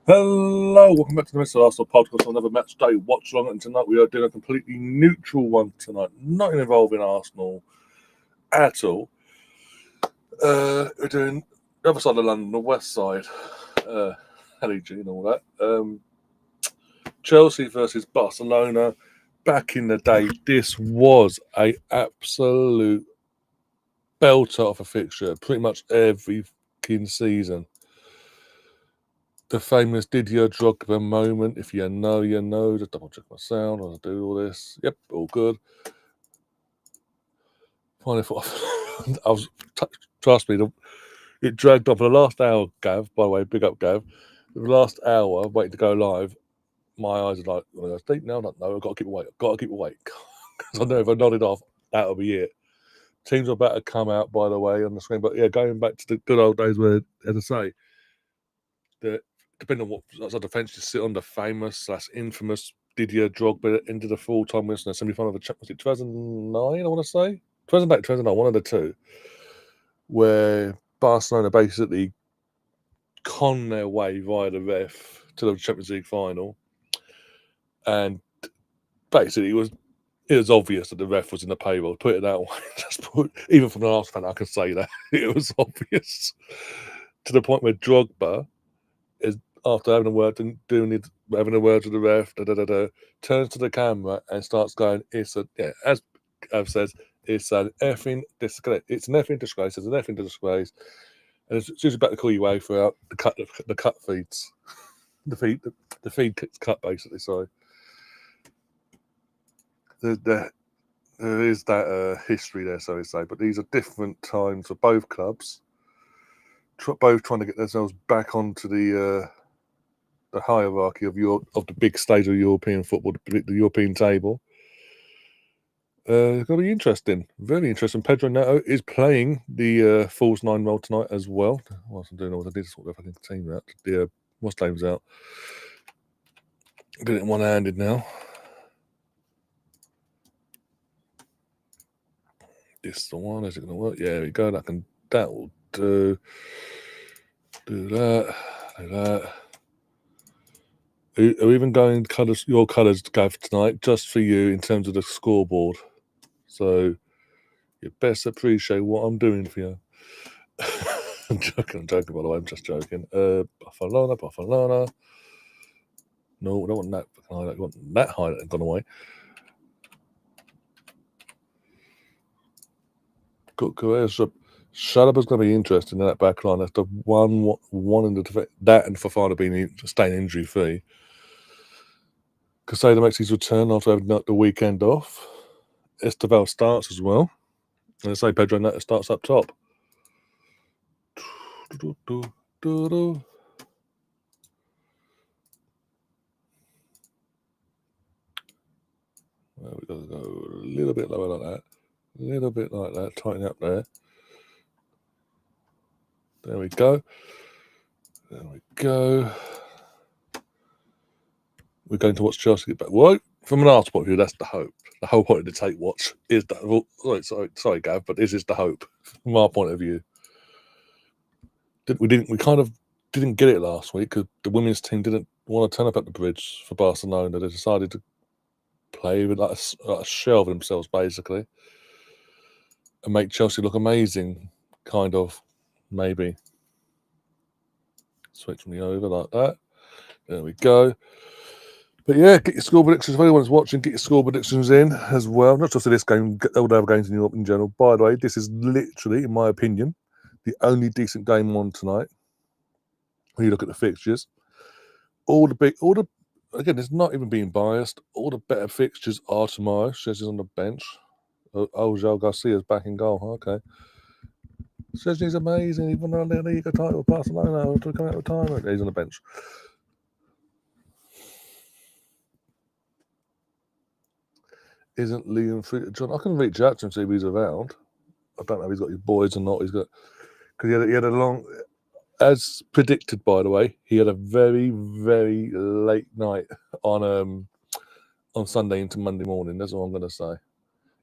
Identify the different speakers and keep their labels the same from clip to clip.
Speaker 1: Hello, welcome back to the Mr. Arsenal podcast on another match day watch along. And tonight we are doing a completely neutral one tonight, not involving Arsenal at all. We're doing the other side of London, the west side, LEG and all that. Chelsea versus Barcelona. Back in the day, this was a absolute belter of a fixture, pretty much every season. The famous Didier Drogba moment. If you know, you know. Just double check my sound. I'll do all this. Yep, all good. Finally thought I was. Trust me, it dragged on for the last hour. Gav, by the way, big up Gav. The last hour waiting to go live. My eyes are like, well, it's deep now. I don't know. I've got to keep awake. I've got to keep awake because I know if I nodded off, that'll be it. Teams are about to come out, by the way, on the screen. But yeah, going back to the good old days where, as I say, the depending on what sort of defence you sit on, the famous / infamous Didier Drogba into the full-time winners in the semi-final of the Champions League 2009, I want to say. 2009, one of the two, where Barcelona basically conned their way via the ref to the Champions League final. And basically it was obvious that the ref was in the payroll. Put it that way. Even from the last fan, I can say that. It was obvious. To the point where Drogba is, after having a word and having a word with the ref, turns to the camera and starts going, as Av says, it's an effing disgrace. It's an effing disgrace. It's an effing disgrace. And she's about to call you Uefa out. The cut feeds. The feed gets cut, basically. Sorry. There is that history there, so to say. But these are different times for both clubs. Both trying to get themselves back onto the hierarchy of the big stage of European football, the European table. It's going to be interesting, very interesting. Pedro Neto is playing the Falls 9 role tonight as well. Whilst I'm doing all this, sort of fucking team out. The what's name's out. Doing it one-handed now. This is the one. Is it going to work? Yeah, there we go. That will do. Do that. Do that. Are we even going your colours, Gav, tonight, just for you in terms of the scoreboard? So you best appreciate what I'm doing for you. I'm joking, by the way. I'm just joking. Barcelona. No, I don't want that highlight. I want that highlight gone away. Shalaba's going to be interesting in that back line. That's the one in the defense. That and Fofana staying injury free. Casado makes his return after having the weekend off. Esteval starts as well. And I say Pedro Neto starts up top. Well, we've got to go a little bit lower like that. A little bit like that. Tighten up there. There we go. There we go. We're going to watch Chelsea get back. Well, from an Arsenal point of view, that's the hope. The whole point of the take watch is that. Well, sorry, Gav, but this is the hope from our point of view. We kind of didn't get it last week because the women's team didn't want to turn up at the bridge for Barcelona. They decided to play with like a shell of themselves, basically, and make Chelsea look amazing, kind of, maybe. Switch me over like that. There we go. But yeah, get your score predictions. If anyone's watching, get your score predictions in as well. Not just for this game, all the other games in Europe in general. By the way, this is literally, in my opinion, the only decent game on tonight. When you look at the fixtures, again, it's not even being biased. All the better fixtures are tomorrow. Szczesny's on the bench. João Garcia's back in goal. Okay. Szczesny's amazing. He won the La Liga title with Barcelona to come out of retirement. He's on the bench. Isn't Liam free? John, I can reach out to him see if he's around. I don't know if he's got his boys or not. He's got because he had a long, as predicted, by the way. He had a very, very late night on Sunday into Monday morning. That's all I'm going to say.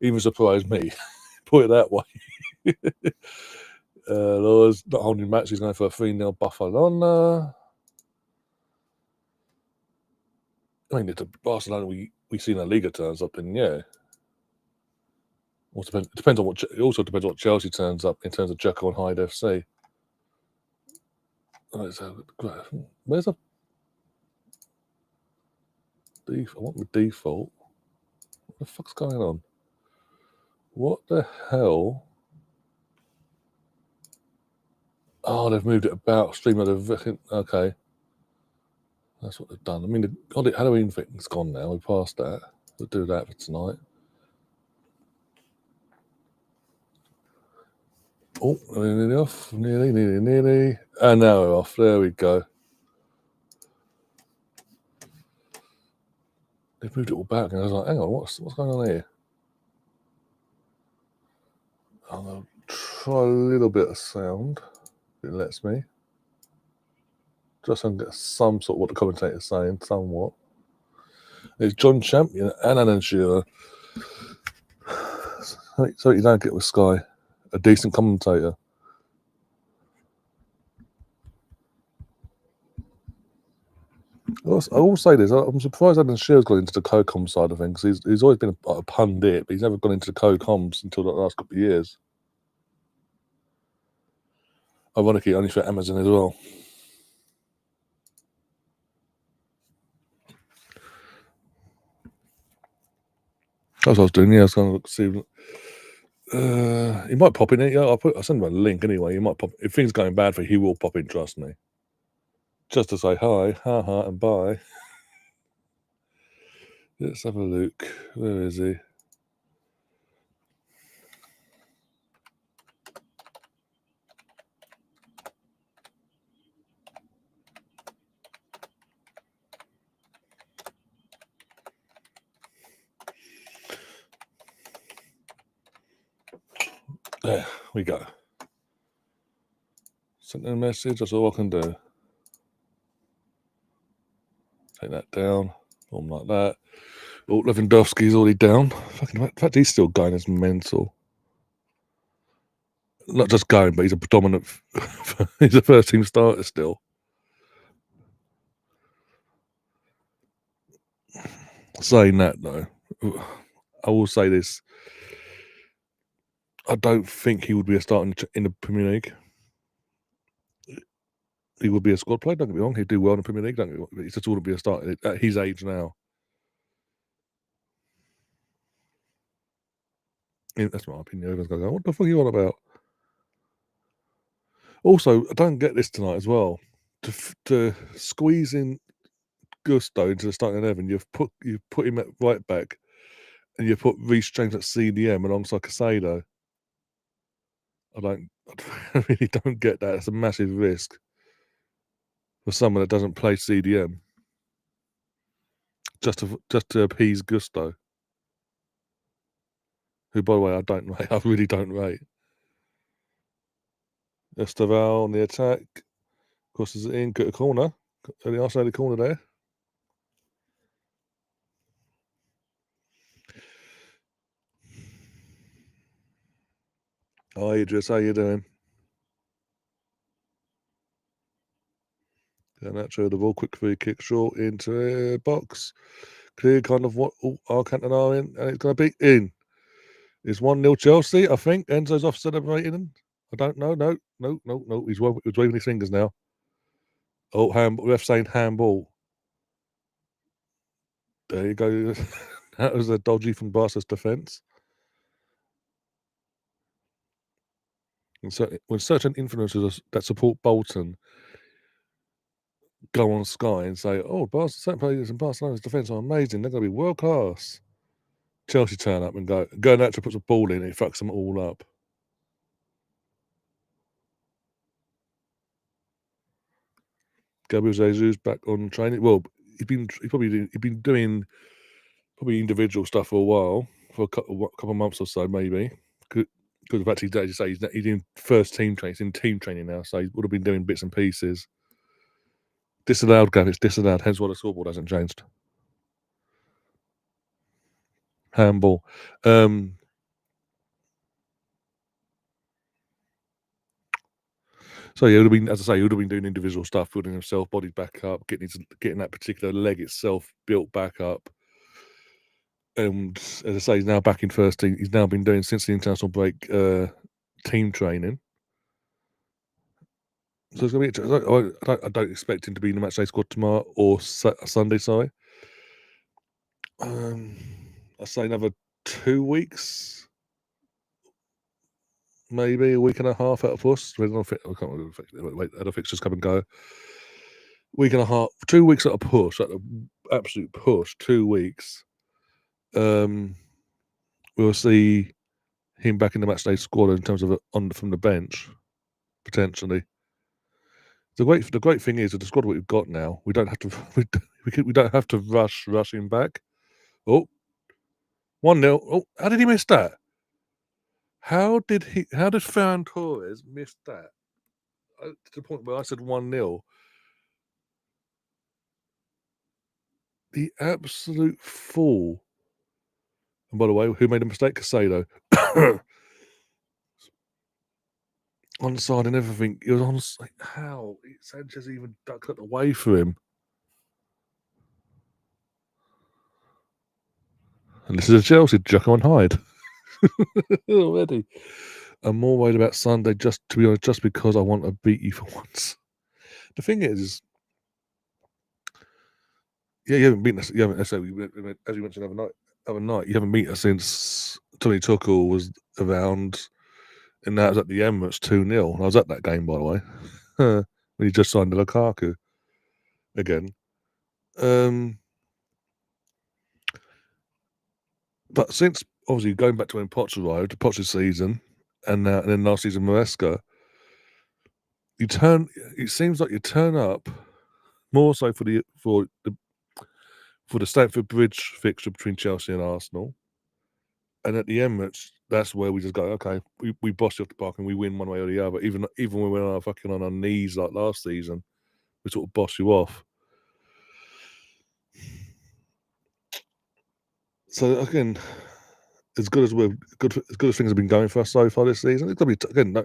Speaker 1: Even surprised me. Put it that way. Laws not holding match. He's going for a 3-0 Barcelona. I mean, if Barcelona we see in La Liga turns up, then yeah. It depends on what. It also depends on what Chelsea turns up in terms of Jekyll and Hyde FC. Right, so where's the default? I want the default. What the fuck's going on? What the hell? Oh, they've moved it about. Streamload. Okay, that's what they've done. I mean, the Halloween thing's gone now. We passed that. We'll do that for tonight. Oh, nearly off. Nearly. And now we're off. There we go. They've moved it all back, and I was like, hang on, what's going on here? I'm going to try a little bit of sound. It lets me. Just so I can get some sort of what the commentator's saying, somewhat. It's John Champion and Alan Shearer. So you don't get with Sky. A decent commentator. I will say this, I'm surprised Alan Shearer's got into the co-com side of things. He's always been a pundit, but he's never gone into the co-coms until the last couple of years. Ironically, only for Amazon as well. That's what I was doing. Yeah, I was going to see. He might pop in it. Yeah, I'll send him a link anyway. He might pop. If things going bad for, he will pop in. Trust me. Just to say hi, ha, and bye. Let's have a look. Where is he? There we go. Send a message. That's all I can do. Take that down. Boom, like that. Oh, Lewandowski's already down. Fucking, in fact, he's still going as mental. Not just going, but he's a predominant. He's a first team starter still. Saying that though, I will say this: I don't think he would be a starter in the Premier League. He would be a squad player. Don't get me wrong; he'd do well in the Premier League. Don't get me wrong, he just wouldn't be a starter at his age now. That's my opinion. Everyone's going to go, "What the fuck are you on about?" Also, I don't get this tonight as well. To squeeze in Gusto into the starting 11, you've put him at right back, and you put Reece James at CDM alongside Casado. I really don't get that. It's a massive risk for someone that doesn't play CDM just to appease Gusto, who, by the way, I don't rate. I really don't rate. Estaval on the attack, crosses it in, got a corner, the outside corner there. Hi, Idris, how you doing? And that's the ball, quick free kick short into a box. Clear kind of what Alcantara in, and it's going to be in. It's 1-0 Chelsea, I think. Enzo's off celebrating. I don't know. No. He's waving his fingers now. Oh, ref saying handball. There you go. That was a dodgy from Barca's defence. When certain influencers that support Bolton go on Sky and say, "Oh, certain players in Barcelona's defence are amazing. They're going to be world class." Chelsea turn up and go. Garnacho puts a ball in, and it fucks them all up. Gabriel Jesus back on training. Well, he's been doing probably individual stuff for a while, for a couple of months or so, maybe. Because of actually, as you say, he's in first team training. He's in team training now, so he would have been doing bits and pieces. Disallowed, Gav. It's disallowed. Hence why the scoreboard hasn't changed. Handball. So yeah, he would have been, as I say, he would have been doing individual stuff, building himself, body back up, getting that particular leg itself built back up. And as I say, he's now back in first team. He's now been doing since the international break team training. So it's going to be. I don't expect him to be in the matchday squad tomorrow or Sunday. Sorry. I say another 2 weeks, maybe a week and a half out of us. I can't remember how the fixtures come and go. Week and a half, 2 weeks at a push, at an absolute push. 2 weeks. We'll see him back in the matchday squad in terms of from the bench, potentially. The great thing is with the squad we've got now, we don't have to we don't have to rush him back. Oh, 1-0. Oh, how did he miss that? How did Ferran Torres miss that? To the point where I said 1-0. The absolute fool. And by the way, who made a mistake? Casado. Onside and everything. It was on. Like, how? Sanchez even ducked it away for him. And this is a Chelsea Jekyll and Hyde. Already. I'm more worried about Sunday, just to be honest, just because I want to beat you for once. The thing is, yeah, you haven't beaten us. You haven't, as you mentioned other night, you haven't beaten us since Tony Tuchel was around, and that was at the Emirates 2-0. I was at that game, by the way, when he just signed Lukaku again. But since obviously going back to when Poch arrived, Poch's season, and then last season Maresca, it seems like you turn up more so for the Stamford Bridge fixture between Chelsea and Arsenal, and at the Emirates, that's where we just go, okay, we boss you off the park and we win one way or the other. Even when we're on our knees like last season, we sort of boss you off. So again, as good as things have been going for us so far this season, it's gonna be again.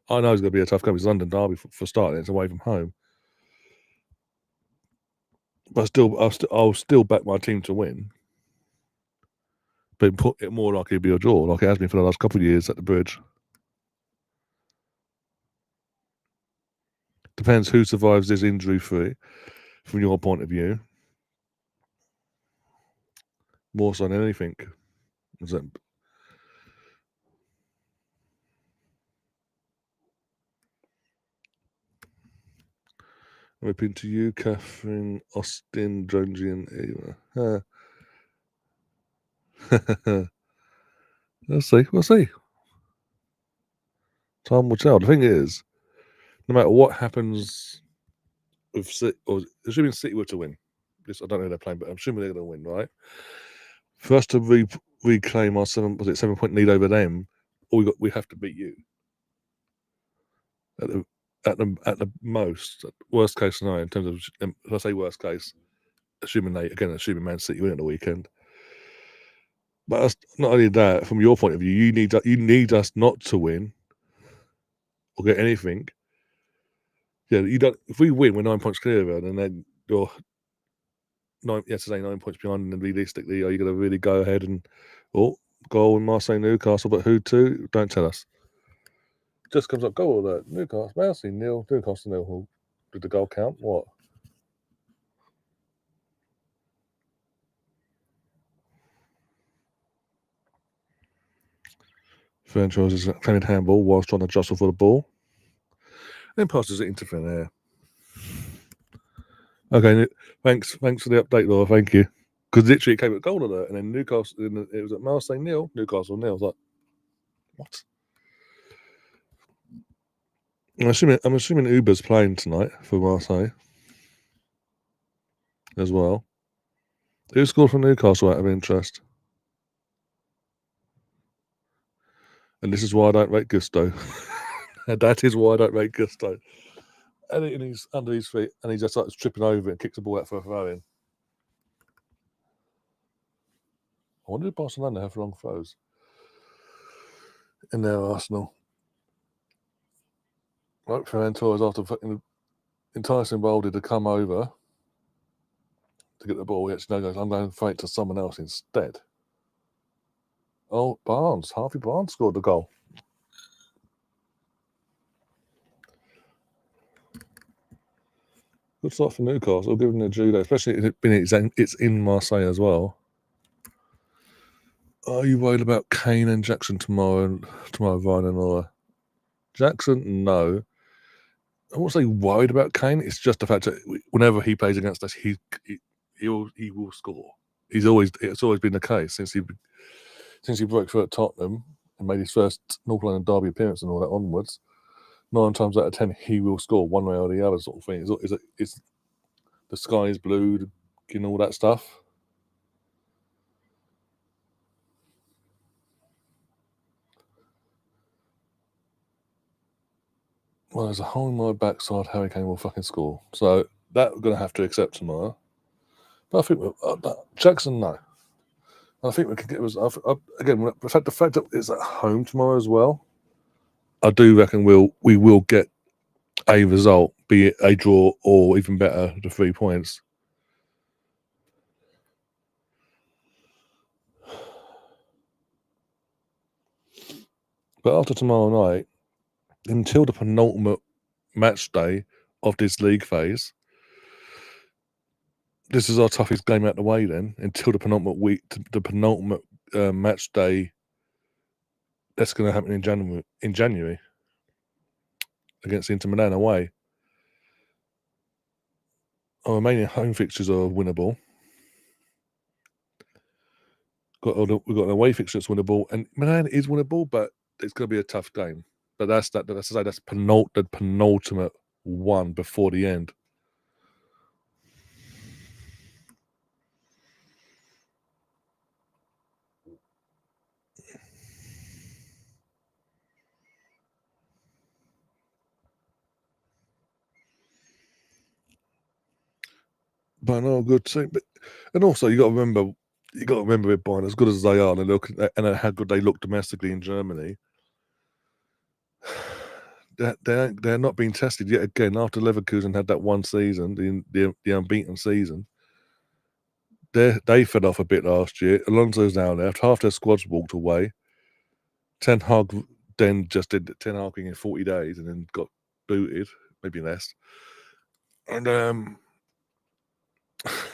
Speaker 1: I know it's gonna be a tough game. It's London derby for starting. It's away from home, but I'll still back my team to win. But put it more like it'd be a draw, like it has been for the last couple of years at the Bridge. Depends who survives this injury free, from your point of view. More so than anything. I'm hoping to you, Catherine, Austin, Jonesy, and Ava. We'll see. Time will tell. The thing is, no matter what happens with City, or assuming City were to win, this I don't know who they're playing, but I'm assuming they're going to win, right? For us to reclaim our 7-point lead over them, we have to beat you. At the most, worst case scenario in terms of, if I say worst case, assuming Man City win at the weekend. But not only that, from your point of view, you need us not to win or get anything. Yeah, you don't. If we win, we're 9 points clear, and then you're 9 points behind. And then realistically, are you going to really go ahead and goal in Marseille, Newcastle? But who to? Don't tell us. Just comes up goal alert. Newcastle, Marseille 0, Newcastle 0. Did the goal count? What? Franchise is playing handball whilst trying to jostle for the ball. Then passes it into thin air. Okay, thanks for the update, Laura. Thank you. Because literally it came at goal alert, and then Newcastle. It was at Marseille 0, Newcastle 0. I was like, what? I'm assuming Uber's playing tonight for Marseille as well. Who scored for Newcastle out of interest? And this is why I don't rate Gusto. That is why I don't rate Gusto. And he's under his feet, and he just starts tripping over it and kicks the ball out for a throw in. I wonder if Barcelona have long throws in their Arsenal. Right, Ferran Torres, after fucking enticing Baldy to come over to get the ball, he actually goes, I'm going straight to someone else instead. Oh, Barnes, Harvey Barnes scored the goal. Good start for Newcastle, given the judo, especially it's in Marseille as well. Are you worried about Kane and Jackson tomorrow, Ryan and Laura? Jackson, no. I won't say worried about Kane. It's just the fact that whenever he plays against us, he will score. It's always been the case since he broke through at Tottenham and made his first North London derby appearance and all that onwards. 9 times out of 10, he will score one way or the other, sort of thing. It's the sky is blue, all that stuff. Well, there's a hole in my backside. Harry Kane will fucking score. So that we're going to have to accept tomorrow. But I think Jackson, no. I think we can get again the fact that it's at home tomorrow as well. I do reckon we will get a result, be it a draw or even better, the 3 points. But after tomorrow night, until the penultimate match day of this league phase, this is our toughest game out of the way. Then until the penultimate week, the penultimate match day. That's going to happen in January against Inter Milan away. Our remaining home fixtures are winnable. We've got an away fixture that's winnable, and Milan is winnable, but it's going to be a tough game. But that's the penultimate one before the end. But no, good team. And also you got to remember with Bayern, as good as they are, and how good they look domestically in Germany. They're not being tested yet again after Leverkusen had that one season, the unbeaten season. They fell off a bit last year. Alonso's now left. Half their squad's walked away. Ten Hag then just did Ten Hag in 40 days and then got booted, maybe less. And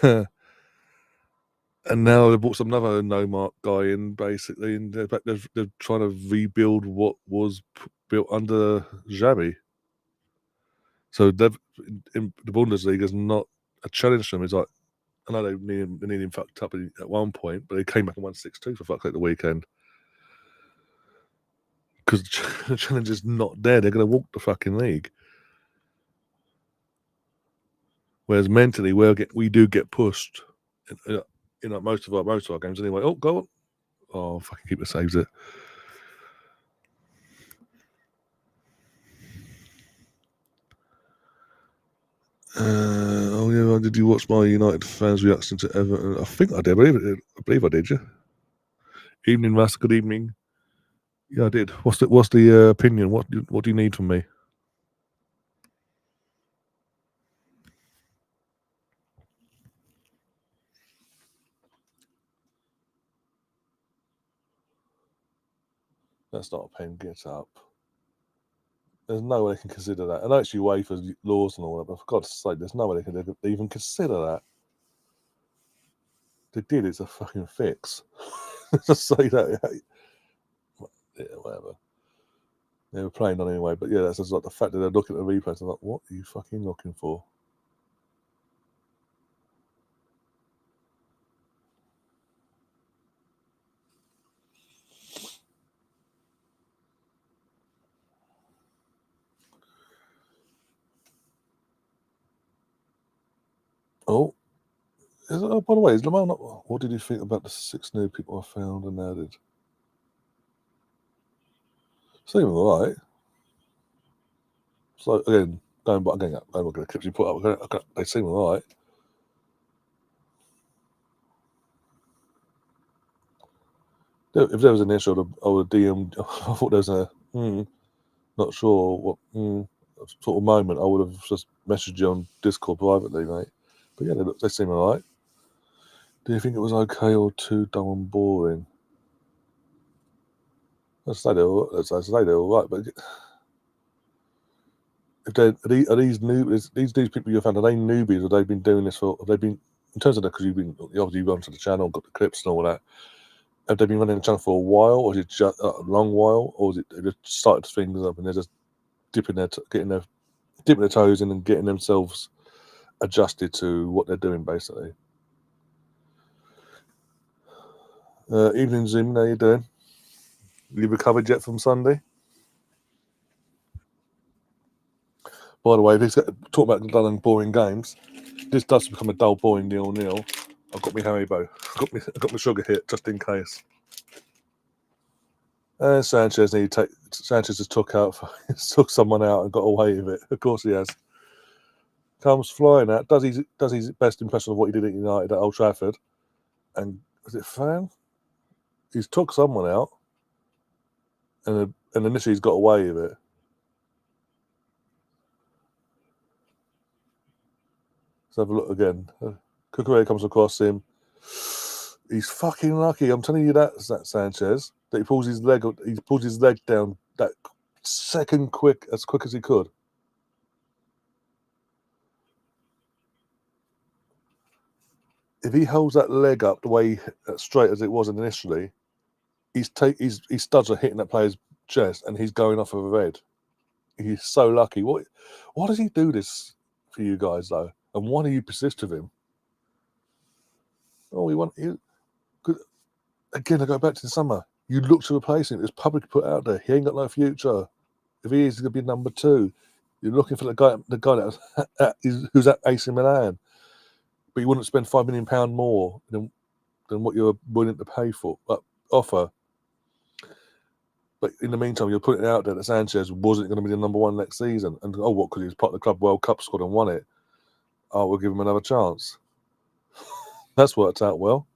Speaker 1: and now they brought another no-mark guy in, basically, and they're trying to rebuild what was built under Xabi. So in the Bundesliga is not a challenge to them. It's like, I know they need him fucked up at one point, but they came back and won 6-2 for fuck's sake the weekend. Because the challenge is not there. They're going to walk the fucking league. Whereas mentally, we do get pushed in most of our games anyway. Oh, go on. Oh, fucking keeper saves it. Oh yeah, did you watch my United fans' reaction to Everton? I think I did. I believe I did. Yeah. Evening, Russ. Good evening. Yeah, I did. What's the opinion? What do you need from me? That's not a pen. Get up. There's no way they can consider that. I know it's Uefa's laws and all that, but for God's sake, there's no way they can even consider that. They did. It's a fucking fix. Just say that. Yeah, whatever. They were playing on anyway, but yeah, that's just like the fact that they're looking at the replays. I'm like, what are you fucking looking for? Oh, by the way, is Lamar not? What did you think about the 6 new people I found and added? Seem alright. So again, going back to the clips you put up, they seem alright. If there was an issue, I would DM. I thought there was not sure what. sort of moment, I would have just messaged you on Discord privately, mate. But yeah, they seem alright. Do you think it was okay or too dull and boring? I'd say they're alright, but if are these newbies, these people you've found, are they newbies, or they've been doing this for? Have they been, in terms of that, because obviously you've gone to the channel, got the clips and all that. Have they been running the channel for a while, or is it just a long while, or is it they just started things up and they're just dipping their toes in and getting themselves adjusted to what they're doing, basically? Evening Zoom, how you doing? You recovered yet from Sunday? By the way, if talk about dull and boring games, this does become a dull, boring 0-0. I've got my Haribo. I've got my sugar hit just in case. Sanchez has took someone out and got away with it. Of course he has. Comes flying out, does his best impression of what he did at United at Old Trafford, and was it Fan? He's took someone out, and initially he's got away with it. Let's have a look again. Cucurella comes across him. He's fucking lucky. I'm telling you that Sanchez, that he pulls his leg down that second as quick as he could. If he holds that leg up the way straight as it was initially, his studs are hitting that player's chest and he's going off of a red. He's so lucky. Why does he do this for you guys though? And why do you persist with him? Oh, again, I go back to the summer. You look to replace him. It's public put out there. He ain't got no future. If he is, he's going to be number 2. You're looking for the guy who's at AC Milan, but you wouldn't spend £5 million more than what you're willing to pay for offer. But in the meantime, you're putting it out there that Sanchez wasn't going to be the number 1 next season, and what? Because he was part of the Club World Cup squad and won it. Oh, we'll give him another chance. That's worked out well.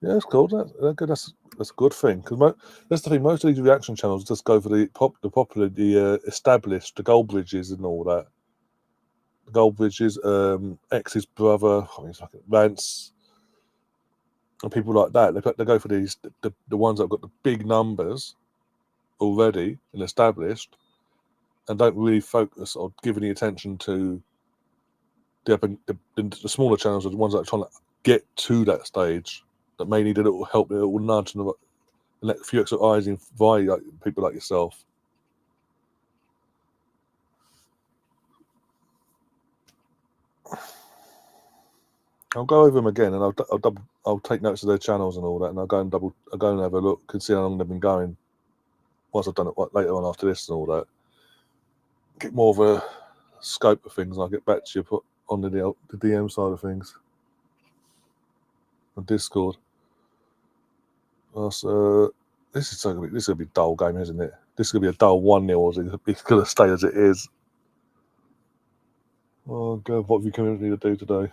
Speaker 1: Yeah, it's cool. That's a good thing, because that's the thing. Most of these reaction channels just go for the popular, the established, the Goldbridges and all that. The Goldbridges, ex's brother, Rance, and people like that. They go for the ones that have got the big numbers already and established, and don't really focus or give any attention to the smaller channels, are the ones that are trying to get to that stage, that may need a little help, a little nudge, and a few extra eyes in via people like yourself. I'll go over them again, and I'll take notes of their channels and all that, and I'll go and have a look and see how long they've been going. Once I've done it later on after this and all that, get more of a scope of things, and I'll get back to you on the DM side of things on Discord. This is going to be a dull game, isn't it? This is going to be a dull 1-0. It's going to stay as it is. Oh God, what have you come here to do today?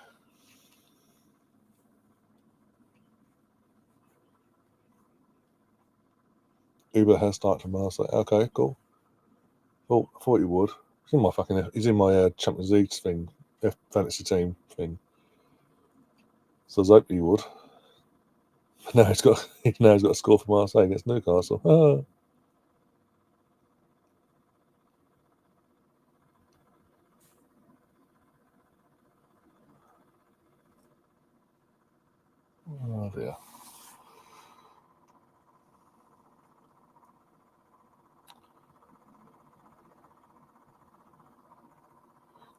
Speaker 1: Uber has started from Marseille. Okay, cool. Well, I thought you would. He's in my Champions League thing, fantasy team thing. So I was hoping you would. Now he's got a score for Marseille against Newcastle. Oh dear.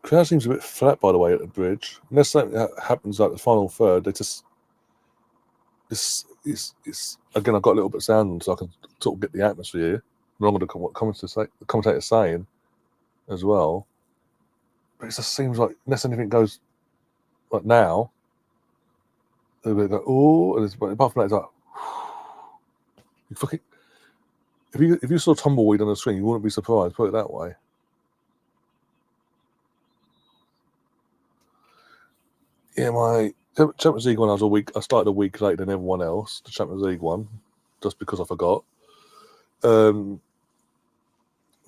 Speaker 1: Crowd seems a bit flat, by the way, at the bridge. Unless something happens like the final third, they just it's again. I've got a little bit of sound on, so I can sort of get the atmosphere along with what the commentator's saying as well. But it just seems like unless anything goes like now, they'll go oh, and apart from that, it's like you fucking. If you saw Tumbleweed on the screen, you wouldn't be surprised. Put it that way. Yeah, my Champions League one, I started a week later than everyone else. The Champions League one, just because I forgot.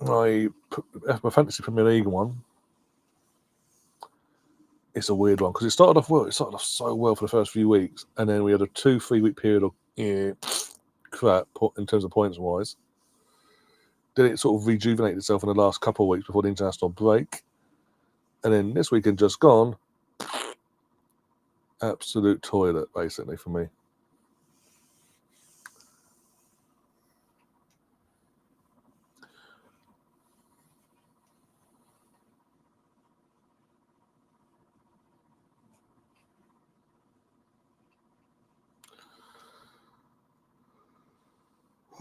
Speaker 1: My fantasy Premier League one. It's a weird one because it started off well. It started off so well for the first few weeks, and then we had a 2-3 week period of crap in terms of points wise. Then it sort of rejuvenated itself in the last couple of weeks before the international break, and then this weekend just gone. Absolute toilet, basically, for me.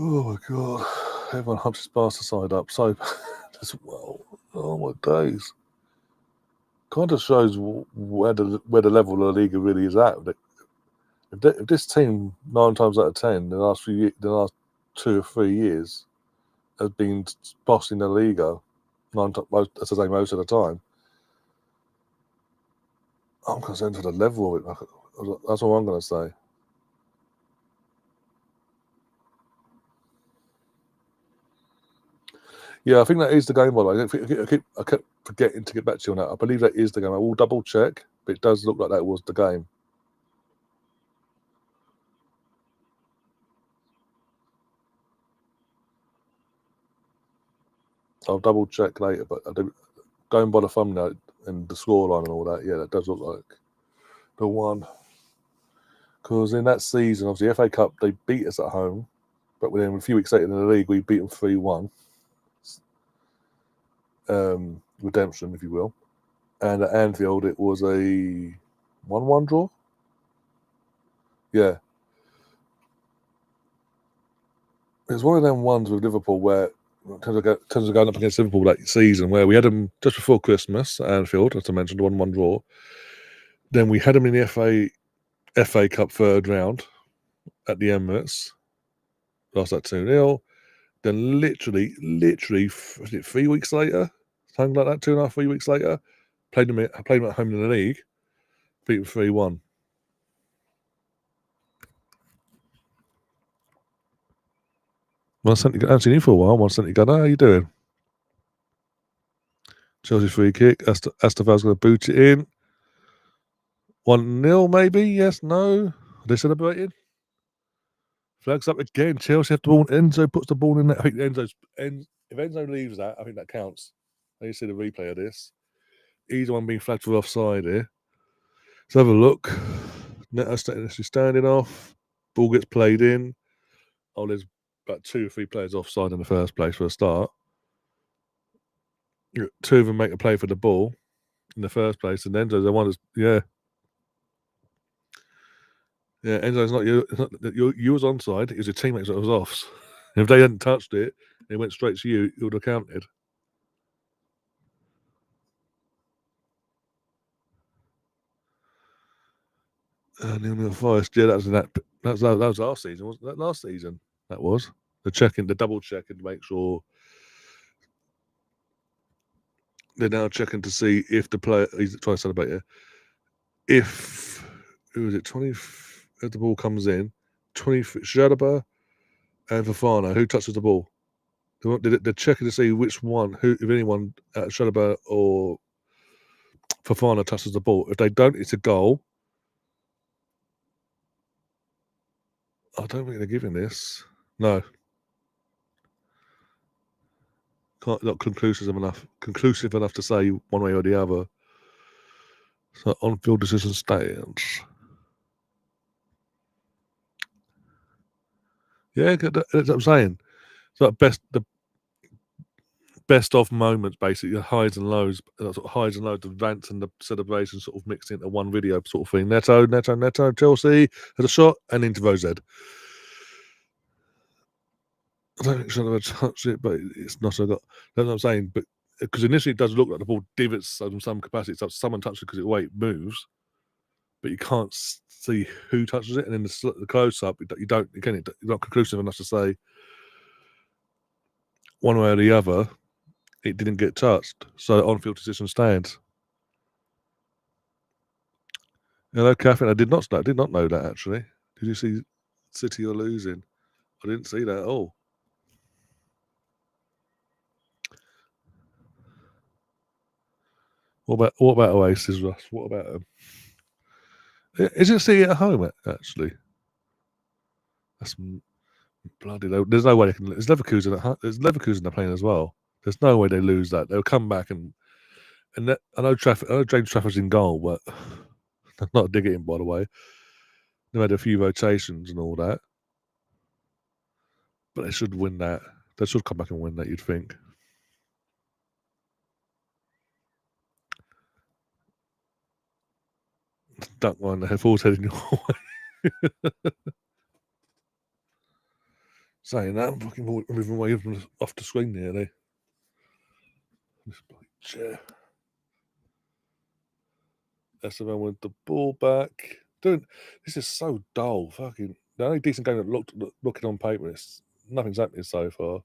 Speaker 1: Oh my god! Everyone humps his bastard side up so bad as well. Oh my days! Kind of shows where the level of the league really is at. If this team 9 times out of 10 the last 2 or 3 years has been bossing the Liga, most of the time, I'm concerned for the level of it. That's all I'm going to say. Yeah, I think that is the game, by the way. I kept forgetting to get back to you on that. I believe that is the game. I will double check, but it does look like that was the game. I'll double check later, but going by the thumbnail and the scoreline and all that, yeah, that does look like the one. Because in that season, obviously, FA Cup, they beat us at home, but then a few weeks later in the league, we beat them 3-1. Redemption, if you will. And at Anfield, it was a 1-1 draw. Yeah. It's one of them ones with Liverpool where, in terms of going up against Liverpool that season, where we had them just before Christmas at Anfield, as I mentioned, 1-1 draw. Then we had them in the FA Cup third round at the Emirates. Lost that 2-0. Then literally 3 weeks later, something like that, 2.5, 3 weeks later, played them at home in the league, beat them 3-1. I haven't seen you for a while. One Gunner, how you doing? Chelsea free kick. Esteval's going to boot it in. 1-0 maybe? Yes, no? Are they celebrating? Flags up again. Chelsea have the ball. Enzo puts the ball in there. I think if Enzo leaves that, I think that counts. Let you see the replay of this. He's the one being flagged for offside here. Let's have a look. Neto's standing off. Ball gets played in. Oh, there's about 2 or 3 players offside in the first place for a start. 2 of them make a play for the ball in the first place, and Enzo's the one that's, yeah. Yeah, Enzo's not you. You was onside. It was your teammates that was off. If they hadn't touched it, it went straight to you. It would have counted. Nil Forest. Yeah, that was last season. Wasn't that last season? That was the double checking to make sure. They're now checking to see if the player he's trying to celebrate here. If who is it? 20. If the ball comes in, 20 Shadaba and Fafana. Who touches the ball? They're checking to see which one, if anyone, Shadaba or Fafana touches the ball. If they don't, it's a goal. I don't think they're giving this. No. Not conclusive enough to say one way or the other. So on-field decision stands. Yeah, that's what I'm saying. So the best of moments, basically, the highs and lows, the rants and the celebrations sort of mixed into one video sort of thing. Neto, Chelsea has a shot and into Rose. I don't think Shanahan touched it, but it's not. That's what I'm saying. But because initially it does look like the ball divots in some capacity. So someone touches it because the way it moves, but you can't see who touches it. And then the close up, you're not conclusive enough to say one way or the other. It didn't get touched, so the on-field decision stands. Hello, Catherine. I did not know that actually. Did you see City are losing? I didn't see that at all. What about Oasis, Russ? What about them? Is it City at home actually? That's bloody low. There's no way they can. There's Leverkusen at home. There's Leverkusen they're playing as well. There's no way they lose that. They'll come back and I know James Trafford's in goal, but not a dig at him by the way. They had a few rotations and all that, but they should win that. They should come back and win that. You'd think. Duck one. The ball's heading your way. Saying that, I'm fucking moving away off the screen nearly. This bloody chair. SFL with the ball back. This is so dull. Fucking the only decent game that looking on paper is nothing's happening so far.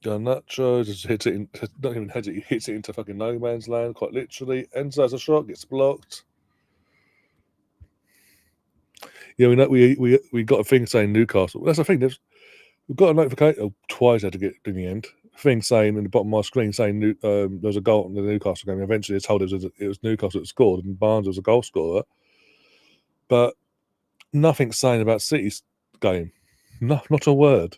Speaker 1: Garnacho just hits it in, not even heads it, he hits it into fucking no man's land, quite literally. Enzo has a shot, gets blocked. Yeah, we know we got a thing saying Newcastle. That's the thing. We've got a notification twice. I had to get in the end. A thing saying in the bottom of my screen saying there was a goal in the Newcastle game. Eventually, it's told it was Newcastle that scored, and Barnes was a goal scorer. But nothing saying about City's game. No, not a word.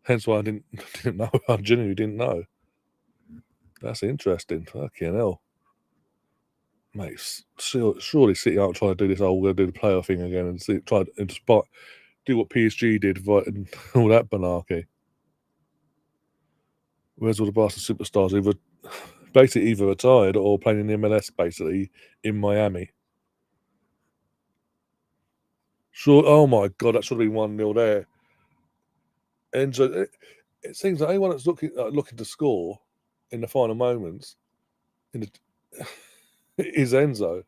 Speaker 1: Hence why I didn't know. I genuinely didn't know. That's interesting. Fucking hell. Mate, surely City aren't trying to do this. Oh, we're going to do the playoff thing again and try and do what PSG did and all that banarchy. Where's all the Barca superstars either retired or playing in the MLS basically in Miami? Sure. Oh my god, that should have been 1-0 there. Enzo, it seems like anyone that's looking to score in the final moments in the is Enzo.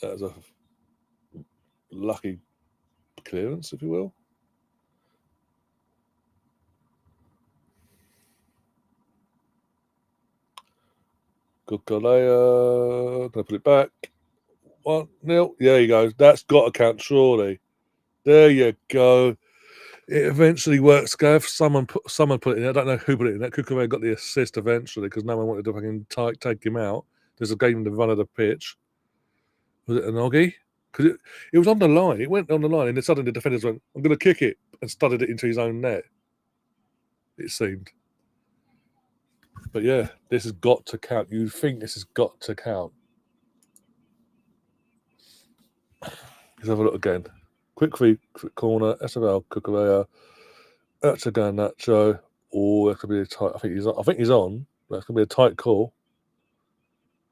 Speaker 1: That was a lucky clearance, if you will. Good Galea. Gonna put it back. 1-0. There you go. That's got to count, surely. There you go. It eventually works, Gav. Someone put it in. I don't know who put it in. That Kukurea got the assist eventually because no one wanted to fucking take him out. There's a game in the run of the pitch. Was it an Oggy? Because it was on the line. It went on the line, and then suddenly the defenders went, "I'm going to kick it," and studded it into his own net. It seemed. But yeah, this has got to count. You think this has got to count? Let's have a look again. Quick corner. SFL Kukurea. That's a Garnacho. Oh, that could be a tight. I think he's on. That's gonna be a tight call.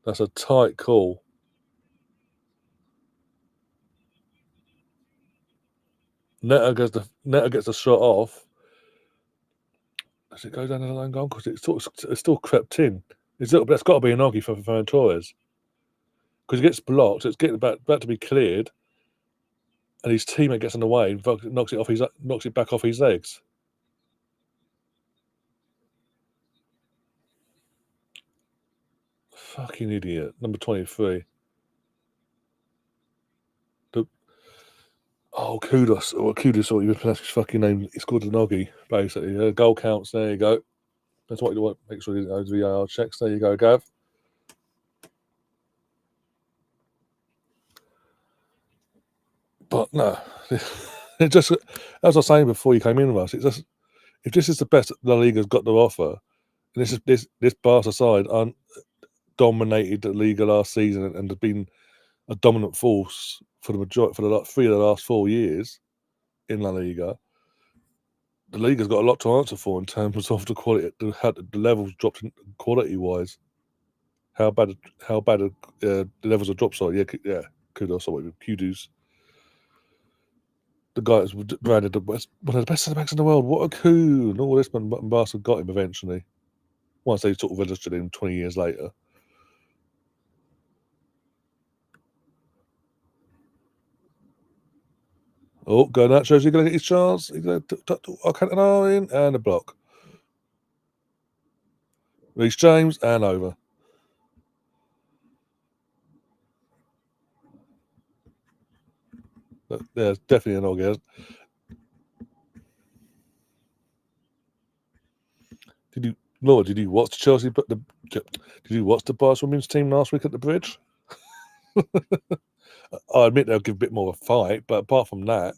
Speaker 1: That's a tight call. Neto gets the shot off. Does it go down to the line goal? Because it's still crept in. That's got to be an Oggy for Ferran Torres. Because it gets blocked. It's getting about to be cleared, and his teammate gets in the way and knocks it back off his legs. Fucking idiot. Number 23. Kudos. Kudos, or you pronounce his fucking name. He scored an Oggy, basically. Goal counts. There you go. That's what you want. Make sure you do VAR checks. There you go, Gav. But no, it just, as I was saying before you came in with us, it's just, if this is the best La Liga's got to offer, and this Barca side dominated the Liga last season and has been a dominant force for the majority for the 3 of the last 4 years in La Liga. The Liga's got a lot to answer for in terms of the quality, how the levels dropped quality wise. How bad the levels have dropped. Sorry, yeah, kudos. Sorry, kudos. The guy that's branded one of the best centre backs in the world. What a coup! And all this, but Barca got him eventually. Once they sort of registered him 20 years later. Oh, Garnacho's he going to get his chance? He's going to Alcantara in and a block. Reece James and over. But, yeah, it's definitely an orgasm. Did you watch Chelsea? Did you watch the Barcelona women's team last week at the Bridge? I admit they'll give a bit more of a fight, but apart from that,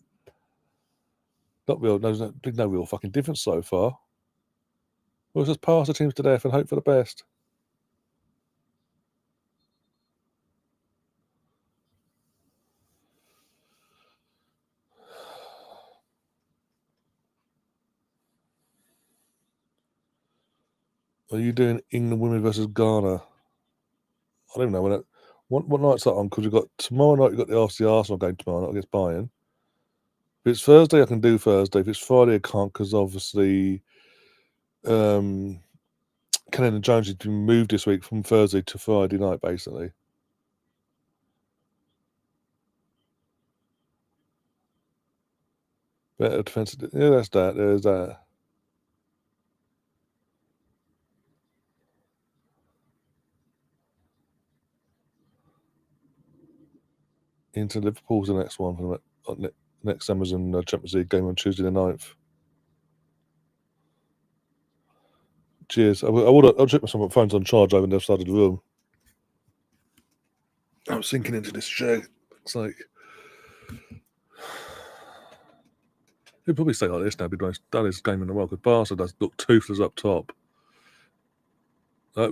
Speaker 1: there's no real fucking difference so far. We'll just pass the teams to death and hope for the best. Are you doing England women versus Ghana? I don't know what night's that on? Because we've got tomorrow night. You've got the Arsenal game tomorrow night against Bayern. If it's Thursday, I can do Thursday. If it's Friday, I can't because obviously, Kennan and Jones have been moved this week from Thursday to Friday night, basically. Better defensive. Yeah, that's that. There's that. Into Liverpool's the next one for the next Amazon Champions League game on Tuesday the 9th. Cheers. I'll check my phone's on charge over the other side of the room. I'm sinking into this chair. It's like he'll probably stay like this now. Be the most dullest game in the world because Barca does look toothless up top. Like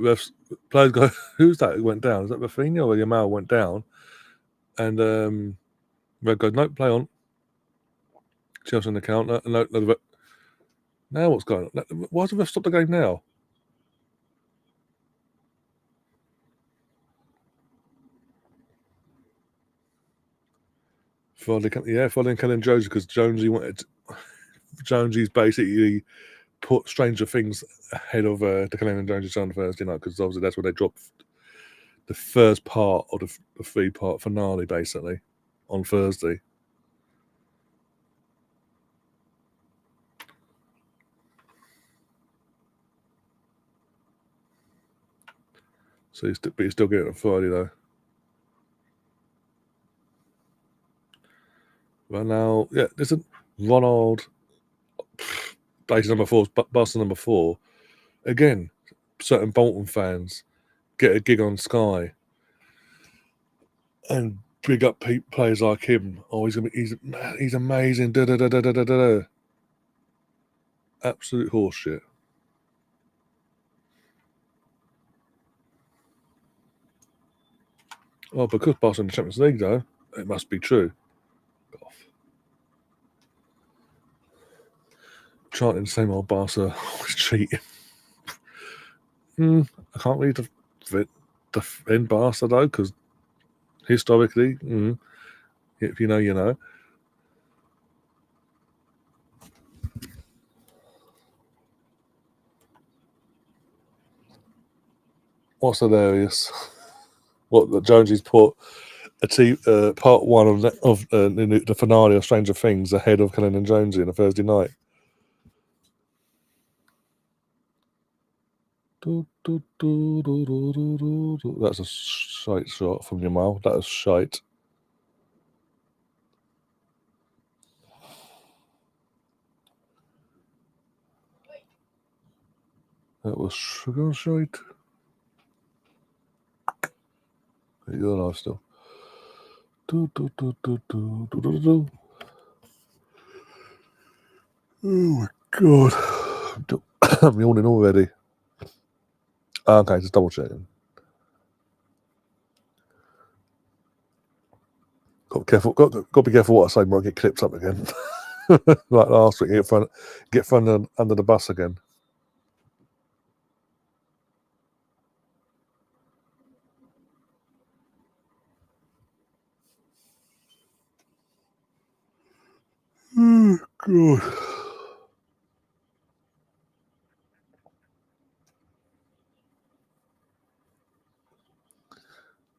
Speaker 1: players go, who's that who went down? Is that Rafinha or Yamal went down? And Red goes, nope, play on. Chelsea on the counter. Now what's going on? Why does the ref stop the game now? Following Kellen Jones because Jonesy's basically put Stranger Things ahead of the Kellen and Jonesy on Thursday night because obviously that's where they dropped the first part of the 3-part finale basically on Thursday. So he's still getting it on Friday though. Right now, yeah, listen, Ronald, base number 4, Barcelona number 4. Again, certain Bolton fans get a gig on Sky and big up players like him. Oh, he's amazing. Da, da, da, da, da, da, da. Absolute horseshit. Oh, because Barcelona in the Champions League, though, it must be true. Chanting the same old Barca was cheating. I can't read the end Barca though, because historically, if you know, you know. What's hilarious? What the Jonesy's put part 1 of the finale of Stranger Things ahead of Cullen and Jonesy on a Thursday night. That's a shite shot from your mouth. That was shite. That was sugar shite. You're alive still. Oh my god. I'm yawning already. Okay, just double checking. Got to be careful what I say, might get clipped up again. Like last week, get thrown under the bus again. Oh god.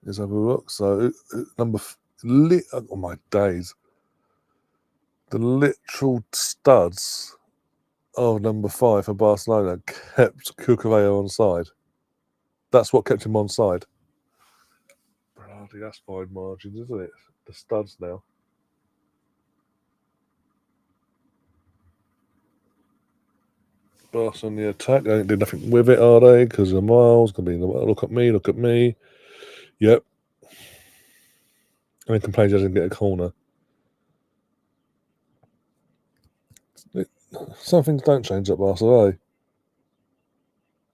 Speaker 1: Let's have a look. So oh my days. The literal studs of number 5 for Barcelona kept Cucurella on side. That's what kept him on side. Bloody, that's fine margins, isn't it? The studs now. Barcelona on the attack. They ain't did nothing with it, are they? Because of Miles gonna be in the look at me, look at me. Yep. And then complains he doesn't get a corner. Some things don't change at Barcelona.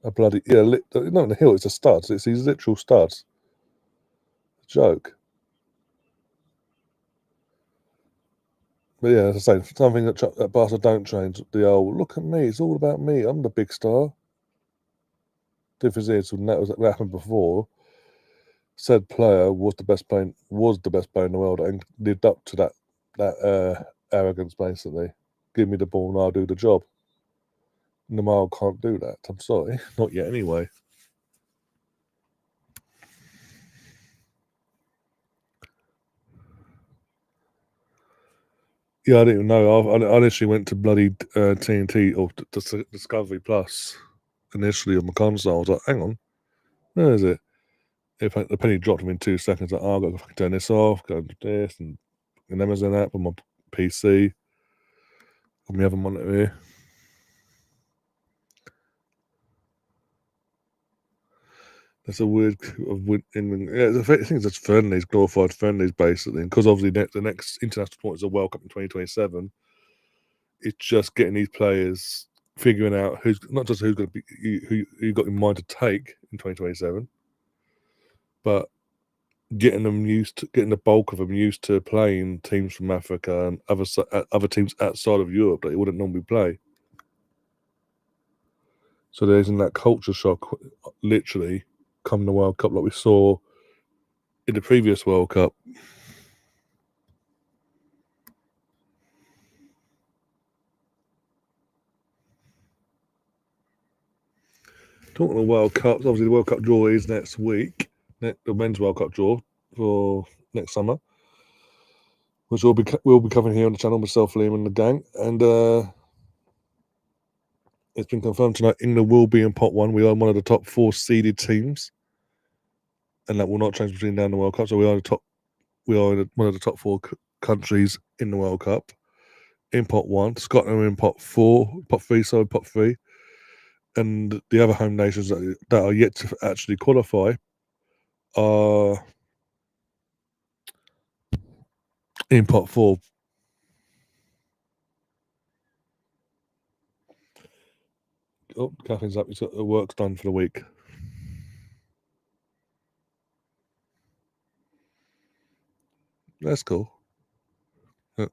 Speaker 1: A bloody not in the hill. It's the studs. It's these literal studs. Joke. But yeah, as I say, something that Barca don't change. The old look at me. It's all about me. I'm the big star. Difference is when that happened before. Said player was the best player in the world and lived up to that arrogance basically. Give me the ball and I'll do the job. Namal can't do that. I'm sorry, not yet anyway. Yeah, I didn't even know. I initially went to bloody TNT or Discovery Plus initially on my console. I was like, hang on, where is it? If the penny dropped me in 2 seconds, like, oh, I've got to fucking turn this off, go and do this, and an Amazon app on my PC, on my other monitor here. That's a weird England. Yeah, the thing is, it's friendlies, glorified friendlies, basically. And because obviously the next international tournament is a World Cup in 2027, it's just getting these players figuring out who's not just who's going to be who you got in mind to take in 2027, but getting the bulk of them used to playing teams from Africa and other teams outside of Europe that they wouldn't normally play. So there's in that culture shock, literally, come the World Cup like we saw in the previous World Cup. Talking of World Cups, obviously the World Cup draw is next week, the men's World Cup draw for next summer, which we'll be covering here on the channel, myself, Liam, and the gang. And it's been confirmed tonight England will be in pot one. We are one of the top 4 seeded teams, and that will not change between now and the World Cup. So we are one of the top 4 countries in the World Cup. In pot one, Scotland are in pot three, and the other home nations that are yet to actually qualify are in pot 4. Oh, Catherine's up. He's got the work's done for the week. That's cool. Yeah.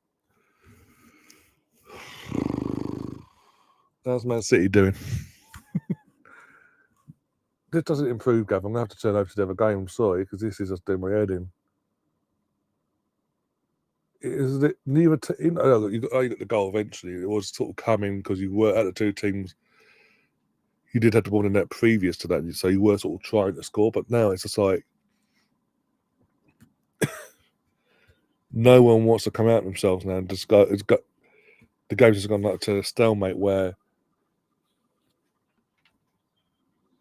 Speaker 1: How's Man City doing? This doesn't improve, Gav. I'm going to have to turn over to the other game. I'm sorry, because this is just doing my head in. Is it neither team? Oh, you got the goal eventually. It was sort of coming because you were at the 2 teams. You did have the ball in net previous to that, so you were sort of trying to score. But now it's just like no one wants to come out themselves now and just go. The game's just gone like to a stalemate where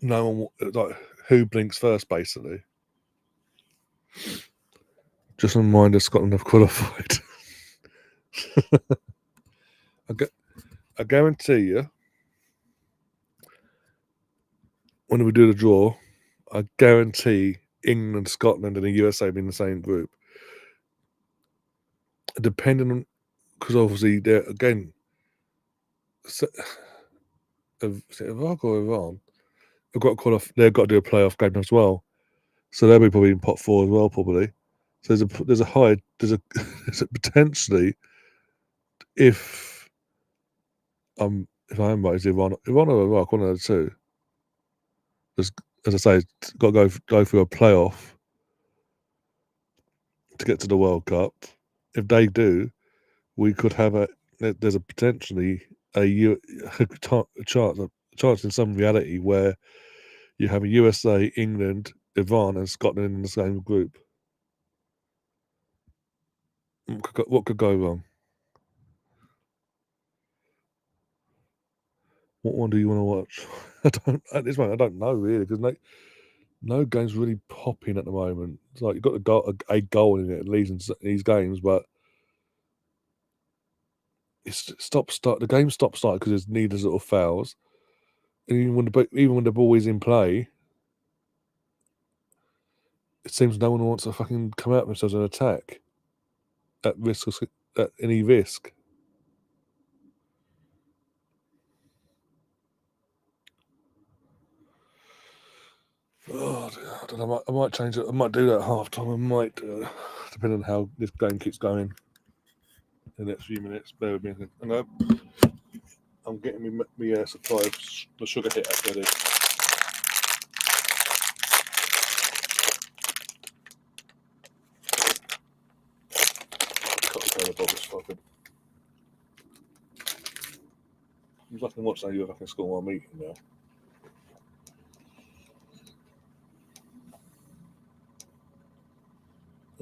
Speaker 1: no one like who blinks first, basically. Just a reminder, Scotland have qualified. I guarantee you, when we do the draw, I guarantee England, Scotland, and the USA be in the same group. Depending on, because obviously they're again, Iraq or Iran, they've got to qualify. They've got to do a playoff game as well, so they'll be probably in pot 4 as well, probably. So there's a potentially if I am right, is Iran or Iraq, one of the two. As I say, got to go through a playoff to get to the World Cup. If they do, we could have there's a potentially a chance in some reality where you have a USA, England, Iran, and Scotland in the same group. What could go wrong? What one do you want to watch? I don't at this moment. I don't know really because no game's really popping at the moment. It's like you've got a goal in it at least in these games, but it's start. The game stops starting because there's needless little fouls. And even when the ball is in play, it seems no one wants to fucking come out themselves and attack at any risk. Oh, I don't know. I might change it. I might do that at half time. I might, depending on how this game keeps going in the next few minutes. Bear with me. I know I'm getting me supply of the sugar hit ready. Cut the colour box fucking. You fucking watch now. You're fucking school my meeting now.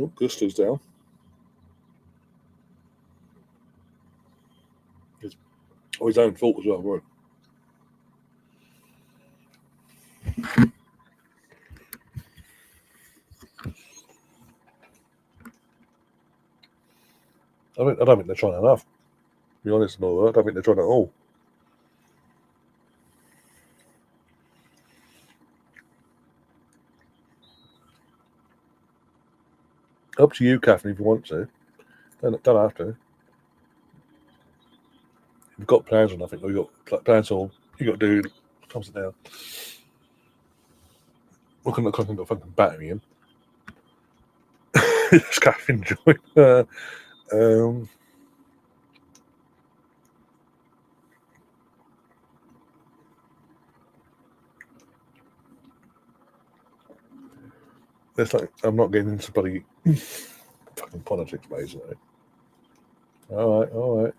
Speaker 1: Oh, Gusto's down. His own fault as well, right? I don't think they're trying enough. To be honest, no, I don't think they're trying at all. Up to you, Catherine, if you want to. Don't have to. You've got plans on nothing, or you've got plans on you got to do. Comes it down. Looking at the fucking battery in. Just Catherine join. It's like I'm not getting into bloody fucking politics, basically. All right.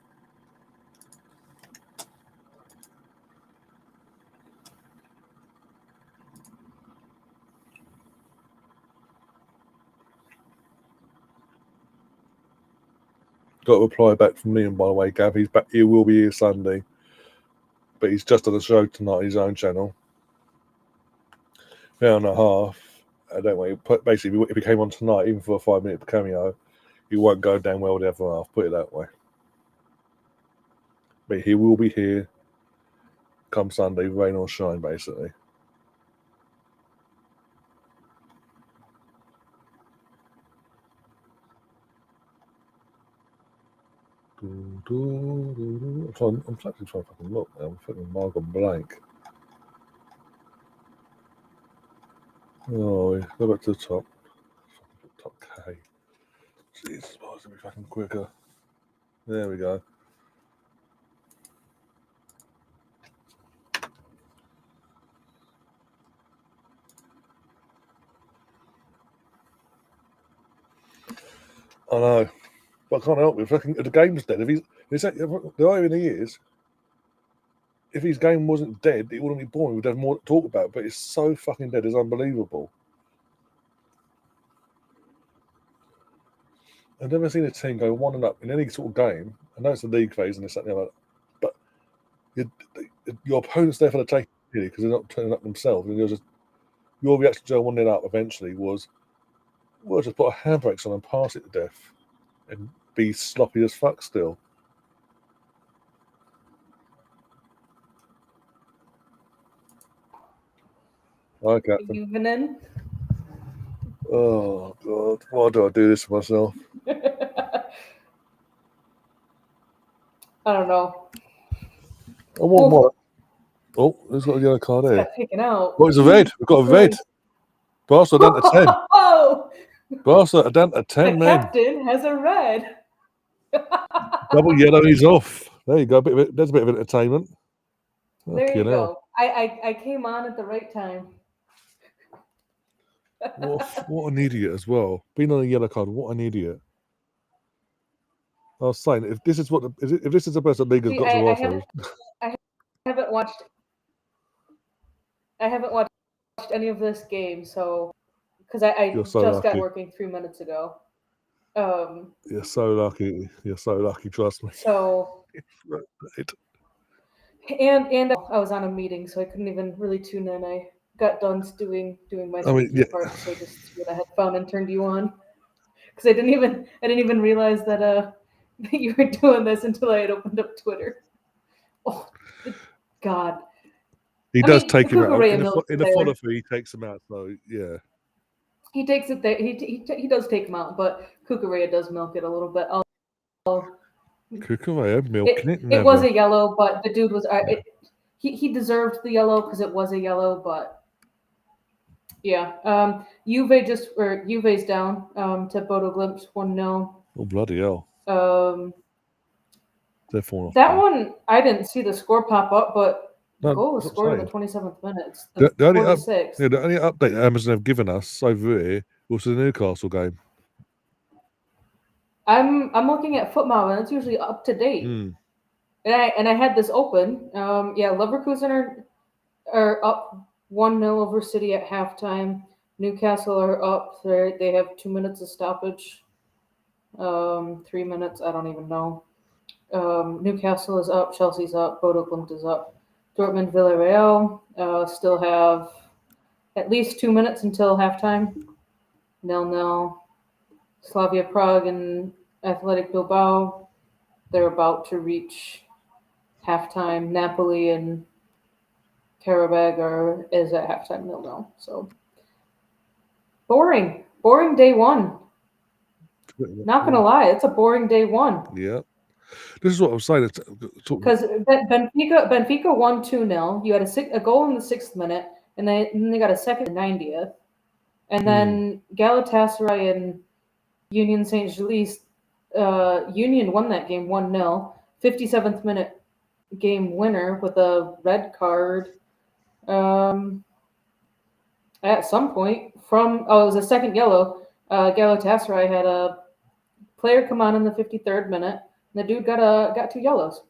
Speaker 1: Got a reply back from Liam, by the way, Gav. He's back. He will be here Sunday, but he's just on the show tonight on his own channel. Hour and a half. I don't worry. Basically, if he came on tonight, even for a 5-minute cameo, he won't go down well with the other half. Put it that way. But he will be here come Sunday, rain or shine, basically. I'm actually trying to fucking look now. I'm fucking Margot blank. Oh, go back to the top. Top K. Jesus, why is it be fucking quicker? There we go. I know, but I can't help it. Fucking the game's dead. The irony is, if his game wasn't dead, it wouldn't be boring. We'd have more to talk about. But it's so fucking dead. It's unbelievable. I've never seen a team go 1-up in any sort of game. I know it's the league phase and this, that, and the other, but your opponent's there for the taking because they're not turning up themselves. And your reaction to 1-0 up eventually was, we'll just put a handbrakes on and pass it to death and be sloppy as fuck still. Hi, Captain.
Speaker 2: You've been in?
Speaker 1: Oh, God. Why do I do this to myself?
Speaker 2: I don't know.
Speaker 1: I want more. Oh, there's got a yellow card
Speaker 2: It's
Speaker 1: here.
Speaker 2: got taken out.
Speaker 1: Oh, it's a red. We've got a red. Barca down to 10.
Speaker 2: Oh!
Speaker 1: Barca down to 10,
Speaker 2: The
Speaker 1: man.
Speaker 2: captain has a red.
Speaker 1: Double yellow, he's off. There you go. There's a bit of entertainment.
Speaker 2: There you go. I came on at the right time.
Speaker 1: What an idiot as well. Being on a yellow card, what an idiot. I was saying, if this is the best the league has got to offer.
Speaker 2: I haven't watched any of this game, so because I just got working 3 minutes ago.
Speaker 1: You're so lucky. You're so lucky. Trust me.
Speaker 2: So. And I was on a meeting, so I couldn't even really tune in. I got done doing my speaking part, so I just threw the headphone and turned you on because I didn't even realize that that you were doing this until I had opened up Twitter. Oh God!
Speaker 1: He does take him out in the follow through. He takes him out, so yeah.
Speaker 2: He takes it there. He does take him out, but Cucurella does milk it a little bit.
Speaker 1: Cucurella milking it.
Speaker 2: It was a yellow, but the dude was. He deserved the yellow because it was a yellow, but yeah. Juve's down to Bodo Glimt 1-0.
Speaker 1: Oh bloody hell! They're falling off.
Speaker 2: That one I didn't see the score pop up, but the goal was scored in the 27th minute.
Speaker 1: The only update that Amazon have given us over here was the Newcastle game.
Speaker 2: I'm looking at FootMob and it's usually up to date. And I had this open. Leverkusen are up 1-0 over City at halftime. Newcastle are up. They have 2 minutes of stoppage. 3 minutes, I don't even know. Newcastle is up. Chelsea's up. Bodo Glimt is up. Dortmund, Villarreal still have at least 2 minutes until halftime. 0-0. Slavia Prague and Athletic Bilbao, they're about to reach halftime. Napoli and Karabag is at halftime 0-0. So boring day one. Not gonna lie, it's a boring day one.
Speaker 1: Yeah, this is what I'm saying.
Speaker 2: Because Benfica won 2-0. You had a goal in the 6th minute, and then they got a second in the 90th, and then Galatasaray and Union Saint-Gilles. Union won that game 1-0. 57th minute game winner with a red card. At some point it was a second yellow. Galatasaray had a player come on in the 53rd minute. And the dude got 2 yellows.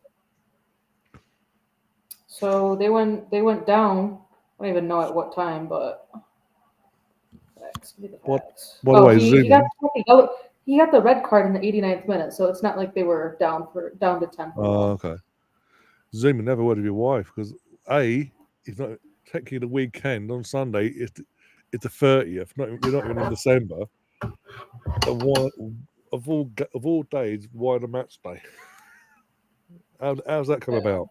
Speaker 2: So they went down. I don't even know at what time, but he got the red card in the 89th minute, so it's not like they were down to 10.
Speaker 1: Oh, okay. Zoom never word of your wife because it's not technically the weekend on Sunday. It's the 30th. You're not even in December. Of all days, why the match day? How's that come about?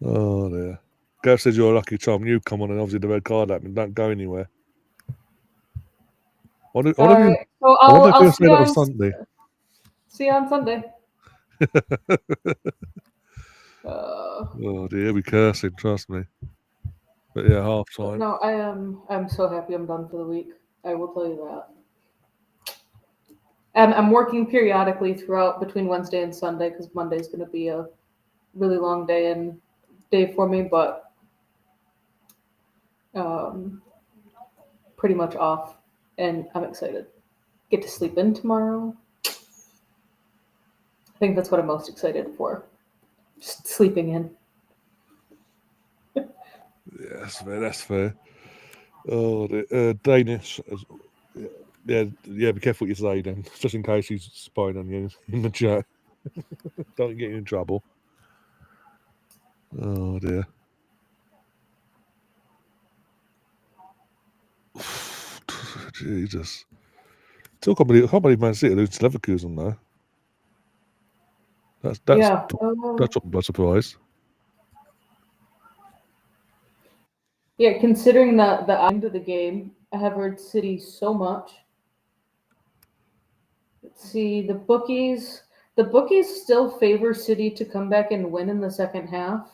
Speaker 1: Oh dear. Gav says you're a lucky charm. You come on and obviously the red card happened. Don't go anywhere.
Speaker 2: I'll see you on
Speaker 1: Sunday.
Speaker 2: See you on Sunday.
Speaker 1: Oh dear, he'll be cursing. Trust me. But yeah, half time.
Speaker 2: No, I'm so happy I'm done for the week. I will tell you that. I'm working periodically throughout between Wednesday and Sunday because Monday's going to be a really long day for me, but pretty much off, and I'm excited. Get to sleep in tomorrow. I think that's what I'm most excited for. Just sleeping in.
Speaker 1: Yeah, that's fair. Oh, the Danish. Yeah, be careful what you say then, just in case he's spying on you in the chat. Don't get you in trouble. Oh dear. Jesus. Still can't believe Man City lose to Leverkusen though. That's by surprise.
Speaker 2: Yeah, considering the end of the game, I have heard City so much. Let's see, the bookies still favor City to come back and win in the second half.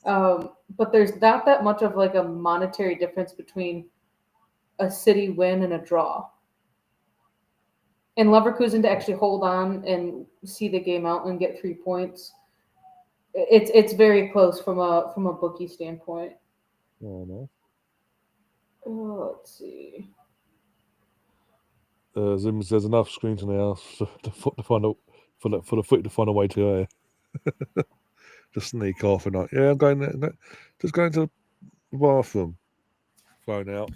Speaker 2: But there's not that much of like a monetary difference between a City win and a draw. And Leverkusen to actually hold on and see the game out and get 3 points. It's very close from a bookie standpoint.
Speaker 1: Oh no.
Speaker 2: Let's see.
Speaker 1: Zim says enough screens in the house for the foot to find a way to go. Just sneak off and yeah, I'm going there. Just going to the bathroom. Phone out.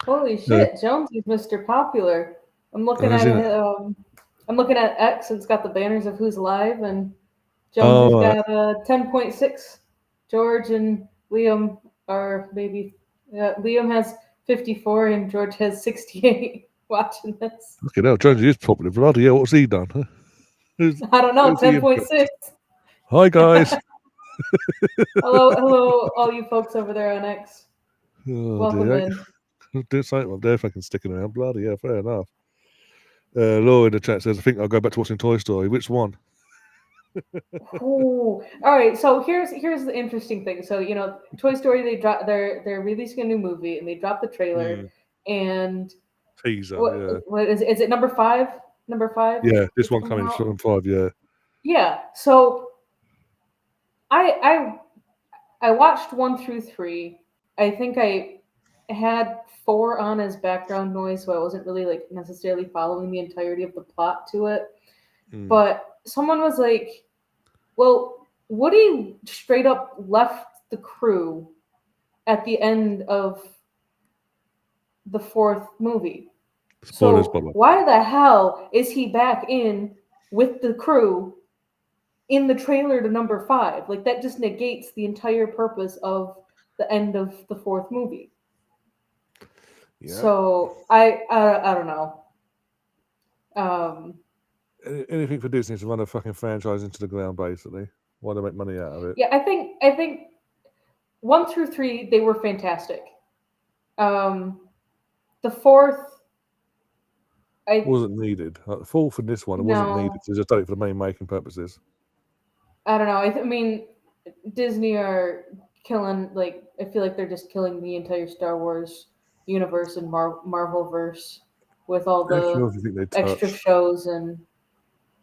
Speaker 2: Holy shit, Jonesy's Mr. Popular. I'm looking at X and it's got the banners of who's live and Jones has
Speaker 1: right.
Speaker 2: got 10.6. George and Liam are maybe. Liam has 54 and George has 68. Watching this,
Speaker 1: Look at that. Jonesy is popular. Bloody hell, what's he done? Huh? Who's
Speaker 2: I don't know.
Speaker 1: he
Speaker 2: 10.6.
Speaker 1: Hi, guys.
Speaker 2: Hello, all you folks over there on X.
Speaker 1: Oh,
Speaker 2: Welcome
Speaker 1: dear.
Speaker 2: in.
Speaker 1: Do something up there fucking sticking around. Bloody hell, fair enough. Laura in the chat says, I think I'll go back to watching Toy Story. Which one?
Speaker 2: Ooh. All right, so here's the interesting thing. So Toy Story, they're releasing a new movie and they dropped the trailer and
Speaker 1: Teaser,
Speaker 2: what is it? Is it number 5? Number 5?
Speaker 1: yeah. This
Speaker 2: It's
Speaker 1: one
Speaker 2: coming
Speaker 1: coming
Speaker 2: out?
Speaker 1: from 5, yeah.
Speaker 2: Yeah. So I watched 1 through 3. I think I had 4 on as background noise, so I wasn't really like necessarily following the entirety of the plot to it. But someone was like, well, Woody straight up left the crew at the end of the 4th movie.
Speaker 1: Spoilers, by
Speaker 2: So
Speaker 1: the way.
Speaker 2: why the hell is he back in with the crew in the trailer to number 5? Like that just negates the entire purpose of the end of the 4th movie.
Speaker 1: Yeah.
Speaker 2: So I don't know.
Speaker 1: Anything for Disney to run a fucking franchise into the ground, basically. Why they make money out of it?
Speaker 2: Yeah, I think 1 through 3 they were fantastic. The 4th,
Speaker 1: Wasn't needed. Like, the 4th and this one, it wasn't needed. They just done it for the main making purposes.
Speaker 2: I don't know. I mean, Disney are killing. Like, I feel like they're just killing the entire Star Wars universe and Marvel verse with all
Speaker 1: Actually,
Speaker 2: the
Speaker 1: I think they
Speaker 2: extra
Speaker 1: touch.
Speaker 2: shows and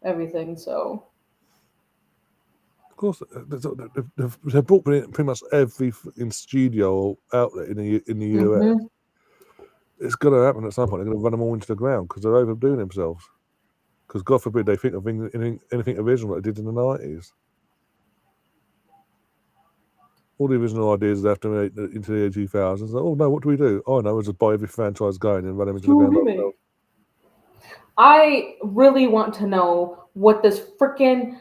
Speaker 2: everything. So,
Speaker 1: Of course, they've brought pretty much every fucking studio outlet in the US. It's going to happen at some point. They're going to run them all into the ground because they're overdoing themselves. Because God forbid they think of anything original that they did in the 90s. All the original ideas after into the 2000s. Like, oh no, what do we do? Oh no, we'll just buy every franchise going and run them into the ground ourselves.
Speaker 2: I really want to know what this freaking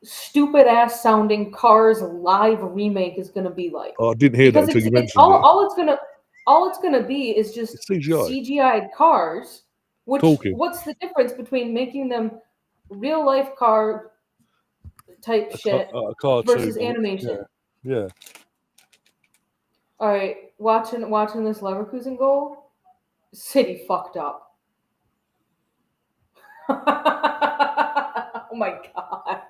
Speaker 2: stupid ass sounding Cars live remake is going to be like.
Speaker 1: Oh, I didn't hear that
Speaker 2: Because
Speaker 1: until you
Speaker 2: it's
Speaker 1: mentioned it.
Speaker 2: all it's gonna be is just
Speaker 1: It's CGI.
Speaker 2: CGI cars. Which
Speaker 1: Talking.
Speaker 2: what's the difference between making them real life car type shit
Speaker 1: A cartoon.
Speaker 2: versus animation?
Speaker 1: Yeah.
Speaker 2: All right, watching this Leverkusen goal, City fucked up. Oh my god!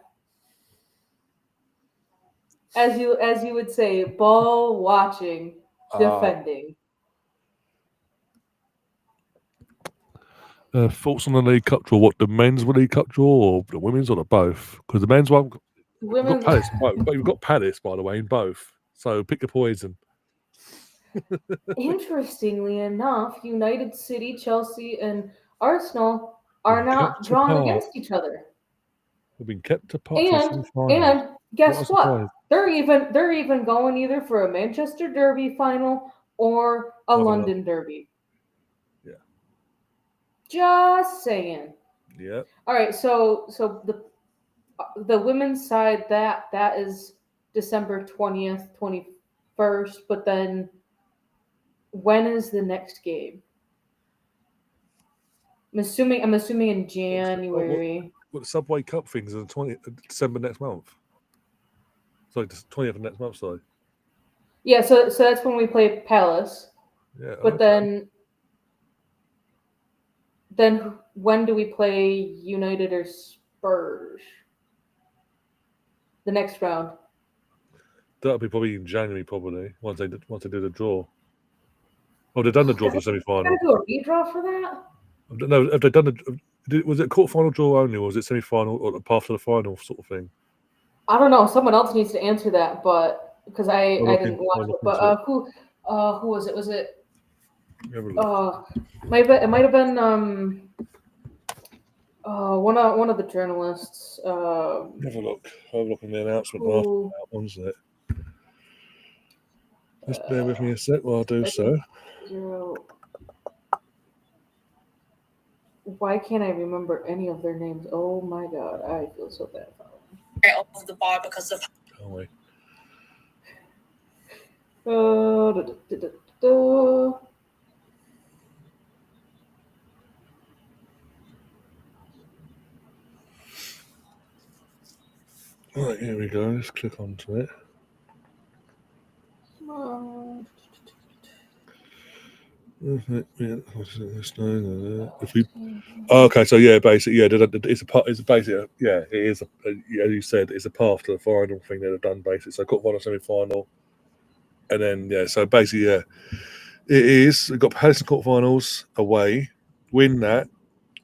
Speaker 2: As you would say, ball watching, defending.
Speaker 1: Thoughts on the League Cup draw? What, the men's League Cup draw or the women's or the both? Because the men's one, we've got Palace in both. But you've got Palace, by the way, in both. So pick your poison.
Speaker 2: Interestingly enough, United City, Chelsea, and Arsenal are not drawn against each other.
Speaker 1: We've been kept apart to the semi-finals.
Speaker 2: And guess what?
Speaker 1: Surprise.
Speaker 2: They're even going either for a Manchester Derby final or a London Derby.
Speaker 1: Yeah.
Speaker 2: Just saying.
Speaker 1: Yeah.
Speaker 2: All right, so the women's side that is December 20th, 21st, but then when is the next game? I'm assuming in January.
Speaker 1: What the Subway Cup things is the 20th December next month. Sorry, the 20th of next month, sorry.
Speaker 2: Yeah, so that's when we play Palace.
Speaker 1: Yeah.
Speaker 2: But then when do we play United or Spurs? The next round.
Speaker 1: That'll be probably in January, probably once they do the draw. Oh, they've done the draw for the semi-final.
Speaker 2: Gotta do a redraw for that?
Speaker 1: No, have they done was it a quarter-final draw only, or was it semi-final or the path to the final sort of thing?
Speaker 2: I don't know. Someone else needs to answer that, but because I didn't watch it. But who was it? Was it? It might have been one of the journalists.
Speaker 1: Have a look. Have a look in the announcement after that one's it. Just bear with me a sec while I do so.
Speaker 2: Why can't I remember any of their names? Oh my god, I feel so bad for them.
Speaker 3: of the bar because of.
Speaker 1: Can't we? Right, here we go. Let's click onto it. If we, okay, so yeah, basically, yeah, it's a part. It's basically, yeah, it is. As you said, it's a path to the final thing that they've done. Basically, so quarterfinal, semi-final, and then yeah, so basically, yeah, it is. We've got Palace in quarterfinals away. Win that,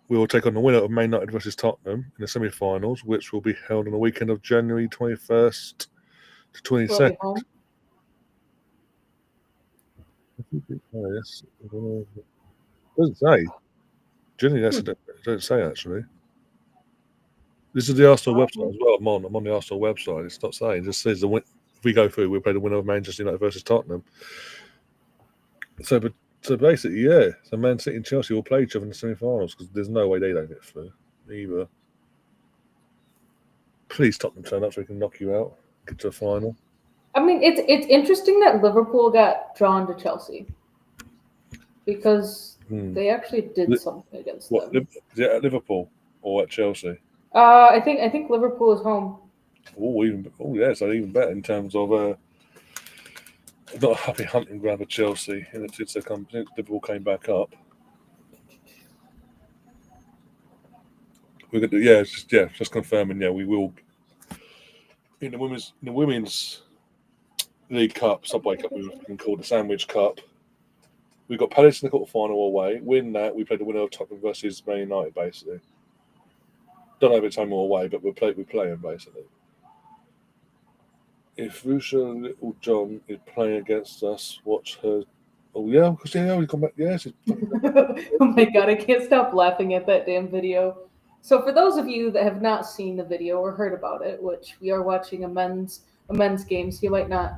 Speaker 1: we will take on the winner of Man United versus Tottenham in the semi-finals, which will be held on the weekend of January 21st to 22nd. Yes. Doesn't say. Generally, it doesn't say actually. This is the Arsenal website as well. I'm on the Arsenal website. It's not saying. It just says if we go through, we play the winner of Manchester United versus Tottenham. So basically, yeah. So Man City and Chelsea will play each other in the semi-finals because there's no way they don't get through either. Please Tottenham turn up so we can knock you out, get to the final.
Speaker 2: I mean, it's interesting that Liverpool got drawn to Chelsea because they actually did something against them.
Speaker 1: Is it at Liverpool or at Chelsea?
Speaker 2: I think Liverpool is home.
Speaker 1: Yeah, so even better in terms of not a happy hunting ground for Chelsea. And since Liverpool came back up, we're gonna just confirming. Yeah, we will in the women's League Cup, Subway Cup, we can call the Sandwich Cup. We've got Palace in the quarterfinal away. Win that, we play the winner of Tottenham versus Man United, basically. Don't know if it's home or away, but we're playing basically. If Rusha Little John is playing against us, watch her. Oh yeah, because he's come back. Yes.
Speaker 2: Oh my god, I can't stop laughing at that damn video. So for those of you that have not seen the video or heard about it, which we are watching a men's game, so you might not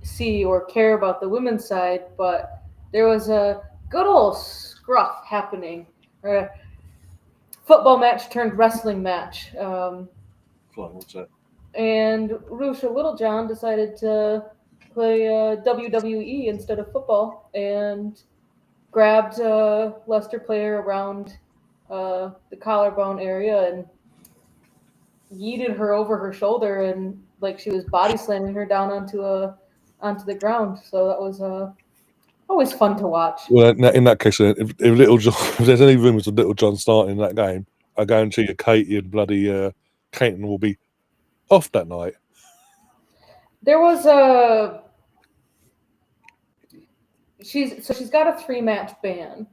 Speaker 2: see or care about the women's side, but there was a good old scruff happening, or a football match turned wrestling match.
Speaker 1: What's that?
Speaker 2: And Rusha Littlejohn decided to play WWE instead of football and grabbed a Leicester player around the collarbone area and yeeted her over her shoulder, and like she was body slamming her down onto the ground. So that was always fun to watch.
Speaker 1: Well, in that case, if Little John, if there's any rumours of Little John starting in that game, I guarantee you, Katie and bloody Caton will be off that night.
Speaker 2: There was she's got a 3-match ban.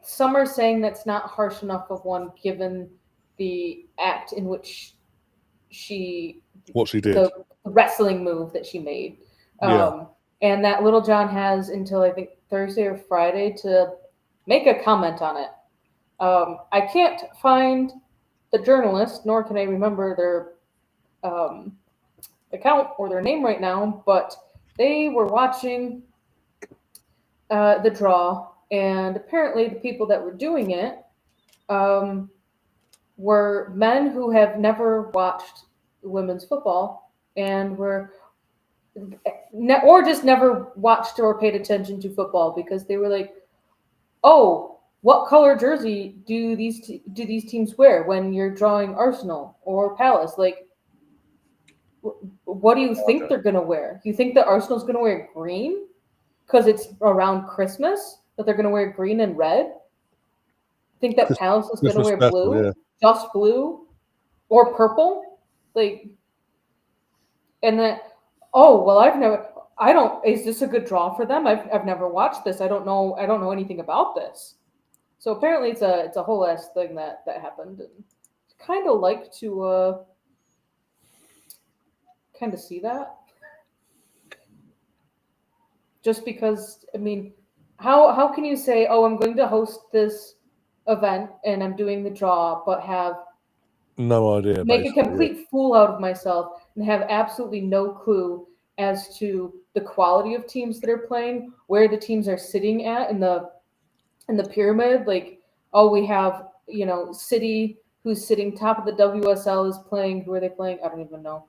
Speaker 2: Some are saying that's not harsh enough of one given the act in which
Speaker 1: what she did,
Speaker 2: the wrestling move that she made. And that Little John has until I think Thursday or Friday to make a comment on it. I can't find the journalist, nor can I remember their account or their name right now, but they were watching the draw, and apparently the people that were doing it were men who have never watched women's football and or just never watched or paid attention to football, because they were like, oh, what color jersey do these teams wear when you're drawing Arsenal or Palace? Like, what do you think they're going to wear? You think that Arsenal's going to wear green because it's around Christmas, that they're going to wear green and red? Think that Palace is going to wear blue, just blue, or purple? Like, and then, oh, well, is this a good draw for them? I've never watched this. I don't know anything about this. So apparently it's a whole ass thing that happened. And kind of like to kind of see that. Just because, I mean, how can you say, oh, I'm going to host this event and I'm doing the draw, but have
Speaker 1: no idea,
Speaker 2: make a complete fool out of myself and have absolutely no clue as to the quality of teams that are playing, where the teams are sitting at in the pyramid? Like, oh, we have, City, who's sitting top of the WSL, is playing. Who are they playing? I don't even know.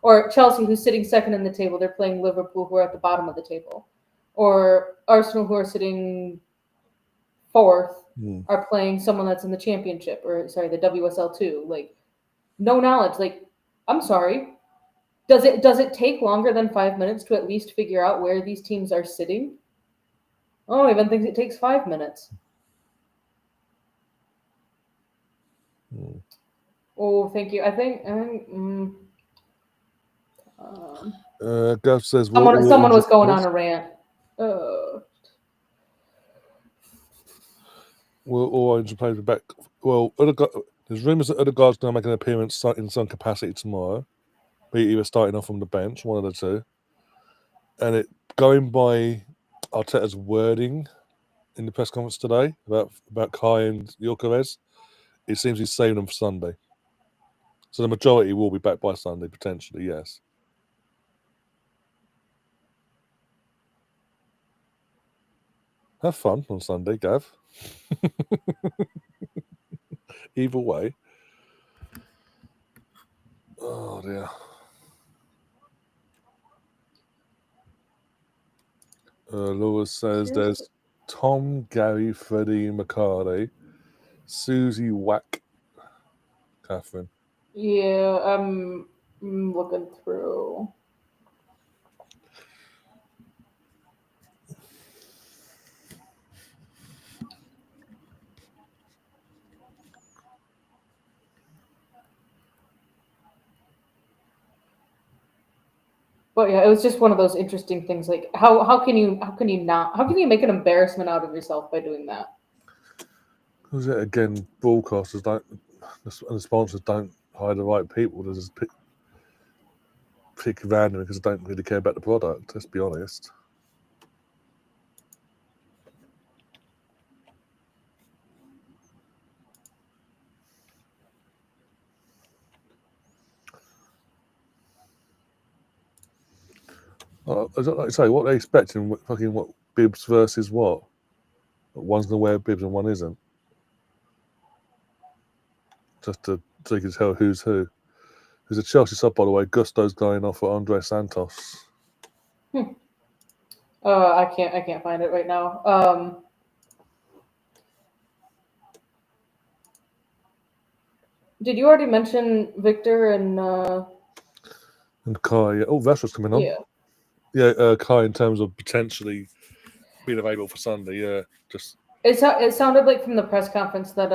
Speaker 2: Or Chelsea, who's sitting second in the table, they're playing Liverpool, who are at the bottom of the table. Or Arsenal, who are sitting fourth, are playing someone that's in the championship, or sorry, the WSL too. Like, no knowledge. Like, I'm sorry. Does it take longer than 5 minutes to at least figure out where these teams are sitting? I don't even think it takes 5 minutes. Oh, thank you. I think
Speaker 1: Gav says,
Speaker 2: someone was going on a rant.
Speaker 1: Will all injured players be back? Well, there's rumours that Odegaard's going to make an appearance in some capacity tomorrow, be either starting off from the bench, one of the two. And going by Arteta's wording in the press conference today about Kai and Gyökeres, it seems he's saving them for Sunday. So the majority will be back by Sunday, potentially, yes. Have fun on Sunday, Gav. Either way. Oh, dear. Laura says there's Tom, Gary, Freddie, McCarty, Susie, Whack, Catherine.
Speaker 2: Yeah, I'm looking through. But yeah, it was just one of those interesting things. Like, how can you make an embarrassment out of yourself by doing that?
Speaker 1: Because again, broadcasters don't, and the sponsors don't hire the right people. They just pick random because they don't really care about the product. Let's be honest. Like I say, what are they expecting? Fucking what, bibs versus what? One's gonna wear bibs and one isn't. Just so you can tell who's who. There's a Chelsea sub, by the way. Gusto's going off for Andre Santos.
Speaker 2: I can't find it right now. Did you already mention Victor and
Speaker 1: Kai? Oh, Vessel's coming on. Yeah, Kai in terms of potentially being available for Sunday. Yeah, just
Speaker 2: it sounded like from the press conference that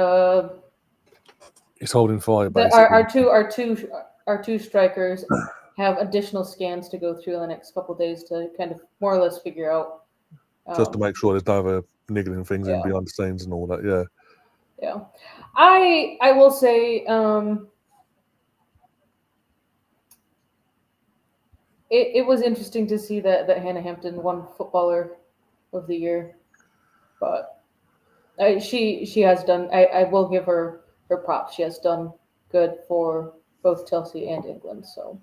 Speaker 1: he's holding fire.
Speaker 2: that
Speaker 1: Basically,
Speaker 2: our two strikers have additional scans to go through in the next couple of days to kind of more or less figure out.
Speaker 1: Just to make sure there's no other niggling things in behind the scenes and all that. Yeah.
Speaker 2: Yeah, I will say it was interesting to see that Hannah Hampton won Footballer of the Year, but she has done. I will give her props. She has done good for both Chelsea and England. So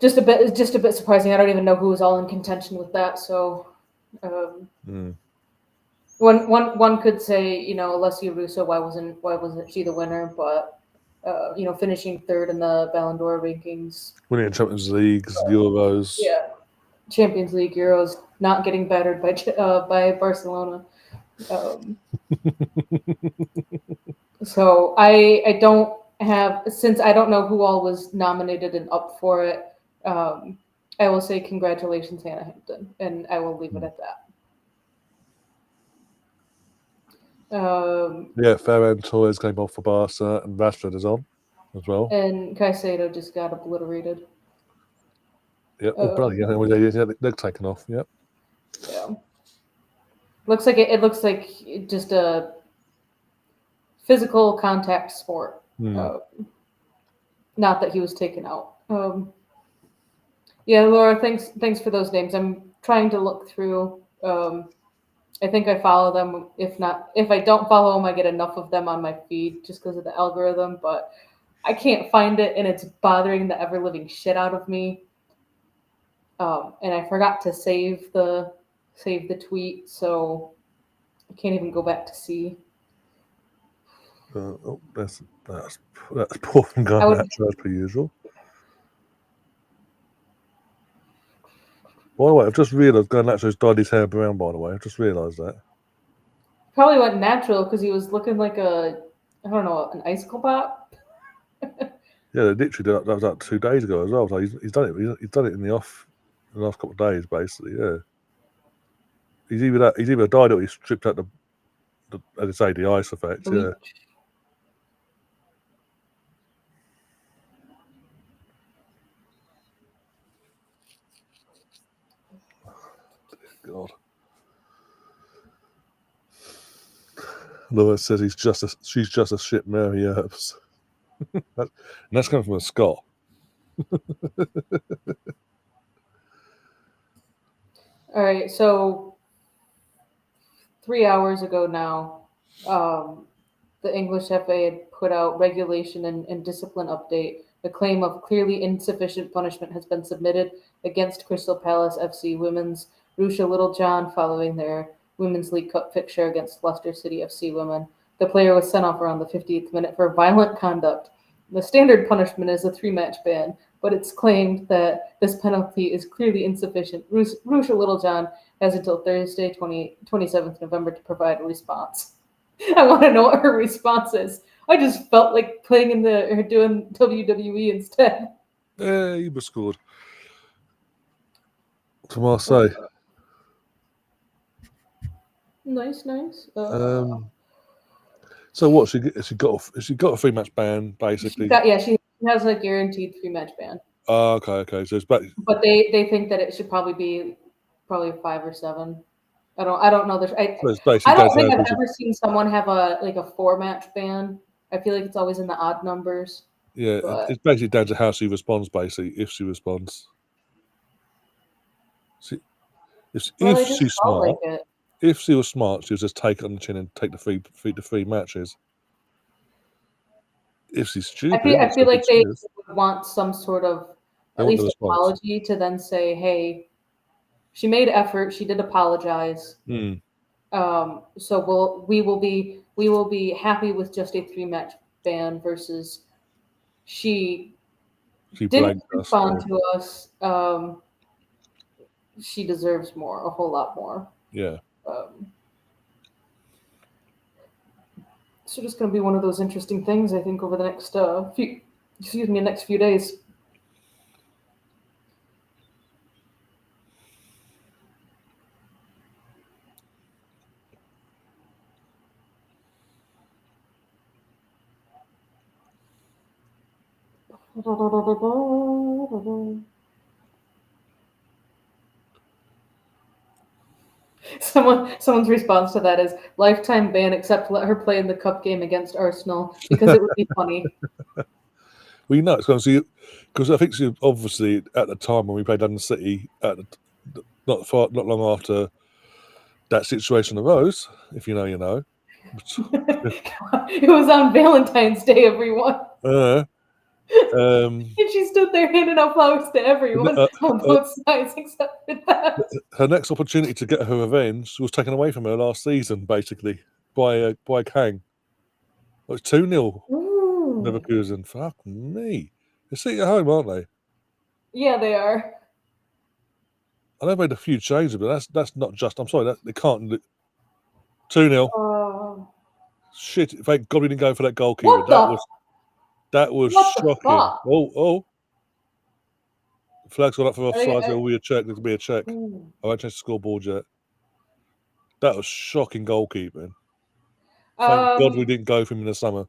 Speaker 2: just a bit surprising. I don't even know who was all in contention with that. So one could say, Alessia Russo, why wasn't she the winner? But finishing third in the Ballon d'Or rankings,
Speaker 1: winning Champions Leagues, Euros.
Speaker 2: Yeah, Champions League, Euros, not getting battered by Barcelona. So I don't have, since I don't know who all was nominated and up for it. I will say congratulations, Hannah Hampton, and I will leave it at that.
Speaker 1: Yeah, Ferran Torres came off for Barca, and Rashford is on as well.
Speaker 2: And Caicedo just got obliterated.
Speaker 1: Yeah, bloody yeah, they're taken off. Yep.
Speaker 2: Yeah. Looks like it looks like just a physical contact sport. Not that he was taken out. Yeah, Laura, thanks for those names. I'm trying to look through. I think I follow them. If I don't follow them, I get enough of them on my feed just because of the algorithm. But I can't find it, and it's bothering the ever living shit out of me. And I forgot to save the tweet, so I can't even go back to see.
Speaker 1: That's poor from
Speaker 2: I would.
Speaker 1: Garnacho as per usual. By the way, I've just realised Garnacho's dyed his hair brown. By the way, I've just realised that.
Speaker 2: Probably went natural because he was looking like I don't know, an icicle pop.
Speaker 1: Yeah, they literally that was like 2 days ago as well. So he's done it. He's done it in the last couple of days, basically. Yeah, he's either dyed it or he's stripped out as I say, the ice effect.
Speaker 2: Bleach.
Speaker 1: Yeah. God. Lewis says she's just a shit Mary Earps. And that's coming from a Scot.
Speaker 2: All right, so 3 hours ago now, the English FA had put out regulation and discipline update. The claim of clearly insufficient punishment has been submitted against Crystal Palace FC women's Rusha Littlejohn following their Women's League Cup fixture against Leicester City FC women. The player was sent off around the 50th minute for violent conduct. The standard punishment is a 3-match ban, but it's claimed that this penalty is clearly insufficient. Rusha Littlejohn has until Thursday, 27th November to provide a response. I want to know what her response is. I just felt like playing in or doing WWE instead.
Speaker 1: Yeah, he was scored. To Marseille.
Speaker 2: Nice.
Speaker 1: So what? She got a 3-match ban basically.
Speaker 2: She has a guaranteed 3-match ban.
Speaker 1: Okay. So it's back.
Speaker 2: But they think that it should probably be 5 or 7. I don't know. I don't think I've ever seen someone have a 4-match ban. I feel like it's always in the odd numbers.
Speaker 1: Yeah, it's basically down to how she responds. Basically, if she responds. If she's smart, if she was smart, she would just take it on the chin and take the 3 matches. If she's stupid,
Speaker 2: I feel like they would want some sort of at least apology to then say, hey, she made effort, she did apologize. So we will be happy with just a 3-match ban versus she didn't respond to us. She deserves more, a whole lot more.
Speaker 1: Yeah.
Speaker 2: So just going to be one of those interesting things, I think, over the next next few days. Someone's response to that is lifetime ban, except let her play in the cup game against Arsenal because it would be funny.
Speaker 1: Well, you know, it's going to see because I think she obviously at the time when we played London City, not long after that situation arose. If you know, you know.
Speaker 2: It was on Valentine's Day, everyone. And she stood there handing out flowers to everyone on both sides except for that.
Speaker 1: Her next opportunity to get her revenge was taken away from her last season, basically, by Kang. It was 2-0 Leverkusen. Fuck me. They're sitting at home, aren't they?
Speaker 2: Yeah, they are.
Speaker 1: I know they made a few changes, but that's not just. I'm sorry, they can't. 2-0. Shit! Thank God we didn't go for that goalkeeper. That was shocking. Oh. Flag's gone up for offside. There'll be a check. There'll be a check. I won't change the scoreboard yet. That was shocking goalkeeping. Thank God we didn't go for him in the summer.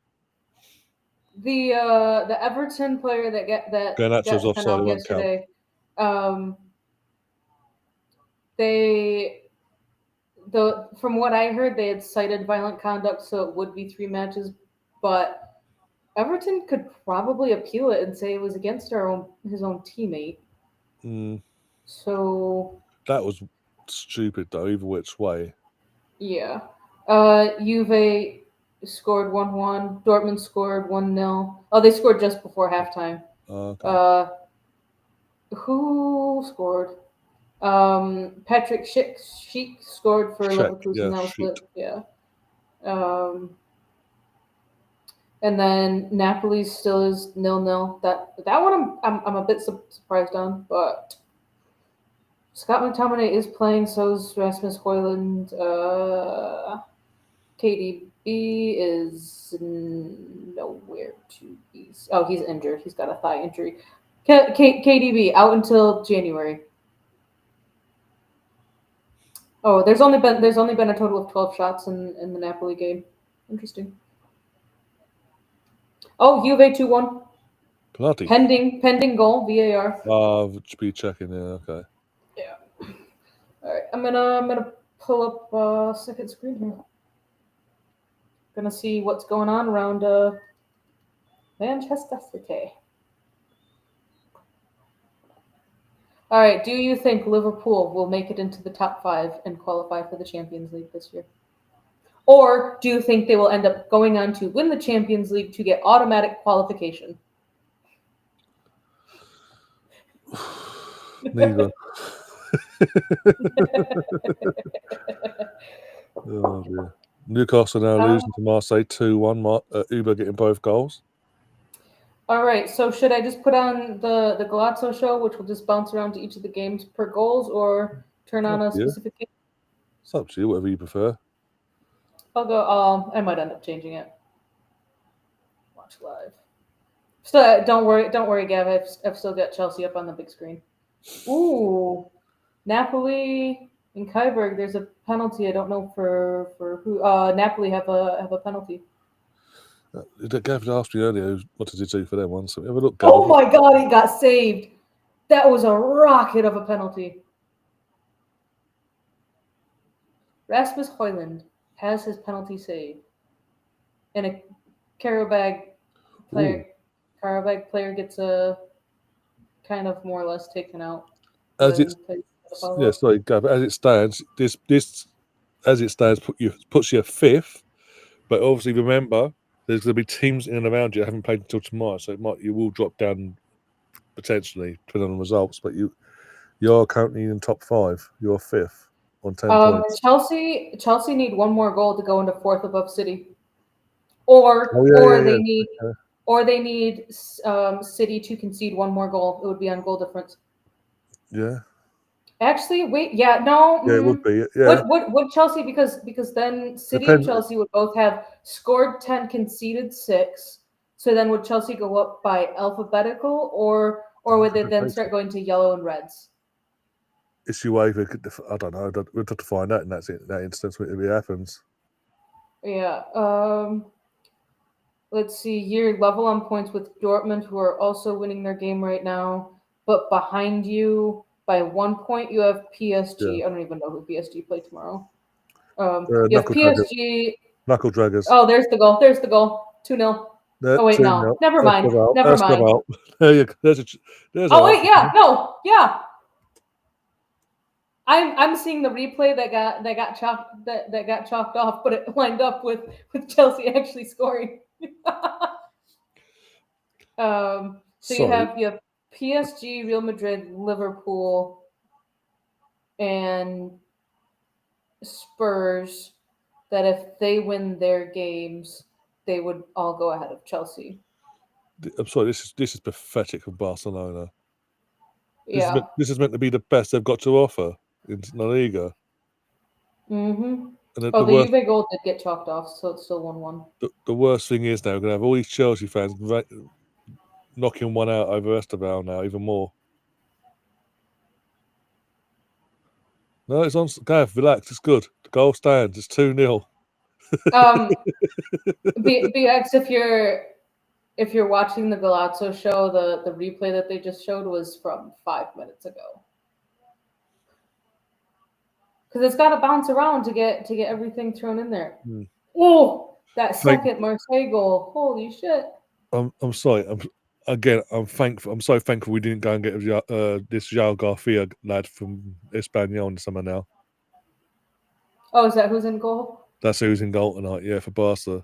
Speaker 2: The Everton player that got sent out yesterday. From what I heard, they had cited violent conduct, so it would be 3 matches. But Everton could probably appeal it and say it was against his own teammate. So
Speaker 1: that was stupid, though. Either which way.
Speaker 2: Yeah. Juve scored 1-1. Dortmund scored 1-0. Oh, they scored just before halftime.
Speaker 1: Okay.
Speaker 2: Who scored? Patrick Schick scored for Leverkusen.
Speaker 1: Yeah.
Speaker 2: Yeah. And then Napoli still is 0-0. That one I'm a bit surprised on, but Scott McTominay is playing. So is Rasmus Højlund. KDB is nowhere to be. Oh, he's injured. He's got a thigh injury. KDB out until January. Oh, there's only been a total of 12 shots in the Napoli game. Interesting. Oh, Juve 2-1.
Speaker 1: Penalty.
Speaker 2: Pending goal VAR.
Speaker 1: Should be checking. Yeah, okay.
Speaker 2: Yeah. All right. I'm gonna pull up second screen here. Gonna see what's going on around Manchester City. All right. Do you think Liverpool will make it into the top 5 and qualify for the Champions League this year? Or do you think they will end up going on to win the Champions League to get automatic qualification?
Speaker 1: Neither. Oh dear. Newcastle now losing to Marseille 2-1. Uber getting both goals.
Speaker 2: All right, so should I just put on the Galazzo show, which will just bounce around to each of the games per goals, or turn on a specific game?
Speaker 1: It's up to you, whatever you prefer.
Speaker 2: I'll go. I might end up changing it. Watch live. So don't worry, Gav. I've still got Chelsea up on the big screen. Ooh, Napoli and Kyberg. There's a penalty. I don't know for who. Napoli have a penalty.
Speaker 1: Gavin asked me earlier, what does he do for them one? So have a look,
Speaker 2: Oh my God, he got saved. That was a rocket of a penalty. Rasmus Højlund has his penalty saved, and a Karabag player gets a kind of more or less taken out.
Speaker 1: Sorry, Gav. As it stands, this as it stands puts you 5th. But obviously, remember, there's going to be teams in and around you that haven't played until tomorrow, so you will drop down potentially, depending on the results. But you're currently in top 5. You're 5th on 10 points.
Speaker 2: Chelsea need one more goal to go into 4th above City, or they need City to concede one more goal. It would be on goal difference.
Speaker 1: Yeah.
Speaker 2: Actually, wait. Yeah, no.
Speaker 1: Yeah, it would be. Yeah.
Speaker 2: Would Chelsea, because then City and Chelsea would both have scored 10, conceded 6. So then would Chelsea go up by alphabetical, or would they then start going to yellow and reds?
Speaker 1: It's Uefa. I don't know. We'll have to find out in that instance if it happens.
Speaker 2: Yeah. Let's see. You're level on points with Dortmund, who are also winning their game right now. But behind you by 1 point, you have PSG. Yeah. I don't even know who PSG play tomorrow. You have PSG.
Speaker 1: Knuckle Draggers.
Speaker 2: Oh, there's the goal. 2-0. Oh wait, no. Never mind. Never mind.
Speaker 1: There's
Speaker 2: wait, yeah, no, yeah. I'm seeing the replay that got chalked off, but it lined up with Chelsea actually scoring. So you have PSG, Real Madrid, Liverpool, and Spurs. That if they win their games, they would all go ahead of Chelsea.
Speaker 1: I'm sorry, this is pathetic of Barcelona.
Speaker 2: Yeah.
Speaker 1: This is meant to be the best they've got to offer in La Liga.
Speaker 2: Mm-hmm. The Juve goal did get chalked off, so it's still 1-1.
Speaker 1: The worst thing is now we're going to have all these Chelsea fans knocking one out over Esteban now, even more. No, it's on. Gav, relax. It's good. The goal stands. It's 2-0.
Speaker 2: BX, if you're watching the Galazzo show, the replay that they just showed was from 5 minutes ago. Because it's got to bounce around to get everything thrown in there. Oh, that second Marseille goal! Holy shit!
Speaker 1: I'm sorry. I'm thankful. I'm so thankful we didn't go and get this João Garcia lad from Espanyol in summer now.
Speaker 2: Oh, is that who's in goal?
Speaker 1: That's who's in goal tonight. Yeah, for Barca.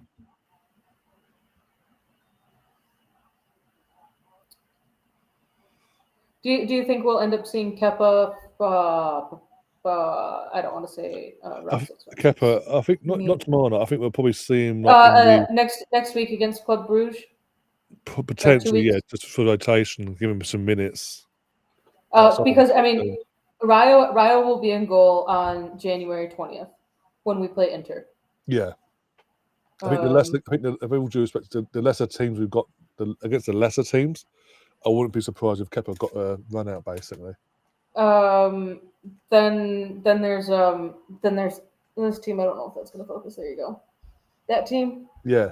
Speaker 2: Do you think we'll end up seeing Kepa I don't want to say round 6.
Speaker 1: Kepa, I think not tomorrow night. I think we'll probably see him like in
Speaker 2: next week against Club Bruges.
Speaker 1: potentially, yeah, just for rotation, give him some minutes.
Speaker 2: Because I mean, Rayo will be in goal on January 20th when we play Inter.
Speaker 1: Yeah, I think if all due respect to the lesser teams we've got against the lesser teams, I wouldn't be surprised if Kepa got a run out basically.
Speaker 2: Then there's this team. I don't know if that's going to focus. There you go. That team.
Speaker 1: Yeah.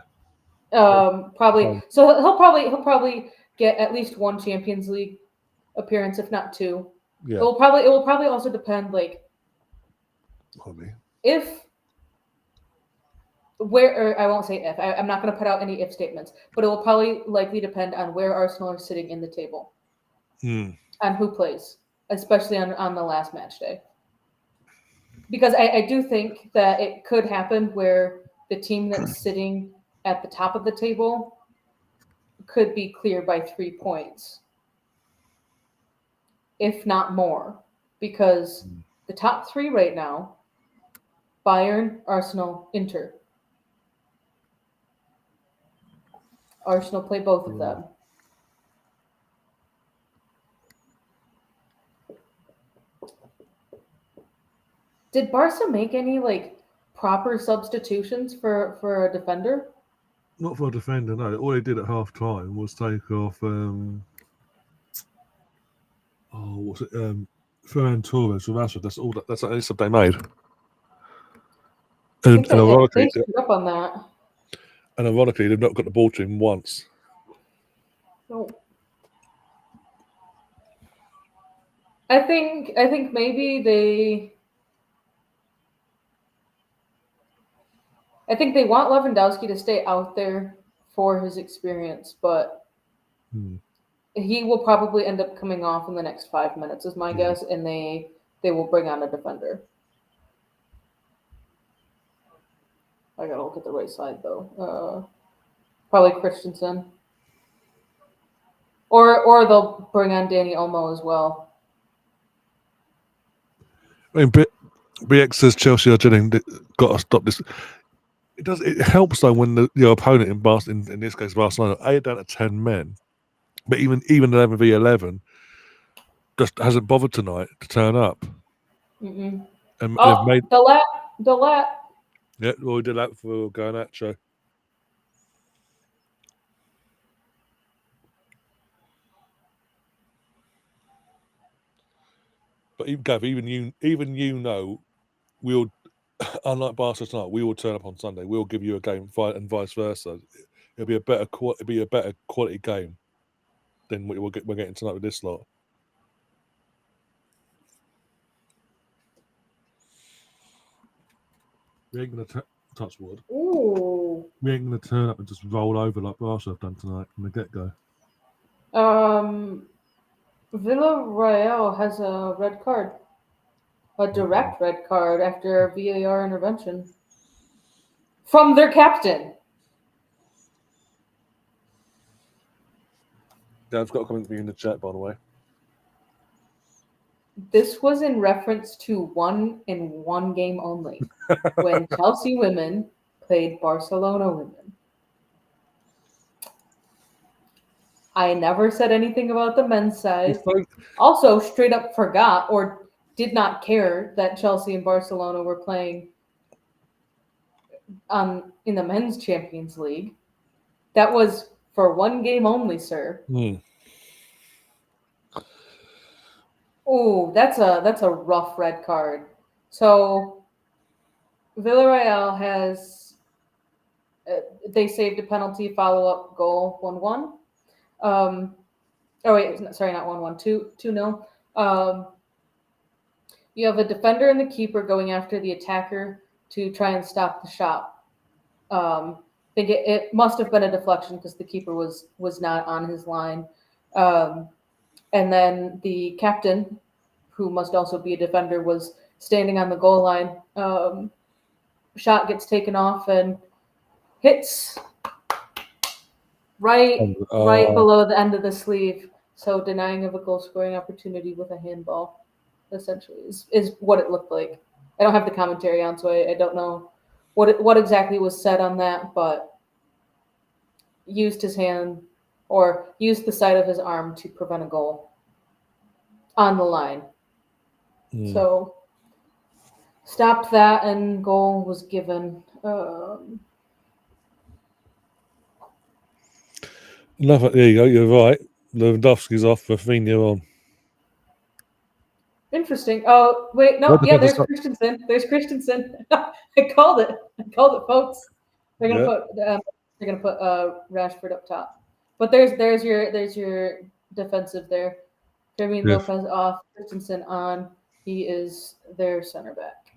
Speaker 2: Probably. So he'll probably get at least one Champions League appearance, if not 2.
Speaker 1: Yeah.
Speaker 2: It will probably also depend, like, if where, or I won't say if. I'm not going to put out any if statements, but it will probably likely depend on where Arsenal are sitting in the table, on who plays, especially on the last match day. Because I do think that it could happen where the team that's sitting at the top of the table could be clear by 3 points, if not more, because the top 3 right now, Bayern, Arsenal, Inter. Arsenal play both of them. Did Barca make any like proper substitutions for a defender?
Speaker 1: Not for a defender, no. All they did at half time was take off what's it? Ferran Torres from Rashford. That's all. That's the only sub they made. And ironically,
Speaker 2: they screwed up on that.
Speaker 1: And ironically, they've not got the ball to him once.
Speaker 2: No. I think maybe they want Lewandowski to stay out there for his experience, but he will probably end up coming off in the next 5 minutes, is my guess, and they will bring on a defender. I gotta look at the right side though. Probably Christensen, or they'll bring on Danny Olmo as well.
Speaker 1: I mean, BX says Chelsea are got to stop this. It helps though when your opponent in this case Barcelona, are down to 10 men, but even 11v11 just hasn't bothered tonight to turn up.
Speaker 2: And
Speaker 1: they've made
Speaker 2: the lap.
Speaker 1: Yeah, well, we did that for Garnacho. But even you know, we'll, unlike Barca tonight, we will turn up on Sunday. We'll give you a game, and vice versa. It'll be a better quality game than we're getting tonight with this lot. We ain't gonna touch wood.
Speaker 2: Ooh.
Speaker 1: We ain't gonna turn up and just roll over like Barca have done tonight from the get-go.
Speaker 2: Villarreal has a red card, a direct red card after a VAR intervention from their captain.
Speaker 1: Dan's got a comment for you in the chat, by the way.
Speaker 2: This was in reference to one game only, when Chelsea women played Barcelona women. I never said anything about the men's side. Also, straight up forgot or did not care that Chelsea and Barcelona were playing in the men's Champions League. That was for one game only, sir. Ooh, that's a rough red card. So Villarreal has they saved a penalty follow-up goal 1-1. Oh wait, sorry, not 1-1, 2-0. You have a defender and the keeper going after the attacker to try and stop the shot. I think it must have been a deflection because the keeper was not on his line. And then the captain, who must also be a defender, was standing on the goal line. Shot gets taken off and hits right below the end of the sleeve, so denying of a goal-scoring opportunity with a handball. essentially, is what it looked like. I don't have the commentary on, so I don't know what exactly was said on that, but used his hand or used the side of his arm to prevent a goal on the line.
Speaker 1: Mm.
Speaker 2: So stopped that, and goal was given.
Speaker 1: Nothing. There you go. You're right. Lewandowski's off. Rafinha on.
Speaker 2: Interesting. Oh wait,
Speaker 1: What
Speaker 2: no,
Speaker 1: the
Speaker 2: yeah.
Speaker 1: fuck is
Speaker 2: There's
Speaker 1: that?
Speaker 2: Christensen. There's Christensen. I called it. I called it, folks. They're gonna
Speaker 1: Yeah.
Speaker 2: put they're gonna put Rashford up top. But there's your defensive there. Fermin
Speaker 1: Yes.
Speaker 2: Lopez off. Christensen on. He is their center back.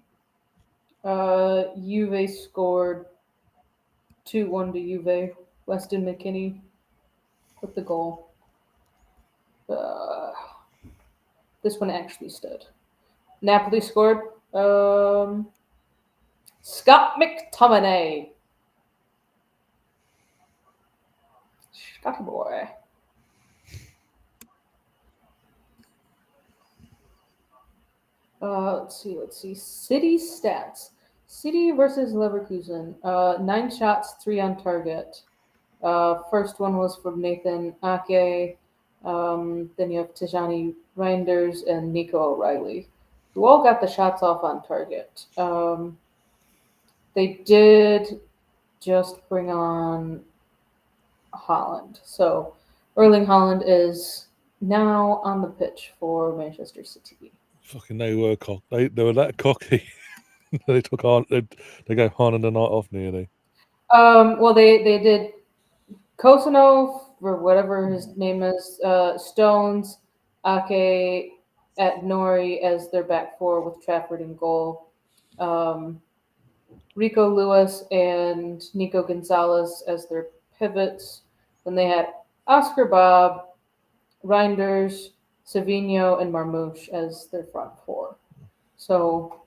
Speaker 2: Juve scored 2-1 to Juve. Weston McKinney with the goal. Uh, this one actually stood. Napoli scored. Scott McTominay. Scotty boy. Let's see. City stats. City versus Leverkusen. 9 shots, 3 on target. First one was from Nathan Ake. Then you have Tijani Reinders and Nico O'Reilly, who all got the shots off on target. They did just bring on Holland. So Erling Holland is now on the pitch for Manchester City.
Speaker 1: Fucking they were cock. They were that cocky. They took on. They gave Haaland the night off nearly.
Speaker 2: Well, they did Kosanov, or whatever his name is, Stones, Ake, at Nori as their back four with Trafford in goal. Um, Rico Lewis and Nico Gonzalez as their pivots. Then they had Oscar Bob, Reinders, Savino, and Marmouche as their front four. So